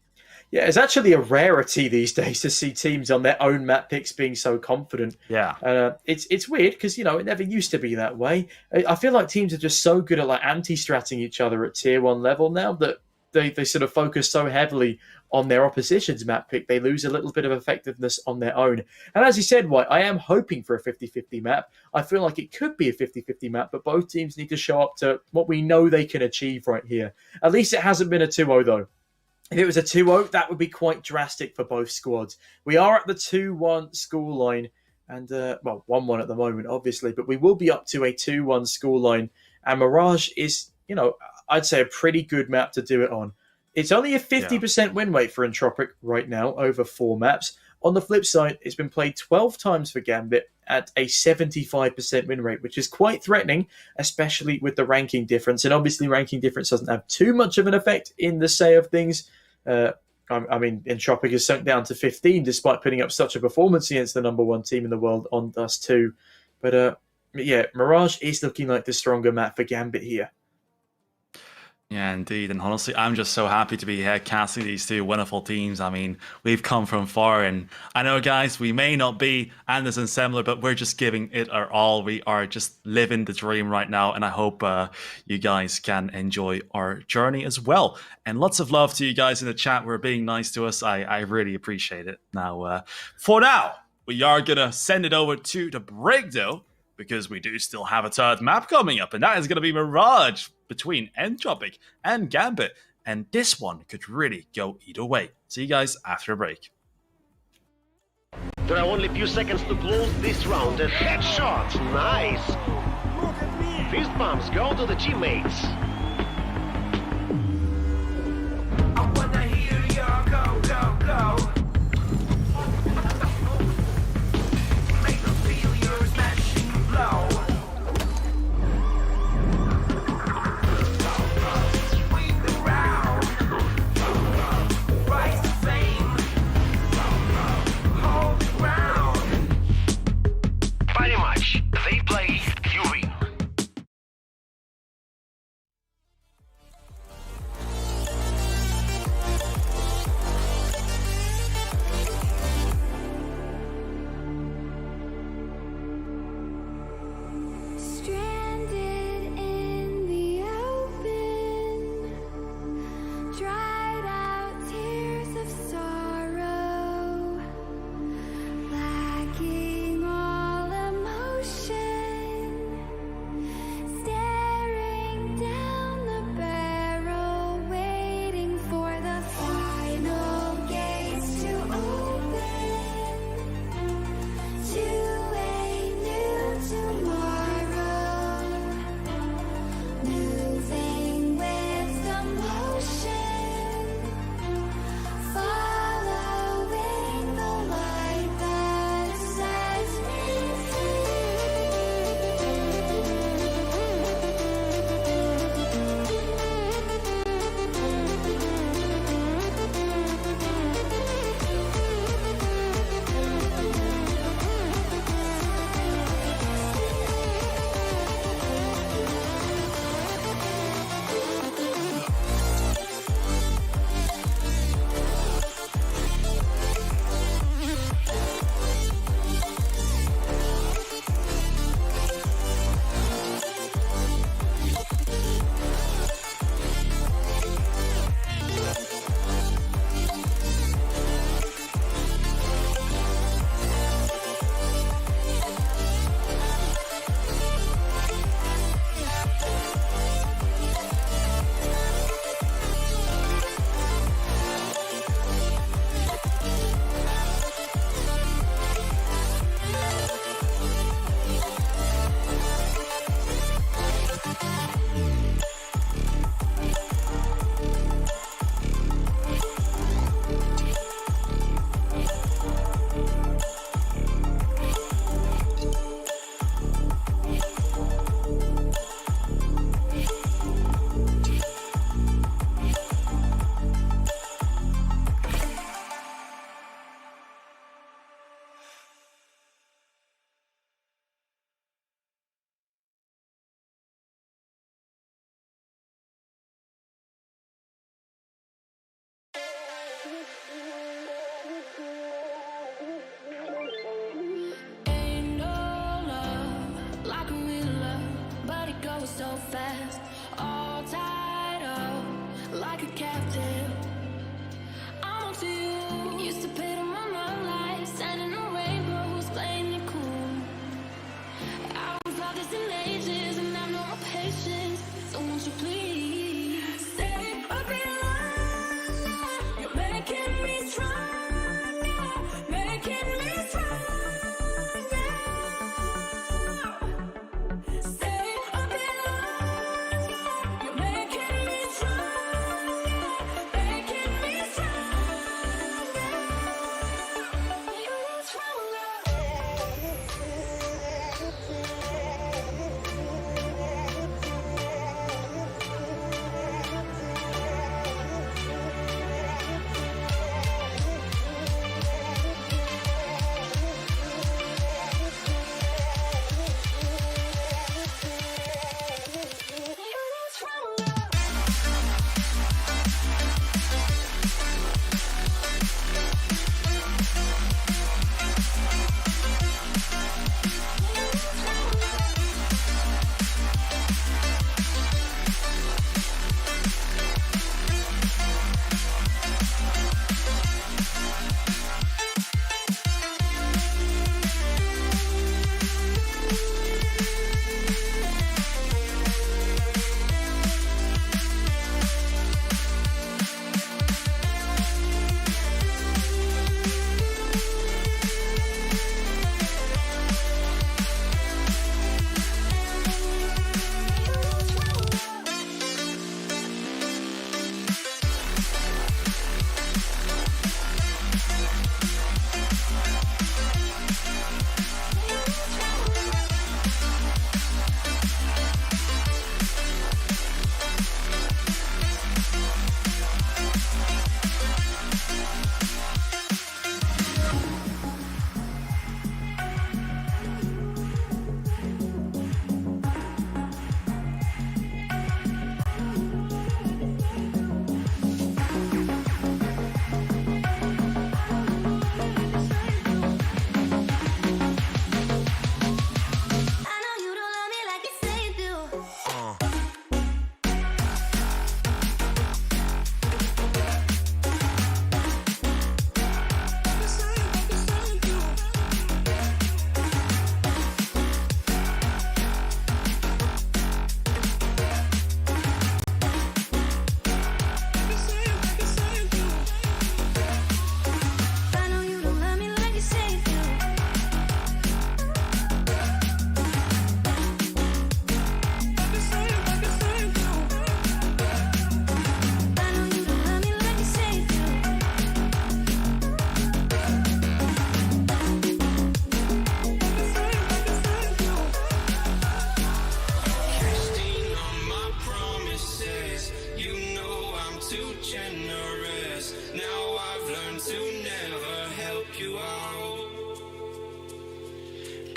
Yeah, it's actually a rarity these days to see teams on their own map picks being so confident. Yeah. It's weird because, it never used to be that way. I feel like teams are just so good at anti-stratting each other at tier 1 level now that they sort of focus so heavily on their opposition's map pick, they lose a little bit of effectiveness on their own. And as you said, White, I am hoping for a 50-50 map. I feel like it could be a 50-50 map, but both teams need to show up to what we know they can achieve right here. At least it hasn't been a 2-0, though. If it was a 2-0, that would be quite drastic for both squads. We are at the 2-1 scoreline, and, 1-1 at the moment, obviously, but we will be up to a 2-1 scoreline. And Mirage is, I'd say a pretty good map to do it on. It's only a 50% win rate for Entropiq right now over 4 maps. On the flip side, it's been played 12 times for Gambit at a 75% win rate, which is quite threatening, especially with the ranking difference. And obviously, ranking difference doesn't have too much of an effect in the say of things. Entropiq has sunk down to 15 despite putting up such a performance against the #1 team in the world on Dust 2. But Mirage is looking like the stronger map for Gambit here. Yeah, indeed. And honestly, I'm just so happy to be here casting these 2 wonderful teams. I mean, we've come from far, and I know, guys, we may not be Anderson similar, but we're just giving it our all. We are just living the dream right now, and I hope you guys can enjoy our journey as well. And lots of love to you guys in the chat. We're being nice to us. I really appreciate it. Now, for now, we are going to send it over to the break, though, because we do still have a 3rd map coming up, and that is going to be Mirage between Entropiq and Gambit. And this one could really go either way. See you guys after a break. There are only a few seconds to close this round. A headshot, nice. Fist bumps go to the teammates. I wanna hear your go, go, go. Make them feel your smashing blow. Swing around. Rise the fame. Hold the ground. Very much. They play, you win.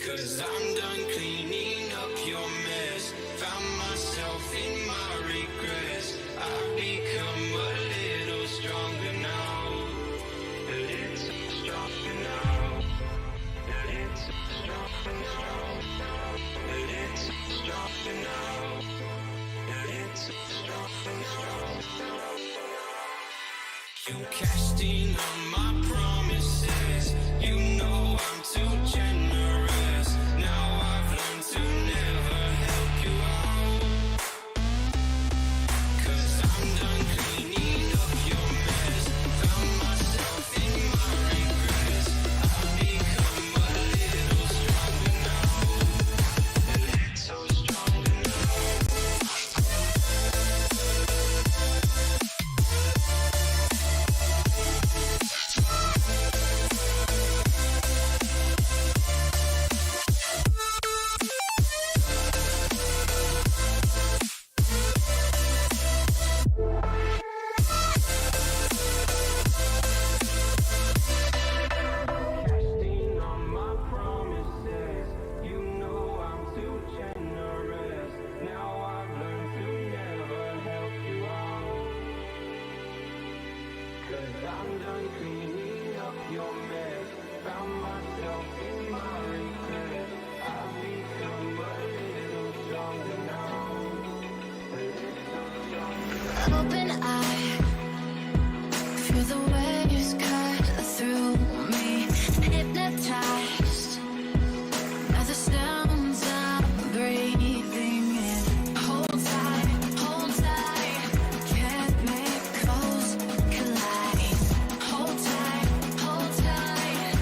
'Cause I'm done cleaning up your mess. Found myself in my regrets. I've become a little stronger now. A little stronger now. A little stronger now. A little stronger now. A little stronger now. You cashed in on my promises. You know I'm too generous. Now I've learned to never help you out. 'Cause I'm done cleaning up your mess. Found myself in my regrets. I've become a little stronger now. A little stronger now. Casting on my promises. You know I'm too generous. Now I've learned to never help you out. 'Cause I'm done cleaning up your mess. Found myself in my regrets. I've become a little stronger now. A little stronger now. Open eye, feel the waves cut through me. Hypnotized by the sounds I'm breathing in. Hold tight, chemicals collide. Hold tight, hold tight,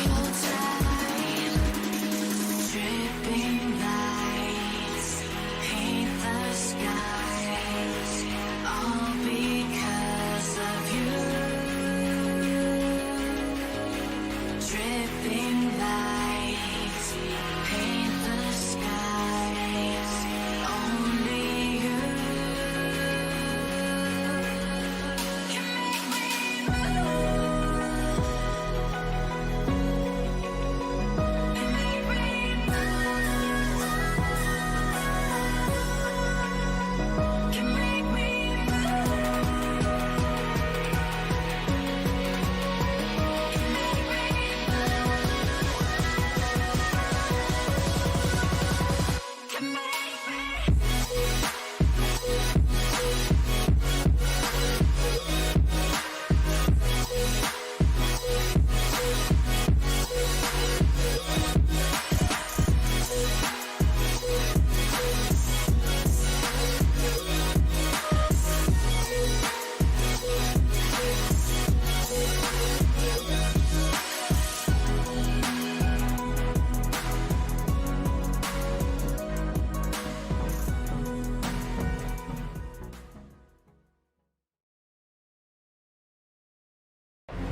hold tight. Dripping lights paint the skies, all because of you. Dripping lights paint the skies, only you can make me move. Can make me move. Can make me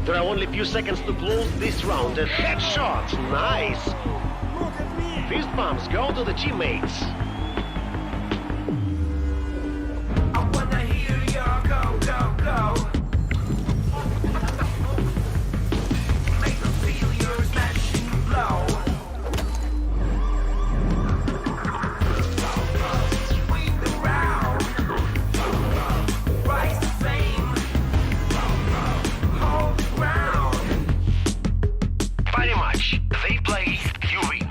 There are only a few seconds to close this round. A headshot, nice. Fist bumps go to the teammates. I wanna hear your go, go, go. Make them feel your smashing flow. Swing around. Rise the same. Hold the ground. Very much. They play, you win.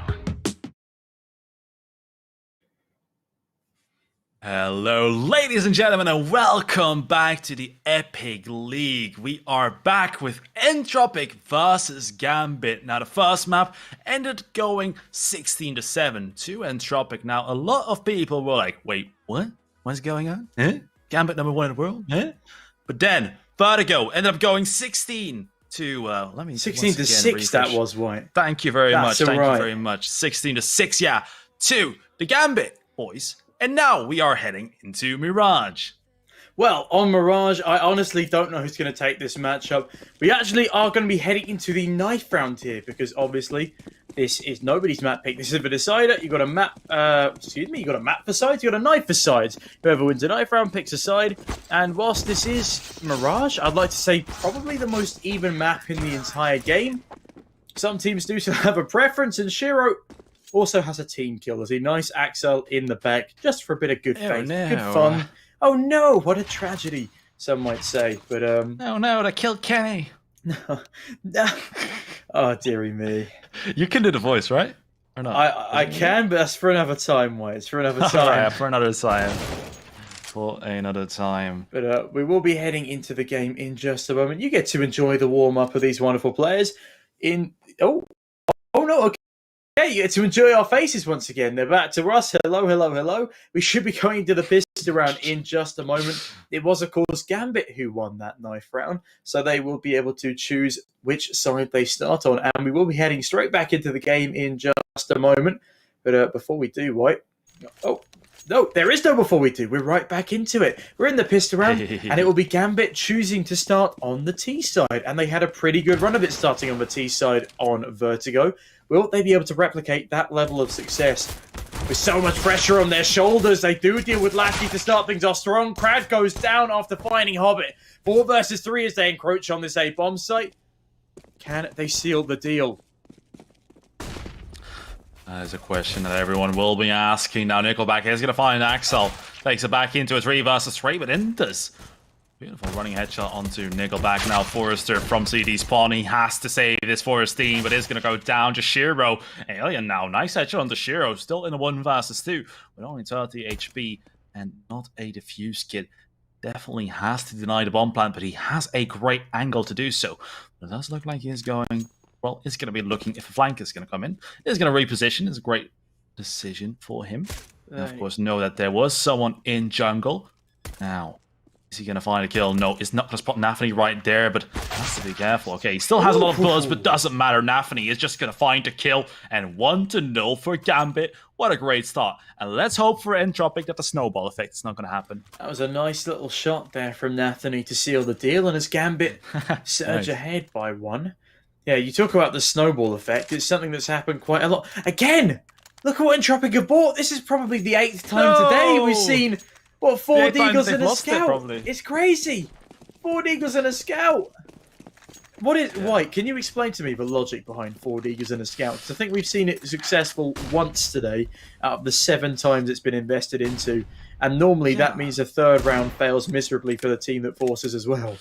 Hello, ladies and gentlemen, and welcome back to the Epic League. We are back with Entropiq versus Gambit. Now, the first map ended going 16-7 to Entropiq. Now, a lot of people were like, wait, what? What's going on? Huh? Gambit #1 in the world? Huh? But then, Vertigo ended up going 16 to, let me 16 to 6, that was, White. Thank you very much. That's Thank right. you very much. 16-6, yeah, to the Gambit boys. And now we are heading into Mirage. Well, on Mirage, I honestly don't know who's going to take this matchup. We actually are going to be heading into the knife round here because obviously this is nobody's map pick. This is a decider. You got a map. You got a map for sides. You got a knife for sides. Whoever wins a knife round picks a side. And whilst this is Mirage, I'd like to say probably the most even map in the entire game. some teams do still have a preference, and Shiro also has a team kill. There's a nice Axel in the back, just for a bit of good faith, good fun. Oh no, what a tragedy, some might say. But No, they killed Kenny. no. Oh dearie me. You can do the voice, right? Or not? I can, but that's for another time, White. It's for another time. Alright, for another time. For another time. But we will be heading into the game in just a moment. You get to enjoy the warm-up of these wonderful players. Oh no, okay. Yeah, you get to enjoy our faces once again. They're back to us. Hello. We should be going to the pistol round in just a moment. It was, of course, Gambit who won that knife round, so they will be able to choose which side they start on. And we will be heading straight back into the game in just a moment. But before we do, White... Oh, no, there is no before we do. We're right back into it. We're in the pistol round, and it will be Gambit choosing to start on the T side. And they had a pretty good run of it starting on the T side on Vertigo. Will they be able to replicate that level of success? With so much pressure on their shoulders, they do deal with Lasky to start things off strong. Crad goes down after finding Hobbit. 4 versus 3 as they encroach on this A-bomb site. Can they seal the deal? That is a question that everyone will be asking. Now Nickelback is going to find Axel. Takes it back into a 3 versus 3, but Indus. Beautiful running headshot onto Nickelback. Now Forrester from CD Spawn. He has to save this for his team, but is going to go down to Shiro. Alien now. Nice headshot onto Shiro. Still in a 1 versus 2 with only 30 HP and not a defuse kit. Definitely has to deny the bomb plant, but he has a great angle to do so. But it does look like he's going... Well, he's going to be looking if a flank is going to come in. He's going to reposition. It's a great decision for him. And of course, know that there was someone in jungle. Now, is he going to find a kill? No, he's not going to spot Nafany right there, but has to be careful. Okay, he still has a lot of bullets, but doesn't matter. Nafany is just going to find a kill, and 1-0 for Gambit. What a great start. And let's hope for Entropiq that the snowball effect is not going to happen. That was a nice little shot there from Nafany to seal the deal, and as Gambit surge ahead by 1. Yeah, you talk about the snowball effect. It's something that's happened quite a lot. Again, look at what Entropiq have bought. This is probably the 8th time today we've seen, what, 4 Deagles and a Scout. It's crazy. 4 Deagles and a Scout. What is White? Can you explain to me the logic behind 4 Deagles and a Scout? Because I think we've seen it successful once today out of the 7 times it's been invested into. And normally that means a 3rd round fails miserably for the team that forces as well.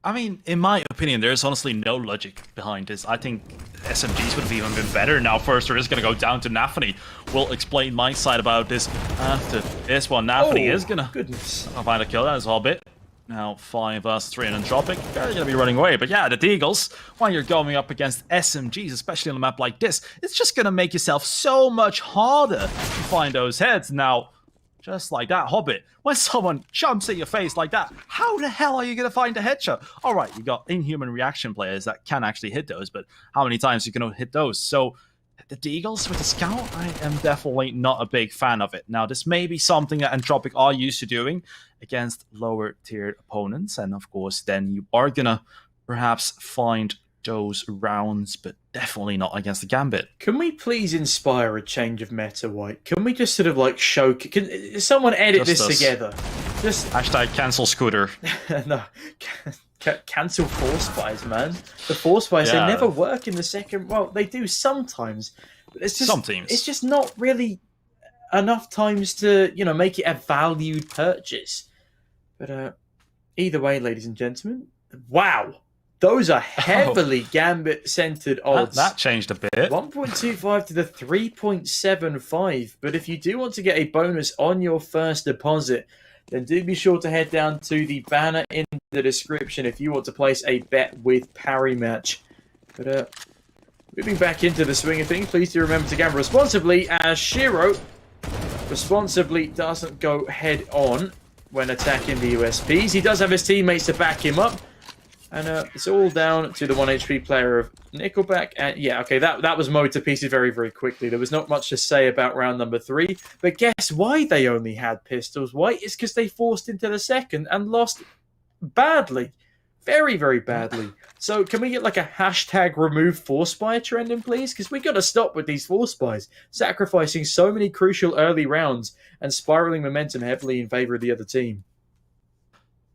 I mean, in my opinion, there's honestly no logic behind this. I think SMGs would have even been better. Now, first, we're just going to go down to Nafany. We'll explain my side about this after this one. Nafany is going to find a kill. That is Hobbit. Now, 5 versus 3 in Entropiq. They're going to be running away. But yeah, the Deagles, when you're going up against SMGs, especially on a map like this, it's just going to make yourself so much harder to find those heads. Now, just like that, Hobbit, when someone jumps at your face like that, how the hell are you going to find a headshot? All right, you got inhuman reaction players that can actually hit those, but how many times are you going to hit those? So the Deagles with the Scout, I am definitely not a big fan of it. Now, this may be something that Entropiq are used to doing against lower-tiered opponents, and of course, then you are going to perhaps find those rounds, but definitely not against the Gambit. Can we please inspire a change of meta, White? Can we just sort of like show... Can someone edit this together? Just hashtag cancel Scooter. No, cancel Force Buys, man. The Force Buys, they never work in the second... Well, they do sometimes. But it's just, some teams. It's just not really enough times to, you know, make it a valued purchase. But either way, ladies and gentlemen, wow. Those are heavily Gambit-centered odds. That changed a bit. 1.25 to the 3.75. But if you do want to get a bonus on your first deposit, then do be sure to head down to the banner in the description if you want to place a bet with Parry Match. But moving back into the swing of things, please do remember to gamble responsibly, as Shiro responsibly doesn't go head-on when attacking the USPs. He does have his teammates to back him up. And it's all down to the 1 HP player of Nickelback. And yeah, okay, that was mowed to pieces very, very quickly. There was not much to say about round number 3. But guess why they only had pistols? Why? It's because they forced into the second and lost badly. Very, very badly. So can we get like a hashtag remove force spy trending, please? Because we got to stop with these force spies. Sacrificing so many crucial early rounds and spiraling momentum heavily in favor of the other team.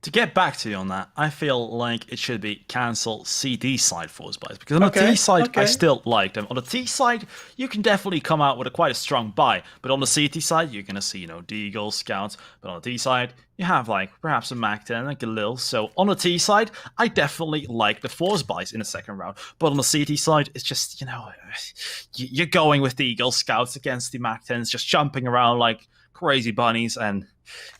To get back to you on that, I feel like it should be cancel CD side force buys, because on the T side, I still like them. On the T side, you can definitely come out with quite a strong buy, but on the CT side, you're gonna see, you know, Deagle, Scouts, but on the T side, you have like perhaps a Mac 10, like a Lil. So on the T side, I definitely like the force buys in the second round, but on the CT side, it's just, you know, you're going with the Eagle Scouts against the Mac 10s, just jumping around like crazy bunnies, and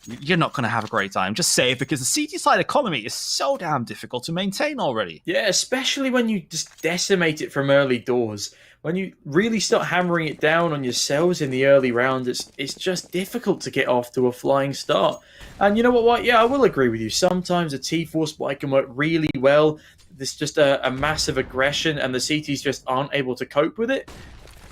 you're not going to have a great time. Just say it, because the CT side economy is so damn difficult to maintain already. Yeah, especially when you just decimate it from early doors. When you really start hammering it down on yourselves in the early round, it's just difficult to get off to a flying start. And you know what? Yeah, I will agree with you. Sometimes a T-Force buy can work really well. There's just a massive aggression, and the CTs just aren't able to cope with it.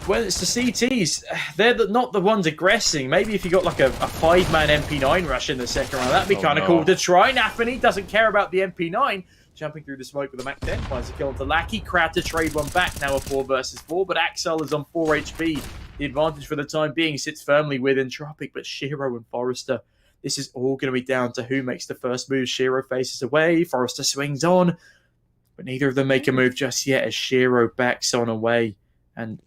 Well, it's the CTs. They're not the ones aggressing. Maybe if you got like a 5-man MP9 rush in the second round, that'd be kind of cool to try. Nafany doesn't care about the MP9. Jumping through the smoke with the Mac 10, finds a kill onto Lackey. Crowd to trade one back, now a 4 versus 4, but Axel is on 4 HP. The advantage for the time being sits firmly with Entropiq, but Shiro and Forrester, this is all going to be down to who makes the first move. Shiro faces away, Forrester swings on, but neither of them make a move just yet as Shiro backs on away, and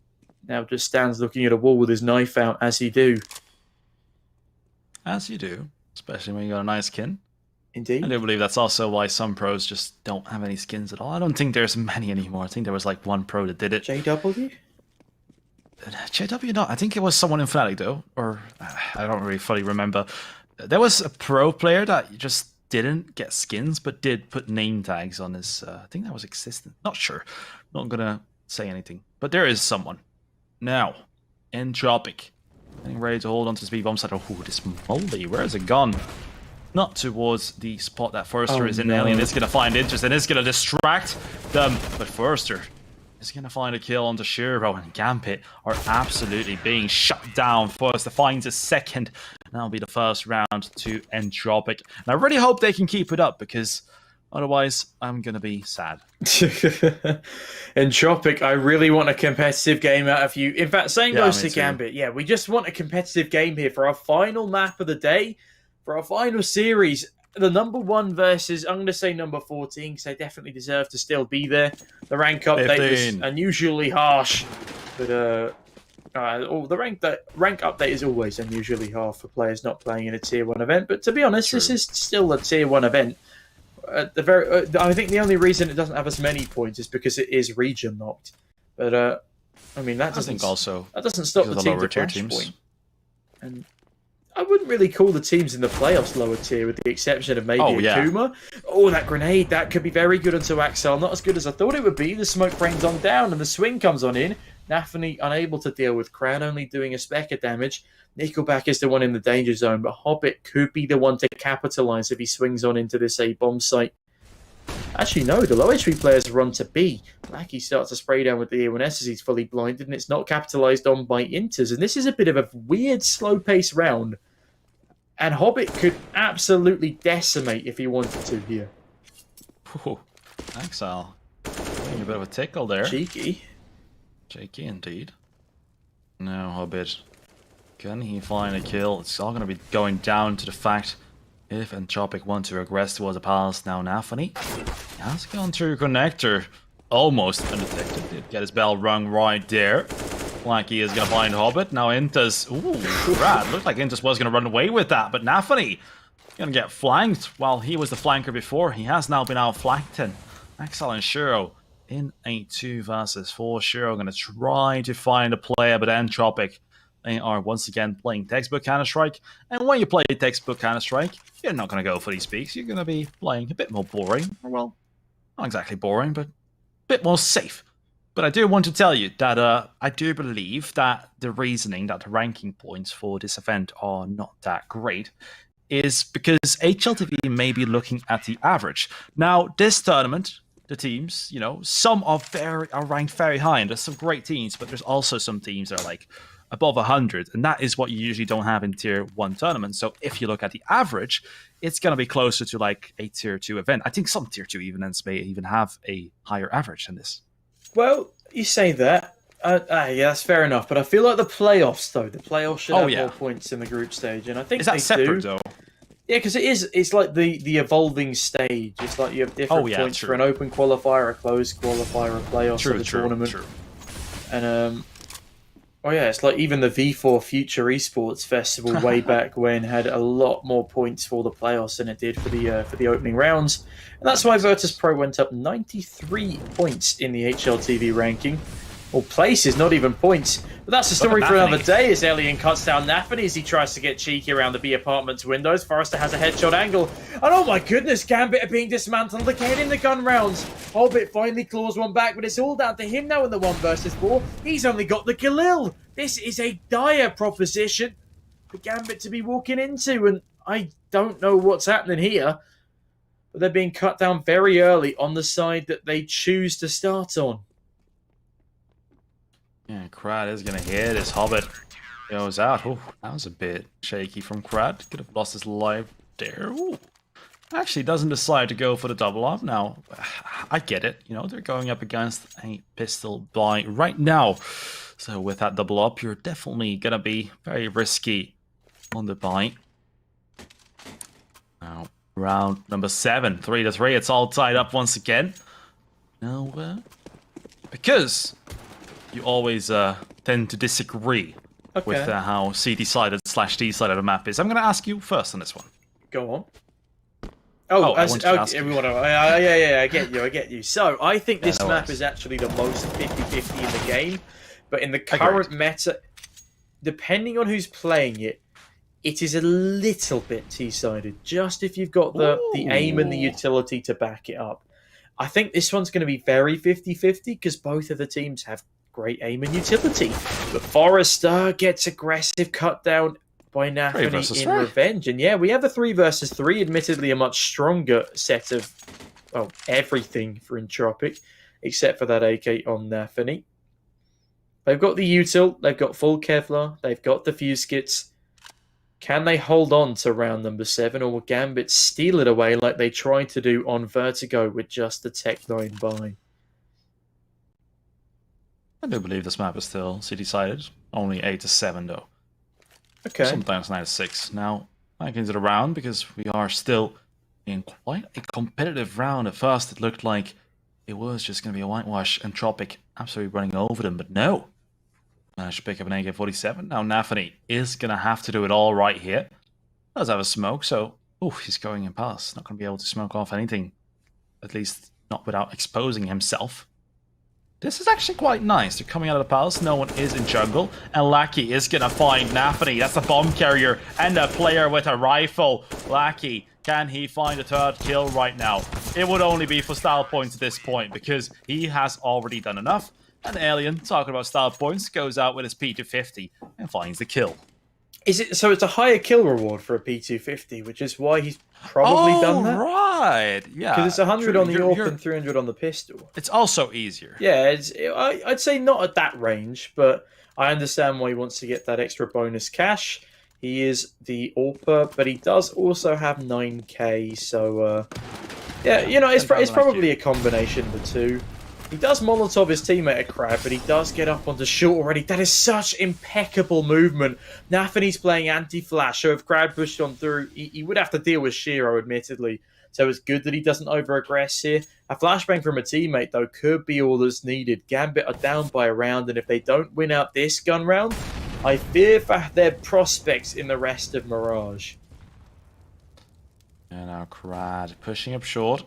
now just stands looking at a wall with his knife out, as he do. As you do, especially when you got a nice skin. Indeed. I do believe that's also why some pros just don't have any skins at all. I don't think there's many anymore. I think there was like one pro that did it. JW? JW, no. I think it was someone in Fnatic though, or I don't really fully remember. There was a pro player that just didn't get skins, but did put name tags on his. I think that was existent. Not sure. Not gonna say anything. But there is someone. Now, Entropiq. Getting ready to hold onto the speed bomb side. Oh, this moldy. Where has it gone? Not towards the spot that Forrester is in. No. Alien is going to find interest and is going to distract them. But Forrester is going to find a kill onto Shiro, and Gambit are absolutely being shut down. Forrester finds a second. That'll be the first round to Entropiq. And I really hope they can keep it up, because otherwise I'm going to be sad. Entropiq, I really want a competitive game out of you. In fact, same goes to Gambit. Yeah, we just want a competitive game here for our final map of the day. For our final series, the number 1 versus, I'm going to say number 14, because they definitely deserve to still be there. The rank update 15. was unusually harsh, but the rank update is always unusually harsh for players not playing in a Tier 1 event. But to be honest, This is still a Tier 1 event. I think the only reason it doesn't have as many points is because it is region locked. But I mean that doesn't stop the team to clash point. And I wouldn't really call the teams in the playoffs lower tier, with the exception of maybe Akuma. Oh, that grenade, that could be very good onto Axel. Not as good as I thought it would be. The smoke rains on down and the swing comes on in. Nafany unable to deal with Crown, only doing a speck of damage. Nickelback is the one in the danger zone, but Hobbit could be the one to capitalise if he swings on into this A bomb site. Actually, no, the low HP players run to B. Lackey starts to spray down with the A1S as he's fully blinded, and it's not capitalised on by Inters. And this is a bit of a weird, slow-paced round. And Hobbit could absolutely decimate if he wanted to here. Ooh, Axel. Getting a bit of a tickle there. Cheeky. Cheeky indeed. Now, Hobbit. Can he find a kill? It's all going to be going down to the fact if Entropiq want to regress towards the palace. Now Nafany has gone through connector. Almost undetected. Did get his bell rung right there. Like he is going to find Hobbit. Now Intas. Ooh, Brad. Looked like Intas was going to run away with that. But Nafany going to get flanked. While he was the flanker before, he has now been outflanked. And Axel and Shiro in a 2 versus 4. Shiro going to try to find a player, but Entropiq, they are once again playing textbook Counter-Strike. And when you play textbook Counter-Strike, you're not going to go for these peaks. You're going to be playing a bit more boring. Or, well, not exactly boring, but a bit more safe. But I do want to tell you that I do believe that the reasoning that the ranking points for this event are not that great is because HLTV may be looking at the average. Now, this tournament, the teams, you know, some are ranked very high, and there's some great teams, but there's also some teams that are like above 100, and that is what you usually don't have in Tier 1 tournaments. So if you look at the average, it's going to be closer to like a Tier 2 event. I think some Tier 2 events may even have a higher average than this. Well, you say that. Yeah, that's fair enough. But I feel like the playoffs, though, the playoffs should have more points in the group stage, and I think is that they separate do. though? Yeah, because it's like the evolving stage. It's like you have different points true. for an open qualifier, a closed qualifier, a playoffs of the tournament. True. And oh yeah, it's like even the V4 Future Esports Festival way back when had a lot more points for the playoffs than it did for the opening rounds, and that's why Virtus Pro went up 93 points in the HLTV ranking. Well, places, not even points. But that's a story for another day as Alien cuts down Nafany as he tries to get cheeky around the B Apartments windows. Forrester has a headshot angle. And oh my goodness, Gambit are being dismantled again in the gun rounds. Hobbit finally claws one back, but it's all down to him now in the 1 versus 4. He's only got the Khalil. This is a dire proposition for Gambit to be walking into, and I don't know what's happening here. But they're being cut down very early on the side that they choose to start on. Yeah, Crad is going to hit. His Hobbit goes out. Oh, that was a bit shaky from Crad. Could have lost his life there. Ooh. Actually doesn't decide to go for the double up. Now, I get it. You know, they're going up against a pistol buy right now. So with that double up, you're definitely going to be very risky on the buy. Now, round number 7, 3-3. It's all tied up once again. Now, because you always tend to disagree with how C-decided/D-sided a map is. I'm going to ask you first on this one. Go on. I get you. So, I think this map is actually the most 50-50 in the game. But in the current meta, depending on who's playing it, it is a little bit T-sided. Just if you've got the aim and the utility to back it up. I think this one's going to be very 50-50 because both of the teams have great aim and utility. But Forrester gets aggressive cut down by Nafany in revenge. And yeah, we have a 3 versus 3, admittedly a much stronger set of everything for Entropiq, except for that AK on Nafany. They've got the util, they've got full Kevlar, they've got the fuse kits. Can they hold on to round number 7, or will Gambit steal it away like they tried to do on Vertigo with just the Tech 9 buy? I do believe this map is still C-decided. Only 8-7 though. Okay. Sometimes 9-6. Now, back into the round because we are still in quite a competitive round. At first, it looked like it was just going to be a whitewash. Entropiq absolutely running over them, but no. Managed to pick up an AK-47. Now, Nafany is going to have to do it all right here. Does have a smoke, so he's going in past. Not going to be able to smoke off anything. At least not without exposing himself. This is actually quite nice. They're coming out of the palace. No one is in jungle. And Lackey is going to find Nafany. That's a bomb carrier and a player with a rifle. Lackey, can he find a 3rd kill right now? It would only be for style points at this point because he has already done enough. And Alien, talking about style points, goes out with his P250 and finds the kill. Is it so? It's a higher kill reward for a P250, which is why he's probably done that. Right, yeah. Because it's 100 on the AWP and 300 on the pistol. It's also easier. Yeah, I'd say not at that range, but I understand why he wants to get that extra bonus cash. He is the AWPer, but he does also have 9k, so yeah, you know, it's probably a combination of the two. He does Molotov his teammate at Crab, but he does get up onto short already. That is such impeccable movement. Nafany's playing anti-flash, so if Crab pushed on through, he would have to deal with Shiro, admittedly. So it's good that he doesn't over-aggress here. A flashbang from a teammate, though, could be all that's needed. Gambit are down by a round, and if they don't win out this gun round, I fear for their prospects in the rest of Mirage. And now Crad pushing up short.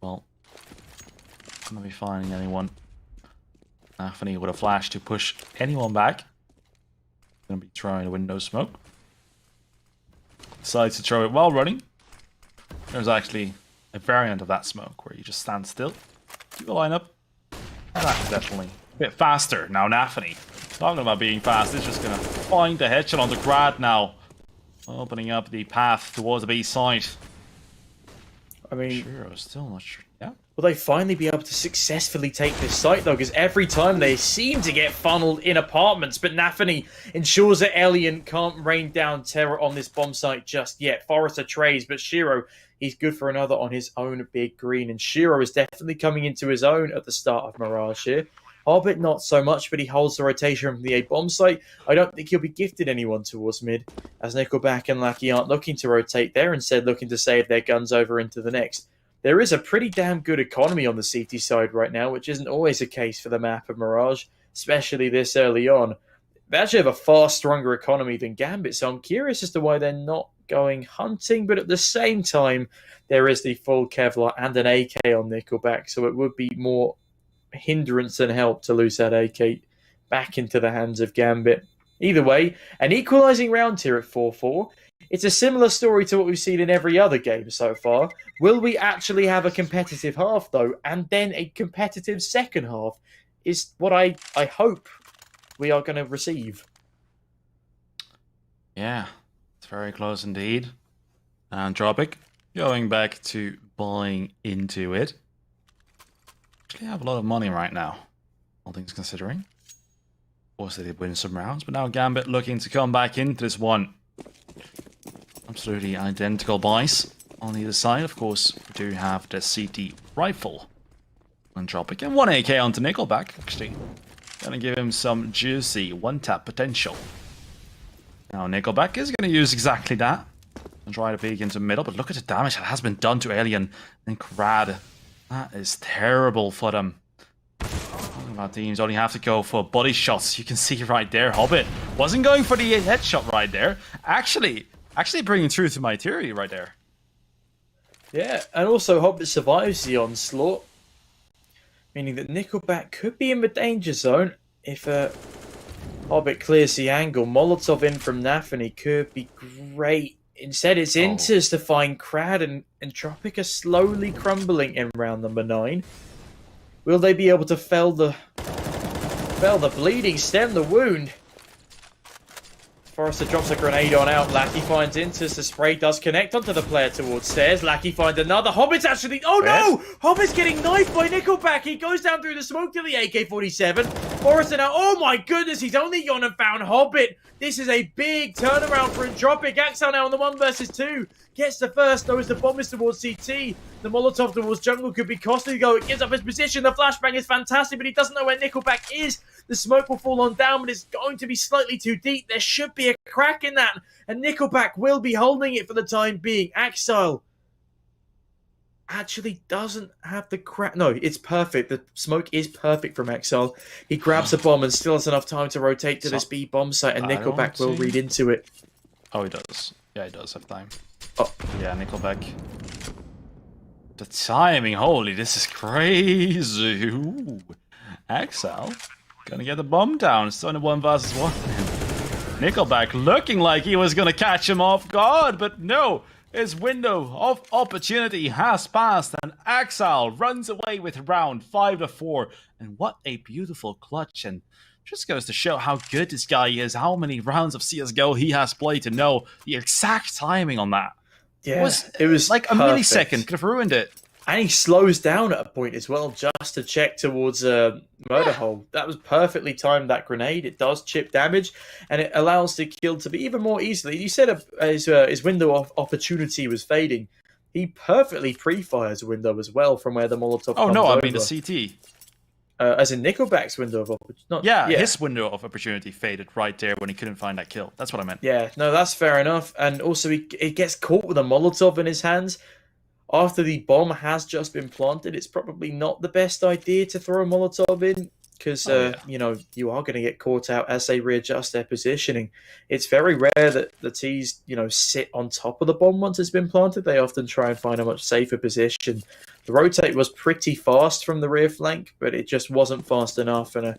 Well, not going to be finding anyone. Nafany with a flash to push anyone back. Going to be throwing a window smoke. Decides to throw it while running. There's actually a variant of that smoke where you just stand still, do a lineup. That's definitely a bit faster. Now Nafany, talking about being fast, is just going to find the headshot on the Grad now. Opening up the path towards the B side. I mean, sure, I was still not sure. Yeah. Will they finally be able to successfully take this site, though? Because every time they seem to get funneled in apartments, but Nafany ensures that Alien can't rain down terror on this bomb site just yet. Forrester trays, but Shiro, he's good for another on his own big green. And Shiro is definitely coming into his own at the start of Mirage here. Hobbit, not so much, but he holds the rotation from the A bomb site. I don't think he'll be gifted anyone towards mid, as Nickelback and Lackey aren't looking to rotate there, instead looking to save their guns over into the next. There is a pretty damn good economy on the CT side right now, which isn't always the case for the map of Mirage, especially this early on. They actually have a far stronger economy than Gambit, so I'm curious as to why they're not going hunting, but at the same time, there is the full Kevlar and an AK on Nickelback, so it would be more hindrance than help to lose that AK back into the hands of Gambit. Either way, an equalising round here at 4-4. It's a similar story to what we've seen in every other game so far. Will we actually have a competitive half, though, and then a competitive second half is what I hope we are going to receive. Yeah, it's very close indeed. Entropiq going back to buying into it. Actually have a lot of money right now, all things considering. Of course, they did win some rounds, but now Gambit looking to come back into this one. Absolutely identical buys on either side. Of course, we do have the CT rifle on Entropiq and 1 AK onto Nickelback, actually. Gonna give him some juicy one-tap potential. Now Nickelback is gonna use exactly that and try to peek into middle, but look at the damage that has been done to Alien and Crad. That is terrible for them. Our teams only have to go for body shots. You can see right there, Hobbit wasn't going for the headshot right there. Actually bringing truth to my theory right there. Yeah, and also Hobbit survives the onslaught, meaning that Nickelback could be in the danger zone if Hobbit clears the angle. Molotov in from Nafany could be great. Instead, it's Inters to find Crad, and Entropiq are slowly crumbling in round number 9. Will they be able to fell the bleeding, stem the wound? Forrester drops a grenade on out. Lackey finds Inters. The spray does connect onto the player towards stairs. Lackey finds another. Hobbit's actually... Oh no! Hobbit's getting knifed by Nickelback. He goes down through the smoke to the AK-47. Forrester now... Oh my goodness, he's only gone and found Hobbit. This is a big turnaround for Entropiq. Axel now on the 1 versus 2. Gets the first, knows the bomb is towards CT. The Molotov towards jungle could be costly to go. It gives up his position. The flashbang is fantastic, but he doesn't know where Nickelback is. The smoke will fall on down, but it's going to be slightly too deep. There should be a crack in that, and Nickelback will be holding it for the time being. Axel actually doesn't have the crack. No, it's perfect. The smoke is perfect from Axel. He grabs the bomb and still has enough time to rotate to this B bomb site, and Nickelback will read into it. Oh, he does. Yeah, he does have time. Oh. Yeah, Nickelback. The timing, holy, this is crazy. Ooh. Axel gonna get the bomb down. It's only 1 versus 1. Nickelback looking like he was gonna catch him off guard, but no. His window of opportunity has passed, and Axel runs away with round 5-4. And what a beautiful clutch, and just goes to show how good this guy is, how many rounds of CSGO he has played to know the exact timing on that. Yeah, it was like perfect. A millisecond, could have ruined it. And he slows down at a point as well, just to check towards a murder hole. That was perfectly timed, that grenade. It does chip damage, and it allows the kill to be even more easily. You said his window of opportunity was fading. He perfectly pre-fires a window as well from where the Molotov comes I over. mean the CT. As in Nickelback's window of opportunity. Yeah, his window of opportunity faded right there when he couldn't find that kill. That's what I meant. Yeah, no, that's fair enough. And also, he gets caught with a Molotov in his hands. After the bomb has just been planted, it's probably not the best idea to throw a Molotov in, because you know, you are going to get caught out as they readjust their positioning. It's very rare that the T's, you know, sit on top of the bomb once it's been planted. They often try and find a much safer position. The rotate was pretty fast from the rear flank, but it just wasn't fast enough, and a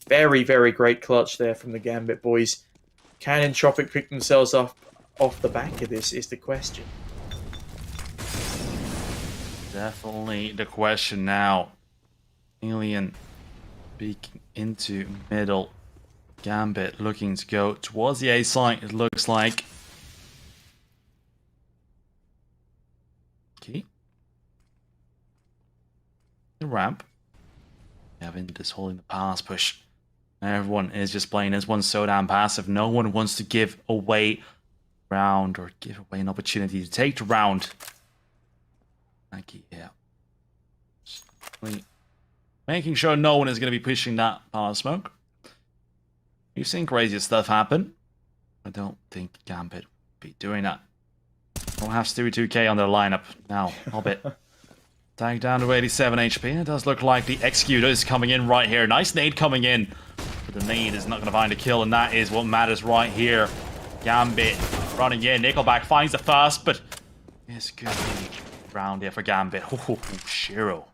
very, very great clutch there from the Gambit boys. Can Entropiq pick themselves up off the back of this is the question. Definitely the question now. Alien peeking into middle. Gambit looking to go towards the A site, it looks like. Okay. The ramp. Gavin just holding the pass push. Everyone is just playing this one so damn passive. No one wants to give away round or give away an opportunity to take the round. Yeah. making sure no one is going to be pushing that power smoke. We've seen crazier stuff happen. I don't think Gambit will be doing that. We'll have Stewie 2K on their lineup now. Hobbit. Tagged down to 87 HP. It does look like the Executor is coming in right here. Nice nade coming in. But the nade is not going to find a kill, and that is what matters right here. Gambit running in. Nickelback finds the first, but it's good round here for Gambit. Oh, Shiro.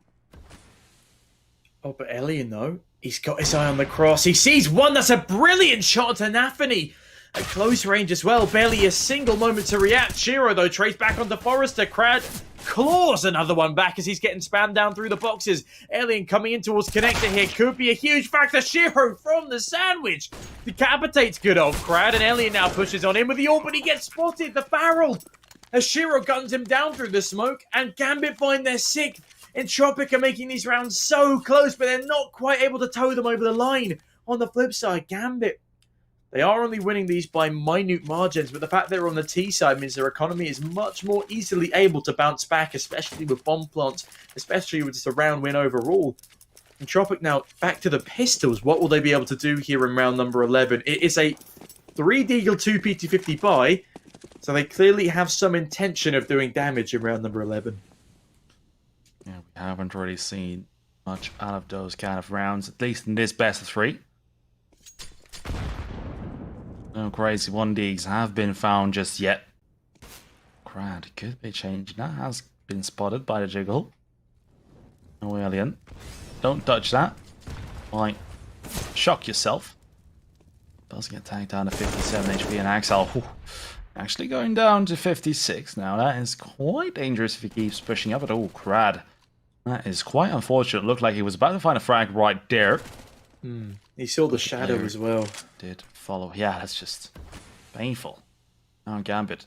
Oh, but Elian, though, he's got his eye on the cross. He sees one. That's a brilliant shot to Nafany. At close range as well. Barely a single moment to react. Shiro, though, traced back onto Forrester. Crad claws another one back as he's getting spammed down through the boxes. Alien coming in towards Connector here. Could be a huge factor. Shiro from the sandwich. Decapitates good old Crad, and Alien now pushes on in with the ult, but he gets spotted. The barrel. As Shiro guns him down through the smoke, and Gambit find their sixth. Entropiq are making these rounds so close, but they're not quite able to tow them over the line. On the flip side, Gambit, they are only winning these by minute margins, but the fact they're on the T side means their economy is much more easily able to bounce back, especially with bomb plants, especially with just a round win overall. Entropiq now back to the pistols. What will they be able to do here in round number 11? It is a 3 Deagle 2 PT50 buy, so they clearly have some intention of doing damage in round number 11. Yeah, we haven't really seen much out of those kind of rounds, at least in this best of 3. No crazy 1Ds have been found just yet. Crad could be changing. That has been spotted by the jiggle. No alien. Don't touch that. Might shock yourself. Does get tagged down to 57 HP, and Axel actually going down to 56 now. That is quite dangerous if he keeps pushing up. But oh, Crad. That is quite unfortunate. Looked like he was about to find a frag right there. He saw the shadow as well. Did follow. Yeah, that's just painful. Now Gambit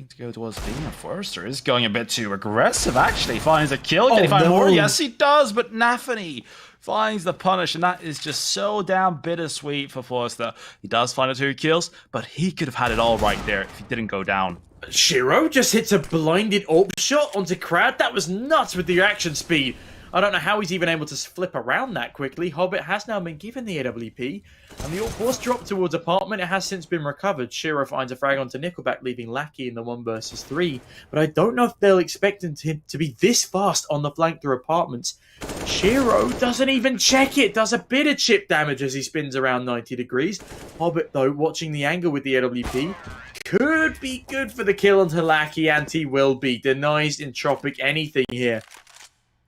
looking to go towards B. Forrester is going a bit too aggressive, actually. Finds a kill. Can he find more? Yes, he does, but Nafany finds the punish, and that is just so damn bittersweet for Forrester. He does find the 2 kills, but he could have had it all right there if he didn't go down. Shiro just hits a blinded AWP shot onto Crad. That was nuts with the reaction speed. I don't know how he's even able to flip around that quickly. Hobbit has now been given the AWP, and the AWP was dropped towards apartment. It has since been recovered. Shiro finds a frag onto Nickelback, leaving Lackey in the 1 versus 3. But I don't know if they'll expect him to be this fast on the flank through apartments. Shiro doesn't even check it. Does a bit of chip damage as he spins around 90 degrees. Hobbit, though, watching the angle with the AWP, could be good for the kill onto Lackey, and he will be. Denies Entropiq anything here.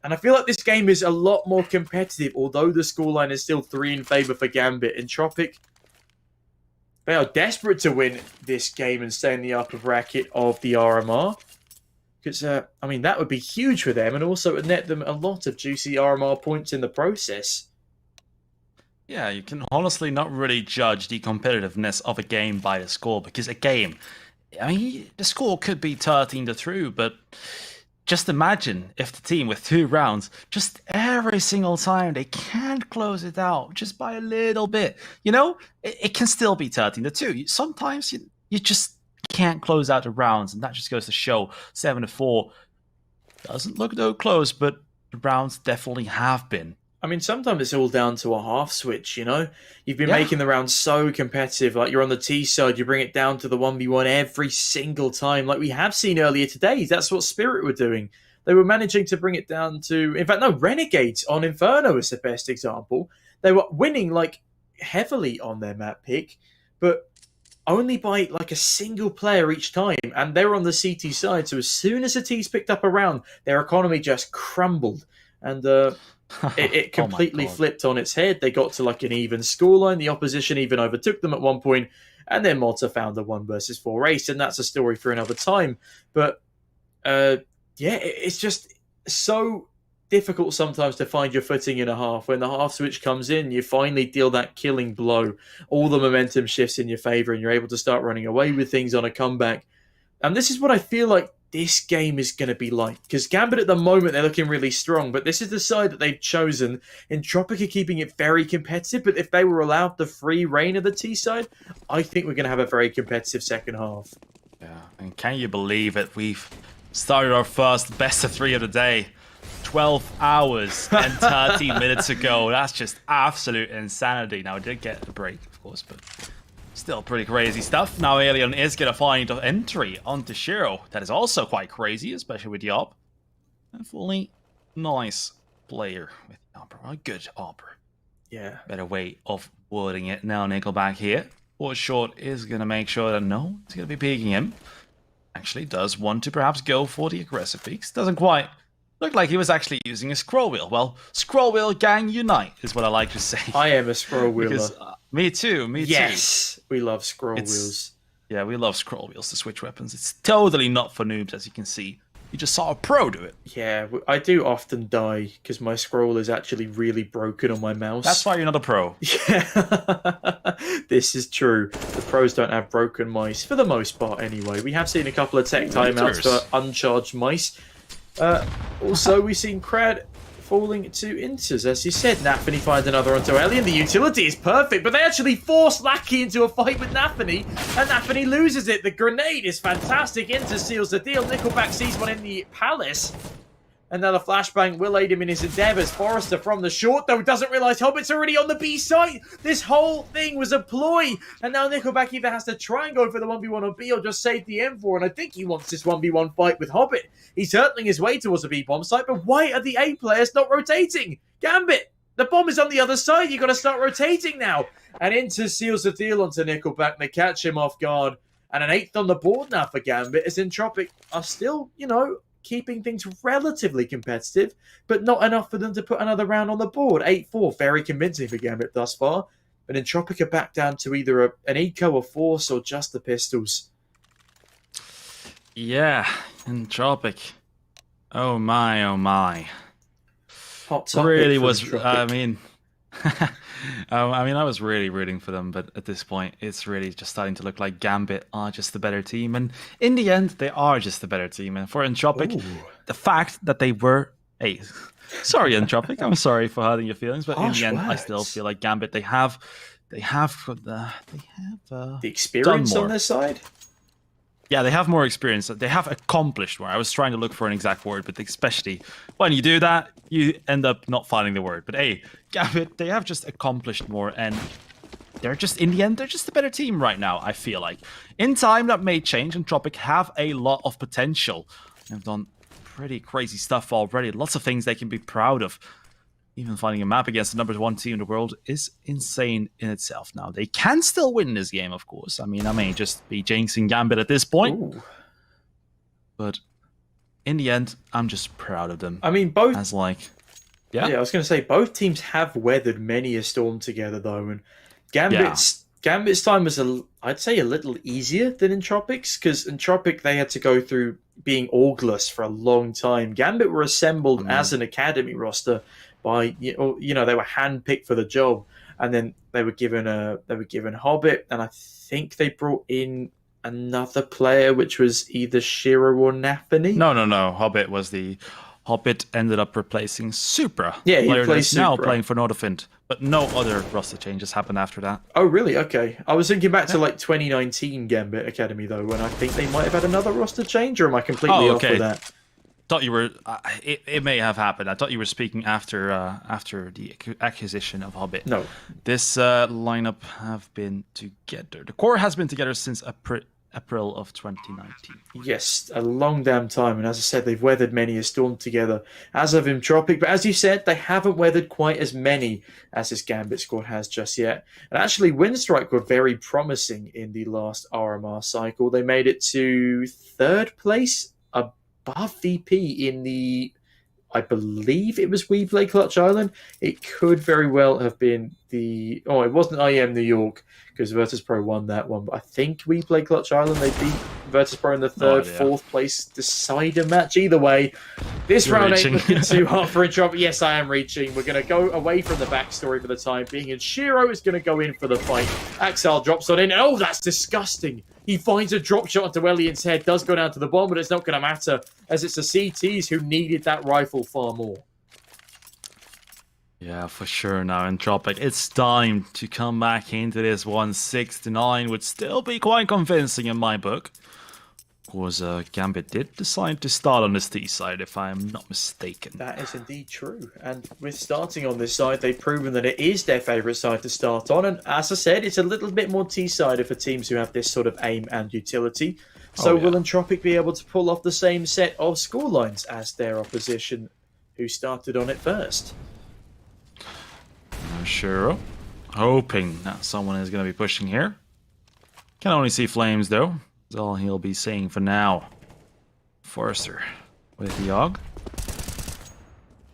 And I feel like this game is a lot more competitive, although the scoreline is still 3 in favour for Gambit. Entropiq, they are desperate to win this game and stay in the upper bracket of the RMR. Because, I mean, that would be huge for them, and also would net them a lot of juicy RMR points in the process. Yeah, you can honestly not really judge the competitiveness of a game by the score, because a game, I mean, the score could be 13-2, but just imagine if the team with 2 rounds, just every single time they can't close it out just by a little bit. You know, it can still be 13-2. Sometimes you just can't close out the rounds, and that just goes to show 7-4 doesn't look though close, but the rounds definitely have been. I mean, sometimes it's all down to a half switch, you know? You've been making the rounds so competitive. Like, you're on the T side, you bring it down to the 1v1 every single time. Like we have seen earlier today. That's what Spirit were doing. They were managing to bring it down to... In fact, no, Renegades on Inferno is the best example. They were winning, like, heavily on their map pick, but only by, like, a single player each time. And they were on the CT side, so as soon as the T's picked up a round, their economy just crumbled. And, it completely flipped on its head. They got to like an even scoreline. The opposition even overtook them at one point, and then Malta found a 1 versus 4 race, and that's a story for another time. But yeah, it's just so difficult sometimes to find your footing in a half. When the half switch comes in, you finally deal that killing blow. All the momentum shifts in your favor, and you're able to start running away with things on a comeback. And this is what I feel like this game is going to be like. Because Gambit at the moment, they're looking really strong, but this is the side that they've chosen. Entropiq are keeping it very competitive, but if they were allowed the free reign of the T side, I think we're going to have a very competitive second half. Yeah, and can you believe it? We've started our first best of 3 of the day. 12 hours and 13 minutes ago. That's just absolute insanity. Now, I did get a break, of course, but still pretty crazy stuff. Now, Alien is going to find an entry onto Shiro. That is also quite crazy, especially with Yob. A fully nice player with Opera. A good Opera. Yeah. Better way of wording it. Now, Nickelback here. For short is going to make sure that no, it's going to be peeking him. Actually does want to perhaps go for the aggressive peaks. Doesn't quite look like he was actually using a scroll wheel. Well, scroll wheel gang unite is what I like to say. I am a scroll wheeler. Because, me too. Yes, we love scroll wheels. Yeah, we love scroll wheels to switch weapons. It's totally not for noobs, as you can see. You just saw a pro do it. Yeah, I do often die because my scroll is actually really broken on my mouse. That's why you're not a pro. Yeah, this is true. The pros don't have broken mice, for the most part anyway. We have seen a couple of tech timeouts for uncharged mice. Also, we've seen Crad falling to Inters. As you said, Nafany finds another onto Alien. The utility is perfect, but they actually force Lackey into a fight with Nafany, and Nafany loses it. The grenade is fantastic. Inter seals the deal. Nickelback sees one in the palace. Another flashbang will aid him in his endeavours. Forrester from the short, though, doesn't realise Hobbit's already on the B site. This whole thing was a ploy. And now Nickelback either has to try and go for the 1v1 on B or just save the M4. And I think he wants this 1v1 fight with Hobbit. He's hurtling his way towards the B bomb site, but why are the A players not rotating? Gambit, the bomb is on the other side. You've got to start rotating now. And Inter seals the deal onto Nickelback. They catch him off guard. And an 8th on the board now for Gambit, as Entropiq are still, keeping things relatively competitive, but not enough for them to put another round on the board. 8-4, very convincing for Gambit thus far. But Entropiq are back down to either an eco, a force, or just the pistols. Yeah, Entropiq. Oh my, oh my. Hot topic really for was, Entropiq. I was really rooting for them, but at this point, it's really just starting to look like Gambit are just the better team. And in the end, they are just the better team. And for Entropiq, the fact that they were... Hey, sorry, Entropiq. I'm sorry for hurting your feelings, but in the end, I still feel like Gambit, they have the experience on their side? Yeah, they have more experience. They have accomplished more. I was trying to look for an exact word, but especially when you do that, you end up not finding the word. But hey, Gambit, they have just accomplished more, and they're just, in the end, they're just a better team right now, I feel like. In time, that may change, and Entropiq have a lot of potential. They've done pretty crazy stuff already. Lots of things they can be proud of. Even finding a map against the #1 team in the world is insane in itself. Now, they can still win this game, of course. I mean, I may just be jinxing Gambit at this point. Ooh. But in the end, I'm just proud of them. I mean, both... As like... Yeah, I was going to say, both teams have weathered many a storm together, though. And Gambit's time was, I'd say, a little easier than Entropiq's, because Entropiq, they had to go through being orgless for a long time. Gambit were assembled as an academy roster by, they were handpicked for the job, and then they were given Hobbit, and I think they brought in another player, which was either Shiro or Nafany. No. Hobbit ended up replacing Supra. Yeah, he player replaced that's now Supra. playing for Nordafind, but no other roster changes happened after that. Oh, really? Okay. I was thinking back to 2019 Gambit Academy, though, when I think they might have had another roster change, or am I completely off with that? Thought you were. It may have happened. I thought you were speaking after the acquisition of Hobbit. No. This lineup have been together. The core has been together since April of 2019. Yes, a long damn time. And as I said, they've weathered many a storm together, as have Entropiq. But as you said, they haven't weathered quite as many as this Gambit squad has just yet. And actually, Winstrike were very promising in the last RMR cycle. They made it to 3rd place, above VP in the, I believe it was We Play Clutch Island. It could very well have been it wasn't IEM New York, because Virtus.pro won that one, but I think We Play Clutch Island, they beat Virtus.pro in the 3rd, 4th place decider match. Either way, this round ain't looking too hot for Entropiq. Yes, I am reaching. We're going to go away from the backstory for the time being, and Shiro is going to go in for the fight. Axel drops on in. Oh, that's disgusting. He finds a drop shot onto Elian's head, does go down to the bomb, but it's not going to matter, as it's the CTs who needed that rifle far more. Yeah, for sure now, Entropiq. It's time to come back into this one. 6-9 would still be quite convincing in my book. Of course, Gambit did decide to start on this T side, if I'm not mistaken. That is indeed true. And with starting on this side, they've proven that it is their favourite side to start on. And as I said, it's a little bit more T-sided for teams who have this sort of aim and utility. So will Entropiq be able to pull off the same set of scorelines as their opposition who started on it first? Sure. Hoping that someone is going to be pushing here. Can only see flames, though. That's all he'll be saying for now. Forrester with the Og.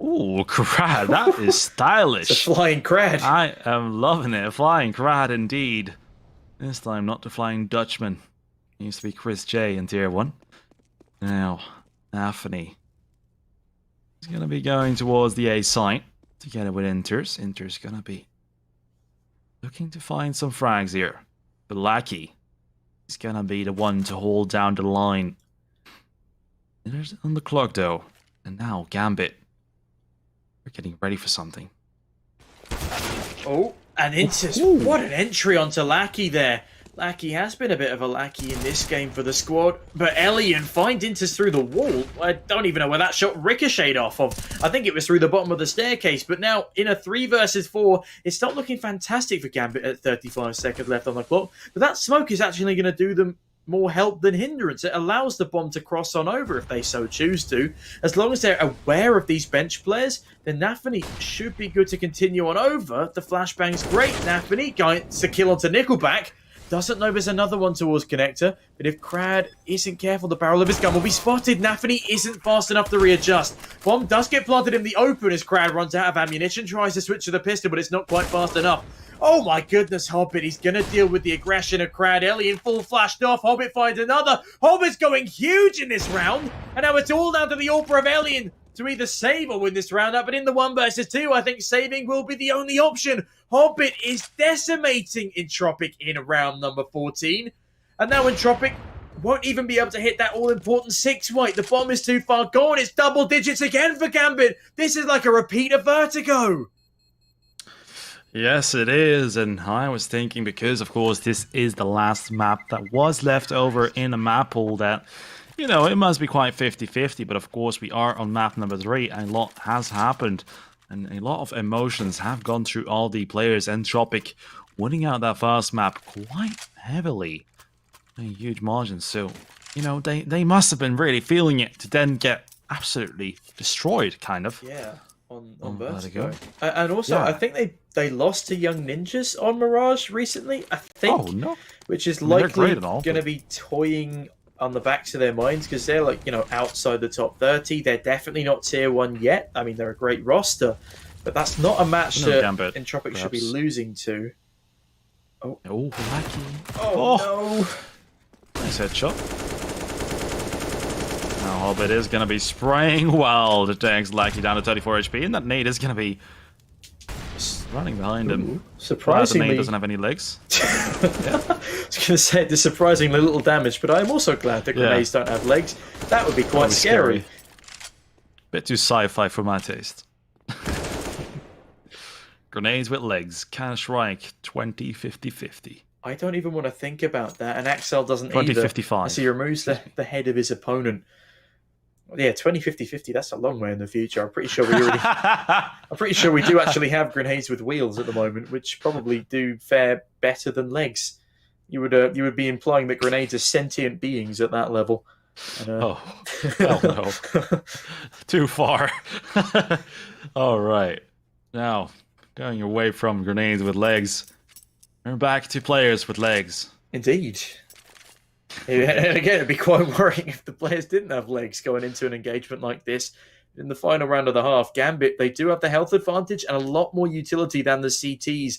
Ooh, Crad, that is stylish. It's a flying Crad. I am loving it. Flying Crad indeed. This time not the Flying Dutchman. It used to be Chris J in Tier 1. Now, Anthony. He's going to be going towards the A site together with Inters. Inters going to be looking to find some frags here. But Lackey is going to be the one to hold down the line. Inters on the clock though. And now Gambit. We're getting ready for something. Oh, and Inters. What an entry onto Lackey there. Lackey has been a bit of a lackey in this game for the squad, but Elian finds Inters through the wall. I don't even know where that shot ricocheted off of. I think it was through the bottom of the staircase, but now in a 3 versus 4, it's not looking fantastic for Gambit at 35 seconds left on the clock, but that smoke is actually going to do them more help than hindrance. It allows the bomb to cross on over if they so choose to. As long as they're aware of these bench players, then Nafany should be good to continue on over. The flashbang's great. Nafany gets a kill onto Nickelback. Doesn't know there's another one towards Connector, but if Crad isn't careful, the barrel of his gun will be spotted. Nafany isn't fast enough to readjust. Bomb does get planted in the open as Crad runs out of ammunition, tries to switch to the pistol, but it's not quite fast enough. Oh my goodness, Hobbit, he's going to deal with the aggression of Crad. Elian full flashed off, Hobbit finds another. Hobbit's going huge in this round, and now it's all down to the Orper of Elian to either save or win this round up, but in the 1 versus 2, I think saving will be the only option. Hobbit is decimating Entropiq in round number 14, and now Entropiq won't even be able to hit that all-important 6 white. The bomb is too far gone. It's double digits again for Gambit. This is like a repeat of Vertigo. Yes, it is, and I was thinking because, of course, this is the last map that was left over in a map pool that, you know, it must be quite 50-50, but of course we are on map number 3, and a lot has happened, and a lot of emotions have gone through all the players. Entropiq winning out that first map quite heavily, a huge margin, so, you know, they must have been really feeling it to then get absolutely destroyed, kind of. Yeah. On Vertigo. Vertigo. And also, Yeah. I think they lost to Young Ninjas on Mirage recently, I think. Oh, no. Which is I mean, they're likely great and all, going to but- be toying on the backs of their minds because they're like, you know, outside the top 30. They're definitely not tier 1 yet. I mean, they're a great roster, but that's not a match No, that Gambit, Entropiq should be perhaps. losing to. Oh, lucky. Oh, no. Nice headshot. Now Hobbit is going to be spraying while the tank's Lackey down to 34 HP, and that nade is going to be running behind him. Glad the Surprisingly, nade doesn't have any legs. I was going to say it does surprisingly little damage, but I'm also glad that grenades don't have legs. That would be quite That'd be scary. Bit too sci-fi for my taste. Grenades with legs. Counter-Strike 20-50-50. I don't even want to think about that, and Axel doesn't 20-55. either. As he removes the head of his opponent. Yeah, 20-50-50, that's a long way in the future. I'm pretty sure we do actually have grenades with wheels at the moment, which probably do fare better than legs. You would be implying that grenades are sentient beings at that level. And, Oh, hell no. Too far. All right. Now, going away from grenades with legs, we're back to players with legs. Indeed. And again, it'd be quite worrying if the players didn't have legs going into an engagement like this. In the final round of the half, Gambit, they do have the health advantage and a lot more utility than the CTs.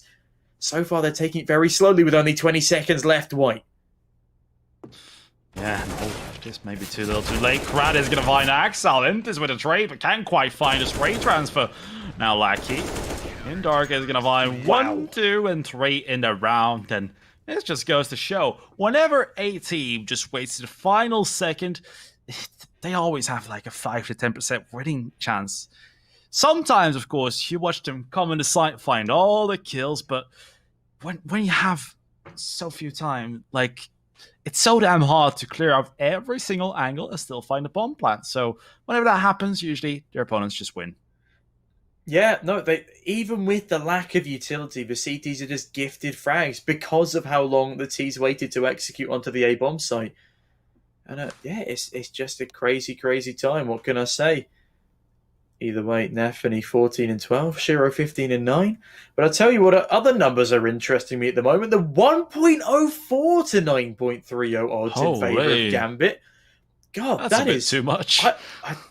So far, they're taking it very slowly with only 20 seconds left, White. Yeah, no, this may be too little too late. Crad is going to find Axel. Intis with a trade, but can't quite find a spray transfer. Now Lackey. In Dark is going to find 1, 2, and 3 in the round, and this just goes to show, whenever a team just waits to the final second, they always have like a 5 to 10% winning chance. Sometimes, of course, you watch them come in the site, find all the kills, but when you have so few time, like it's so damn hard to clear out every single angle and still find a bomb plant. So whenever that happens, usually their opponents just win. Yeah, no, they even with the lack of utility, the CTs are just gifted frags because of how long the T's waited to execute onto the A bomb site. And yeah, it's just a crazy, crazy time. What can I say? Either way, Nafany 14 and 12, Shiro 15 and 9. But I'll tell you what, other numbers are interesting me at the moment. The 1.04 to 9.30 odds in favour of Gambit. God, that's a bit too much.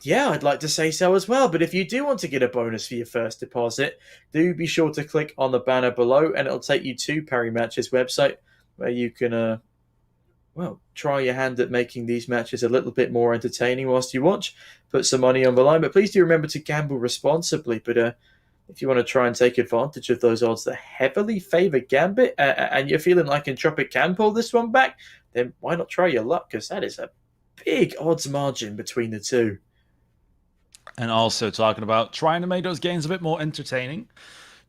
Yeah, I'd like to say so as well. But if you do want to get a bonus for your first deposit, do be sure to click on the banner below, and it'll take you to Parry Match's website, where you can, try your hand at making these matches a little bit more entertaining whilst you watch. Put some money on the line, but please do remember to gamble responsibly. But if you want to try and take advantage of those odds that heavily favour Gambit, and you're feeling like Entropiq can pull this one back, then why not try your luck? Because that is a big odds margin between the two. And also talking about trying to make those games a bit more entertaining,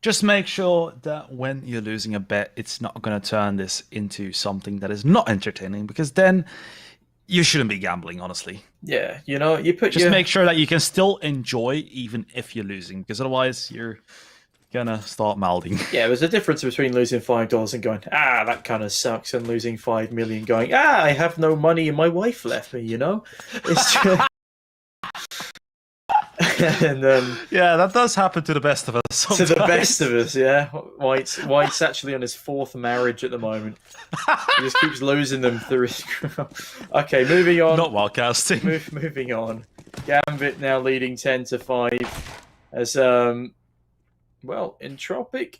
just make sure that when you're losing a bet, it's not going to turn this into something that is not entertaining, because then you shouldn't be gambling, honestly. Yeah, you put just make sure that you can still enjoy even if you're losing, because otherwise you're gonna start mouthing. Yeah, there's a difference between losing $5 and going, that kind of sucks, and losing 5 million going, I have no money and my wife left me, It's just... and yeah, that does happen to the best of us sometimes. To the best of us, yeah. White's actually on his 4th marriage at the moment. He just keeps losing them through his... Okay, moving on. Not while casting. Moving on. Gambit now leading 10-5 as Entropiq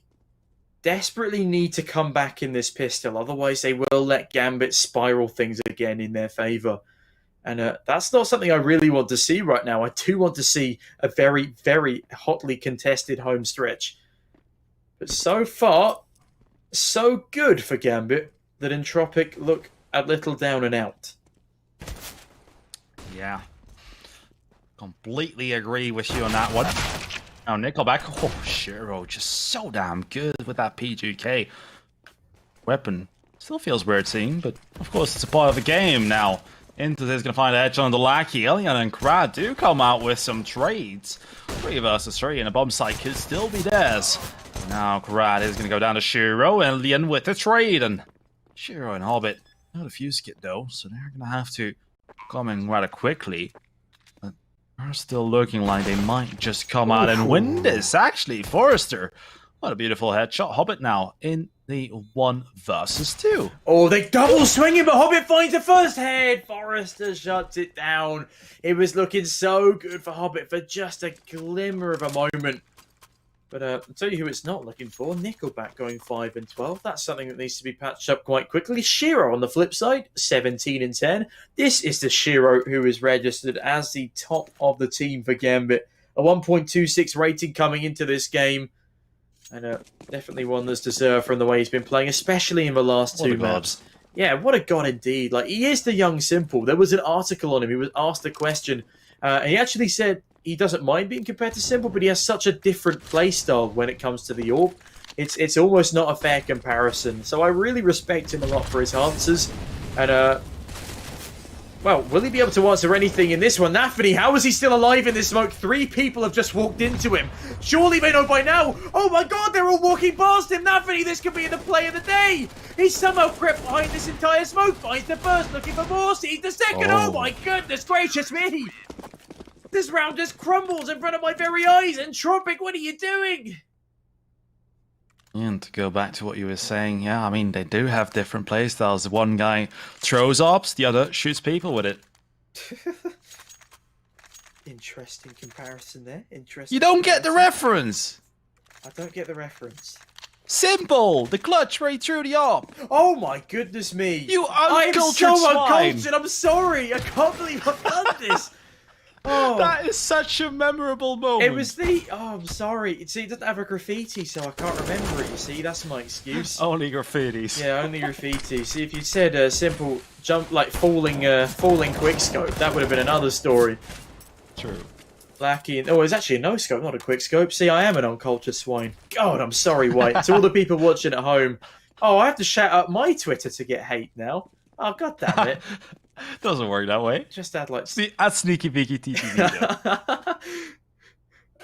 desperately need to come back in this pistol, otherwise they will let Gambit spiral things again in their favour. And that's not something I really want to see right now. I do want to see a very, very hotly contested home stretch. But so far, so good for Gambit that Entropiq look a little down and out. Yeah. Completely agree with you on that one. Now, Nickelback, Shiro, just so damn good with that P2K weapon. Still feels weird seeing, but of course it's a part of the game now. Into is going to find a hedge on the Lackey. Elian and Krad do come out with some trades. 3 versus 3, and a bomb site could still be theirs. Now Krad is going to go down to Shiro, and Elian with the trade. And Shiro and Hobbit, not a fuse kit though, so they're going to have to come in rather quickly. But they're still looking like they might just come out and win this, actually. Forrester, what a beautiful headshot. Hobbit now in the 1 versus 2. Oh, they double swinging, but Hobbit finds the first head. Forrester shuts it down. It was looking so good for Hobbit for just a glimmer of a moment. But I'll tell you who it's not looking for. Nickelback going 5 and 12. That's something that needs to be patched up quite quickly. Shiro on the flip side, 17 and 10. This is the Shiro who is registered as the top of the team for Gambit. A 1.26 rating coming into this game. And definitely one that's deserved from the way he's been playing, especially in the last 2 maps. Yeah, what a god indeed. Like, he is the young simple. There was an article on him. He was asked a question. And he actually said he doesn't mind being compared to simple, but he has such a different playstyle when it comes to the AWP. It's almost not a fair comparison. So I really respect him a lot for his answers. And, well, will he be able to answer anything in this one? Nafany, how is he still alive in this smoke? 3 people have just walked into him. Surely they know by now. Oh my god, they're all walking past him. Nafany, this could be the play of the day. He's somehow crept behind this entire smoke. Finds the first, looking for more. Sees the second. Oh my goodness gracious me. This round just crumbles in front of my very eyes. Entropiq, what are you doing? And to go back to what you were saying, yeah, I mean, they do have different playstyles. One guy throws ops, the other shoots people with it. Interesting comparison there. Interesting. You don't get the reference! I don't get the reference. Simple! The clutch right through the op! Oh my goodness me! You uncultured I'm so swine. uncultured, I'm sorry! I can't believe I've done this! Oh, that is such a memorable moment. It was the... Oh, I'm sorry. See, it doesn't have a graffiti, so I can't remember it, you see? That's my excuse. Only graffitis. Yeah, only graffiti. See, if you'd said simple jump, like falling quickscope, that would have been another story. True. Lackey... Oh, it's actually a no-scope, not a quickscope. See, I am an uncultured swine. God, I'm sorry, White. To all the people watching at home. Oh, I have to shout out my Twitter to get hate now. Oh, god damn it. Doesn't work that way. Just add like... See, at Sneaky Beaky TTV.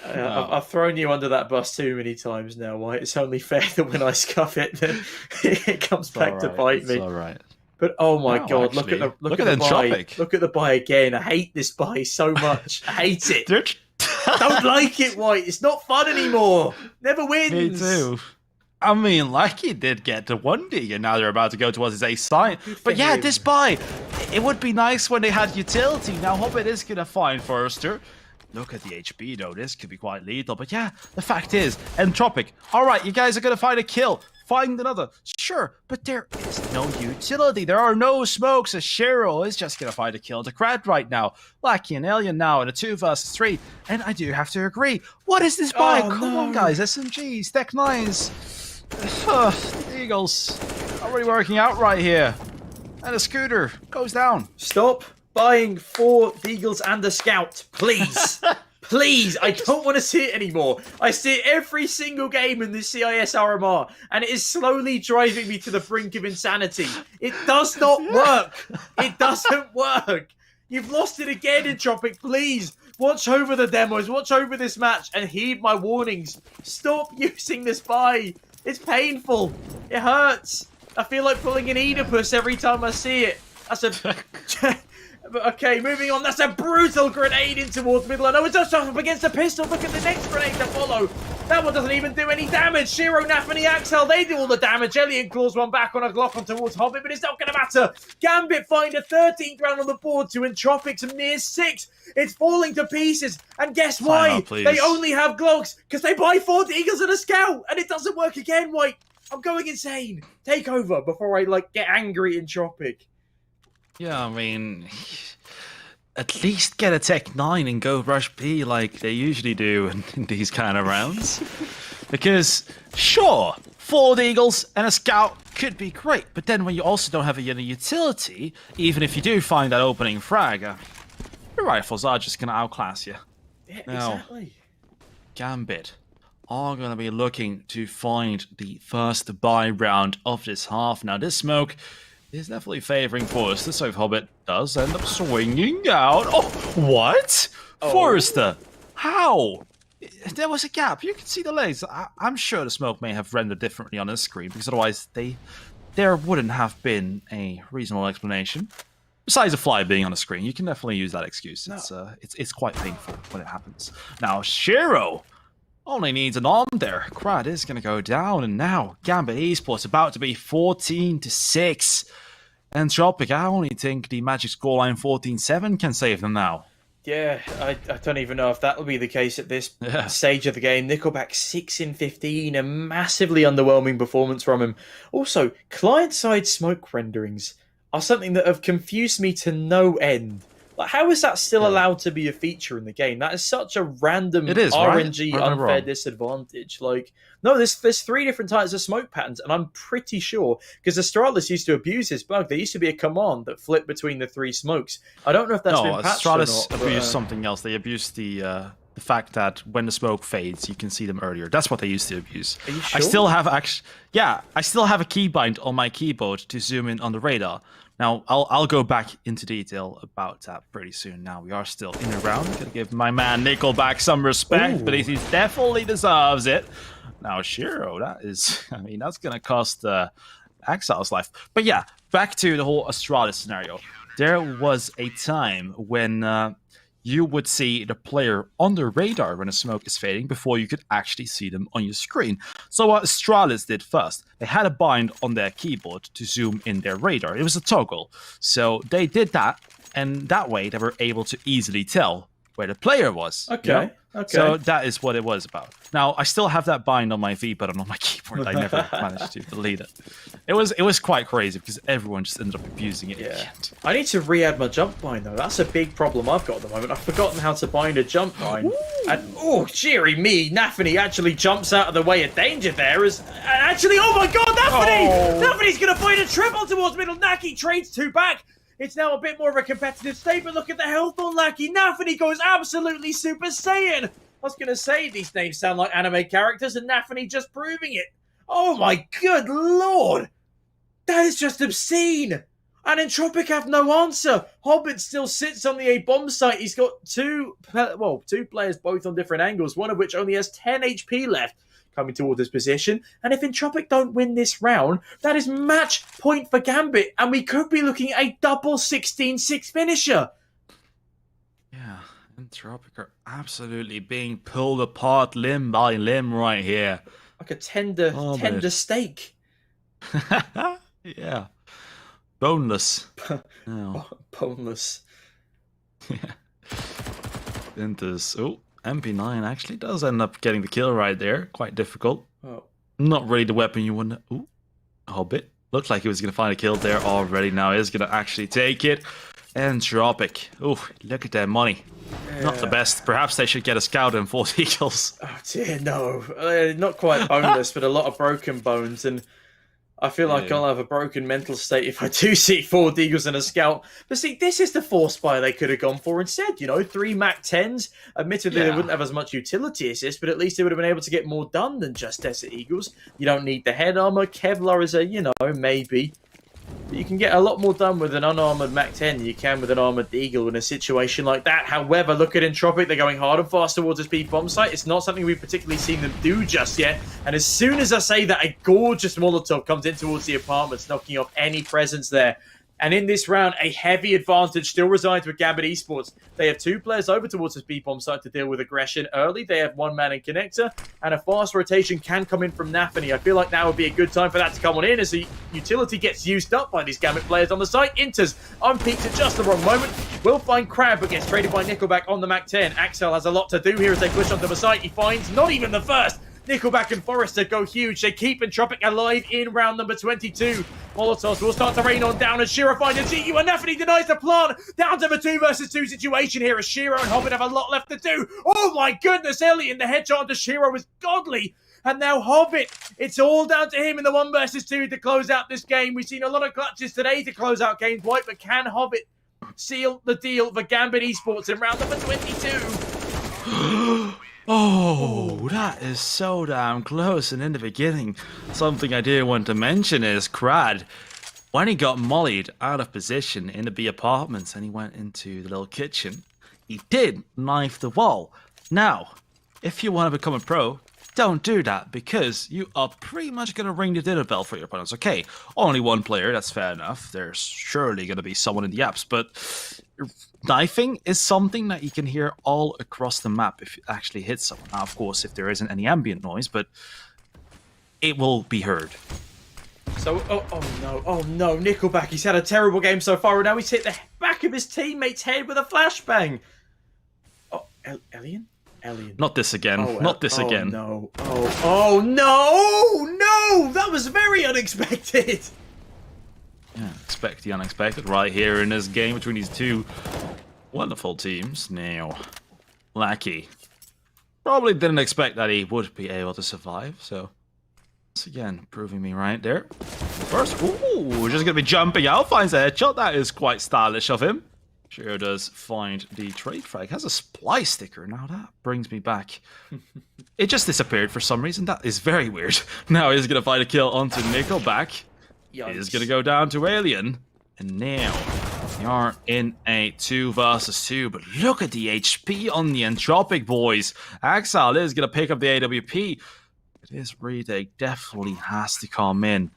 I've thrown you under that bus too many times now, White. It's only fair that when I scuff it, then it comes back to bite me. It's all right. But oh my No, god, actually, look at at the buy. Entropiq. Look at the buy again. I hate this buy so much. I hate it. Don't like it, White. It's not fun anymore. Never wins. Me too. I mean, Lucky did get to 1D, and now they're about to go towards his ace side. But yeah, him. this buy, it would be nice when they had utility. Now, Hobbit is going to find Forrester. Look at the HP, though. This could be quite lethal. But yeah, the fact is, Entropiq, all right, you guys are going to find a kill. Find another. Sure, but there is no utility. There are no smokes. A Shiro is just going to find a kill to Crad right now. Lucky and Alien now in a 2 versus 3. And I do have to agree. What is this buy? Come on, guys. SMGs, Tech 9s. The Eagles are really working out right here. And a scooter goes down. Stop buying 4 Deagles and a Scout, please. Please, I don't want to see it anymore. I see it every single game in the CIS RMR, and it is slowly driving me to the brink of insanity. It does not work. It doesn't work. You've lost it again, Entropiq. Please, watch over the demos, watch over this match, and heed my warnings. Stop using this buy. It's painful. It hurts. I feel like pulling an Oedipus every time I see it. That's a... Okay, moving on. That's a brutal grenade in towards middle. No, it's just up against the pistol. Look at the next grenade to follow. That one doesn't even do any damage. Shiro, Nafany, Axel, they do all the damage. Elliot claws one back on a Glock on towards Hobbit, but it's not going to matter. Gambit find a 13th round on the board to Entropiq's mere 6. It's falling to pieces. And guess why? They only have Glocks because they buy 4 Eagles and a Scout. And it doesn't work again, White. I'm going insane. Take over before I, get angry at Entropiq. Yeah, I mean, at least get a Tech 9 and go rush B like they usually do in these kind of rounds. Because, sure, 4 Eagles and a Scout could be great, but then when you also don't have any utility, even if you do find that opening frag, your rifles are just going to outclass you. Yeah, now, exactly. Gambit are going to be looking to find the first buy round of this half. Now, this smoke is definitely favoring Forrester, so if Hobbit does end up swinging out... Oh, what? Oh. Forrester, how? There was a gap. You can see the legs. I'm sure the smoke may have rendered differently on the screen, because otherwise there wouldn't have been a reasonable explanation. Besides the fly being on the screen, you can definitely use that excuse. No. It's quite painful when it happens. Now, Shiro only needs an arm there. Crad is going to go down, and now Gambit Esports about to be 14-6. Entropiq, I only think the Magic scoreline 14-7 can save them now. Yeah, I don't even know if that will be the case at this stage of the game. Nickelback 6 in 15, a massively underwhelming performance from him. Also, client-side smoke renderings are something that have confused me to no end. Like, how is that still allowed to be a feature in the game? That is such a random RNG unfair disadvantage. Like, no, there's 3 different types of smoke patterns, and I'm pretty sure, because Astralis used to abuse this bug, there used to be a command that flipped between the 3 smokes. I don't know if that's been patched or not. Astralis abused something else. They abused the fact that when the smoke fades, you can see them earlier. That's what they used to abuse. Are you sure? I still have a keybind on my keyboard to zoom in on the radar. Now, I'll go back into detail about that pretty soon. Now, we are still in the round. Gonna give my man Nickelback some respect, but he definitely deserves it. Now, Shiro, that's gonna cost Axel's life. But yeah, back to the whole Astralis scenario. There was a time when you would see the player on the radar when the smoke is fading before you could actually see them on your screen. So what Astralis did first, they had a bind on their keyboard to zoom in their radar. It was a toggle. So they did that, and that way they were able to easily tell where the player was. Okay. You know? Okay. So that is what it was about. Now, I still have that bind on my V button on my keyboard. I never managed to delete it. It was quite crazy because everyone just ended up abusing it. Yeah. I need to re-add my jump bind, though. That's a big problem I've got at the moment. I've forgotten how to bind a jump bind. And, cheery me, Nafany actually jumps out of the way of danger there. Oh my god, Nafany! Nafany's going to find a triple towards middle. Naki trades 2 back. It's now a bit more of a competitive state, but look at the health on Lackey. Nafany goes absolutely Super Saiyan. I was going to say these names sound like anime characters, and Nafany just proving it. Oh my good lord. That is just obscene. And Entropiq have no answer. Hobbit still sits on the A bomb site. He's got two players both on different angles, one of which only has 10 HP left coming toward this position. And if Entropiq don't win this round, that is match point for Gambit. And we could be looking at a double 16-6 finisher. Yeah, Entropiq are absolutely being pulled apart limb by limb right here. Like a tender steak. Yeah. Boneless. No. Boneless. Yeah. Oh, MP9 actually does end up getting the kill right there. Quite difficult. Oh. Not really the weapon you want to... Ooh, Hobbit. Looked like he was going to find a kill there already. Now he's going to actually take it. Entropiq. Oh, look at that money. Yeah. Not the best. Perhaps they should get a scout and 40 kills. Oh dear, no. Not quite boneless, but a lot of broken bones. And I feel like I'll have a broken mental state if I do see 4 Deagles and a scout. But see, this is the force buy they could have gone for instead. 3 Mac 10s. Admittedly, they wouldn't have as much utility as this, but at least they would have been able to get more done than just Desert Eagles. You don't need the head armor. Kevlar is a, maybe. But you can get a lot more done with an unarmored Mac 10 than you can with an armored Eagle in a situation like that. However, look at Entropiq. They're going hard and fast towards this B bomb site. It's not something we've particularly seen them do just yet. And as soon as I say that, a gorgeous Molotov comes in towards the apartments, knocking off any presence there. And in this round, a heavy advantage still resides with Gambit Esports. They have 2 players over towards this B-bomb site to deal with aggression early. They have 1 man in connector, and a fast rotation can come in from Nafany. I feel like now would be a good time for that to come on in as the utility gets used up by these Gambit players on the site. Inters unpeaked at just the wrong moment. Will find Crab, but gets traded by Nickelback on the Mac 10. Axel has a lot to do here as they push onto the site. He finds not even the first. Nickelback and Forrester go huge. They keep Entropiq alive in round number 22. Molotovs will start to rain on down as Shiro finds a GU and Nafany denies the plant. Down to the 2 versus 2 situation here as Shiro and Hobbit have a lot left to do. Oh my goodness, Alien, the headshot onto Shiro was godly. And now Hobbit, it's all down to him in the 1 versus 2 to close out this game. We've seen a lot of clutches today to close out games, White, but can Hobbit seal the deal for Gambit Esports in round number 22? Oh, that is so damn close. And in the beginning, something I did want to mention is Crad, when he got mollied out of position in the B apartments and he went into the little kitchen, he did knife the wall. Now, if you want to become a pro, don't do that because you are pretty much going to ring the dinner bell for your opponents. Okay, only 1 player, that's fair enough. There's surely going to be someone in the apps, but knifing is something that you can hear all across the map if you actually hit someone. Now, of course, if there isn't any ambient noise, but it will be heard. So, oh no, Nickelback, he's had a terrible game so far, and now he's hit the back of his teammate's head with a flashbang. Oh, Alien? Not this again. Not this again. No. Oh no! That was very unexpected. Yeah, expect the unexpected right here in this game between these 2 wonderful teams. Now, Lackey probably didn't expect that he would be able to survive, so once again, proving me right there. First, ooh, just gonna be jumping out, finds a headshot. That is quite stylish of him. Sure does find the trade frag. Has a supply sticker. Now that brings me back. It just disappeared for some reason. That is very weird. Now he's gonna find a kill onto Nickelback. He's gonna go down to Alien. And now we are in a 2 versus 2. But look at the HP on the Entropiq boys. Axel is gonna pick up the AWP. This retake definitely has to come in.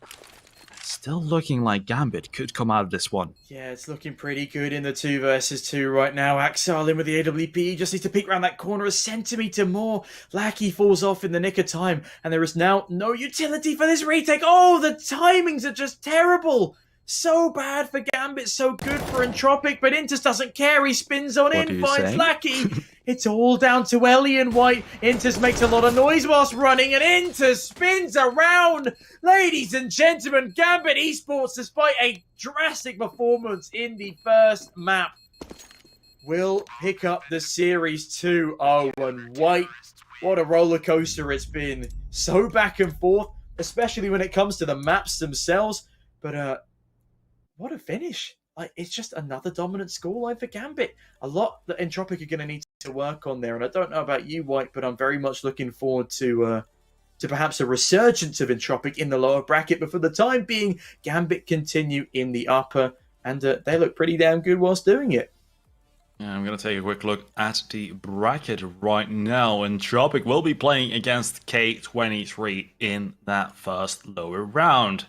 Still looking like Gambit could come out of this one. Yeah, it's looking pretty good in the 2 versus 2 right now. Axel in with the AWP. He just needs to peek around that corner a centimetre more. Lackey falls off in the nick of time. And there is now no utility for this retake. Oh, the timings are just terrible. So bad for Gambit, so good for Entropiq, but Intus doesn't care. He spins on in, finds Lackey. It's all down to Alien White. Intus makes a lot of noise whilst running, and Intus spins around. Ladies and gentlemen, Gambit Esports, despite a drastic performance in the first map, will pick up the Series 2. Oh, and White, what a roller coaster it's been. So back and forth, especially when it comes to the maps themselves. But, what a finish. Like, it's just another dominant scoreline for Gambit. A lot that Entropiq are going to need to work on there. And I don't know about you, White, but I'm very much looking forward to perhaps a resurgence of Entropiq in the lower bracket. But for the time being, Gambit continue in the upper. and they look pretty damn good whilst doing it. Yeah, I'm going to take a quick look at the bracket right now. Entropiq will be playing against K23 in that first lower round.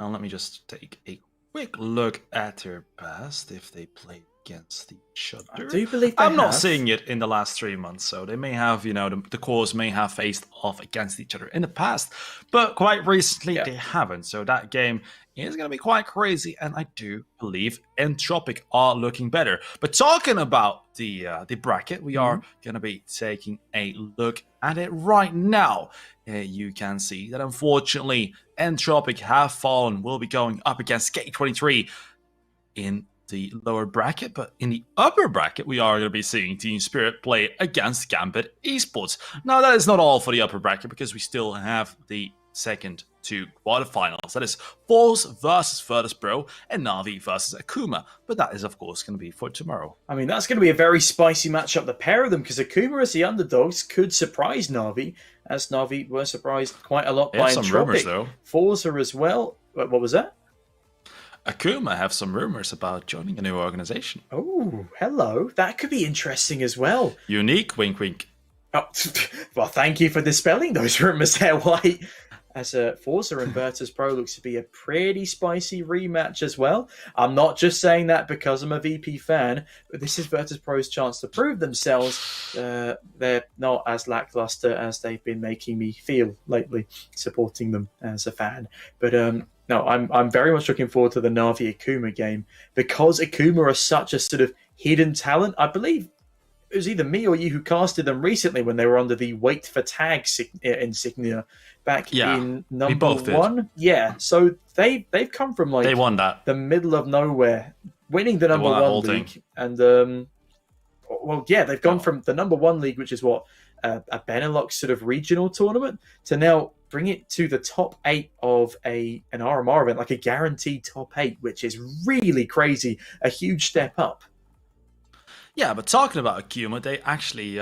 Now, let me just take a quick look at their past, if they played against each other. I do believe they I'm not have. seeing it in the last 3 months, so they may have, the cores may have faced off against each other in the past, but quite recently they haven't. So that game is going to be quite crazy, and I do believe Entropiq are looking better. But talking about the bracket, we are going to be taking a look at it right now. You can see that unfortunately Entropiq have fallen. Will be going up against K23 in the lower bracket, but in the upper bracket, we are going to be seeing Team Spirit play against Gambit Esports. Now, that is not all for the upper bracket, because we still have the second 2 quarterfinals. That is Force versus Virtus Pro and Na'Vi versus Akuma. But that is, of course, going to be for tomorrow. I mean, that's going to be a very spicy matchup, the pair of them, because Akuma as the underdogs could surprise Na'Vi, as Na'Vi were surprised quite a lot by some Entropiq. rumors, though. Forza as well. What was that? Akuma have some rumors about joining a new organization. Oh, hello. That could be interesting as well. Unique, wink, wink. Oh, well, thank you for dispelling those rumors there, White. As Forza and Virtus Pro looks to be a pretty spicy rematch as well. I'm not just saying that because I'm a VP fan, but this is Virtus Pro's chance to prove themselves. They're not as lackluster as they've been making me feel lately, supporting them as a fan. But no, I'm very much looking forward to the Na'Vi Akuma game, because Akuma are such a sort of hidden talent. I believe it was either me or you who casted them recently when they were under the Wait for Tag insignia back in number 1. Yeah, so they've come from they won that. the middle of nowhere, winning the number 1 league, thing. And well, yeah, they've gone from the number 1 league, which is what a Benelux sort of regional tournament, to now bring it to the top 8 of an RMR event, like a guaranteed top 8, which is really crazy, a huge step up. Yeah, but talking about Akuma, they actually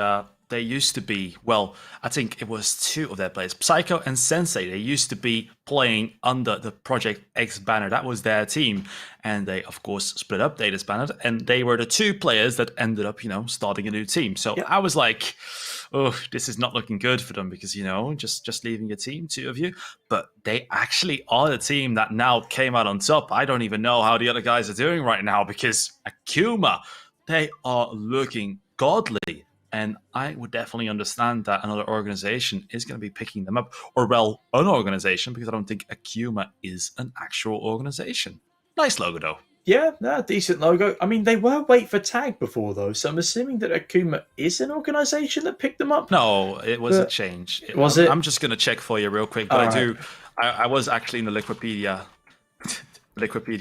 they used to be, well, I think it was 2 of their players, Psycho and Sensei. They used to be playing under the Project X banner. That was their team, and they of course split up. They disbanded, and they were the 2 players that ended up, starting a new team. So I was like, oh, this is not looking good for them, because just leaving your team, 2 of you. But they actually are the team that now came out on top. I don't even know how the other guys are doing right now, because Akuma, they are looking godly, and I would definitely understand that another organization is going to be picking them up, or well, an organization, because I don't think Akuma is an actual organization. Nice logo, though. Yeah, decent logo. I mean, they were Wait for Tag before, though, so I'm assuming that Akuma is an organization that picked them up. No, it was a change. Was it? I'm just going to check for you real quick, but I was actually in the Liquipedia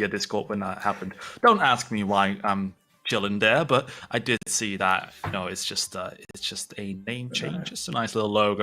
Discord when that happened. Don't ask me why I'm chilling there, but I did see that. It's just a name change, just a nice little logo.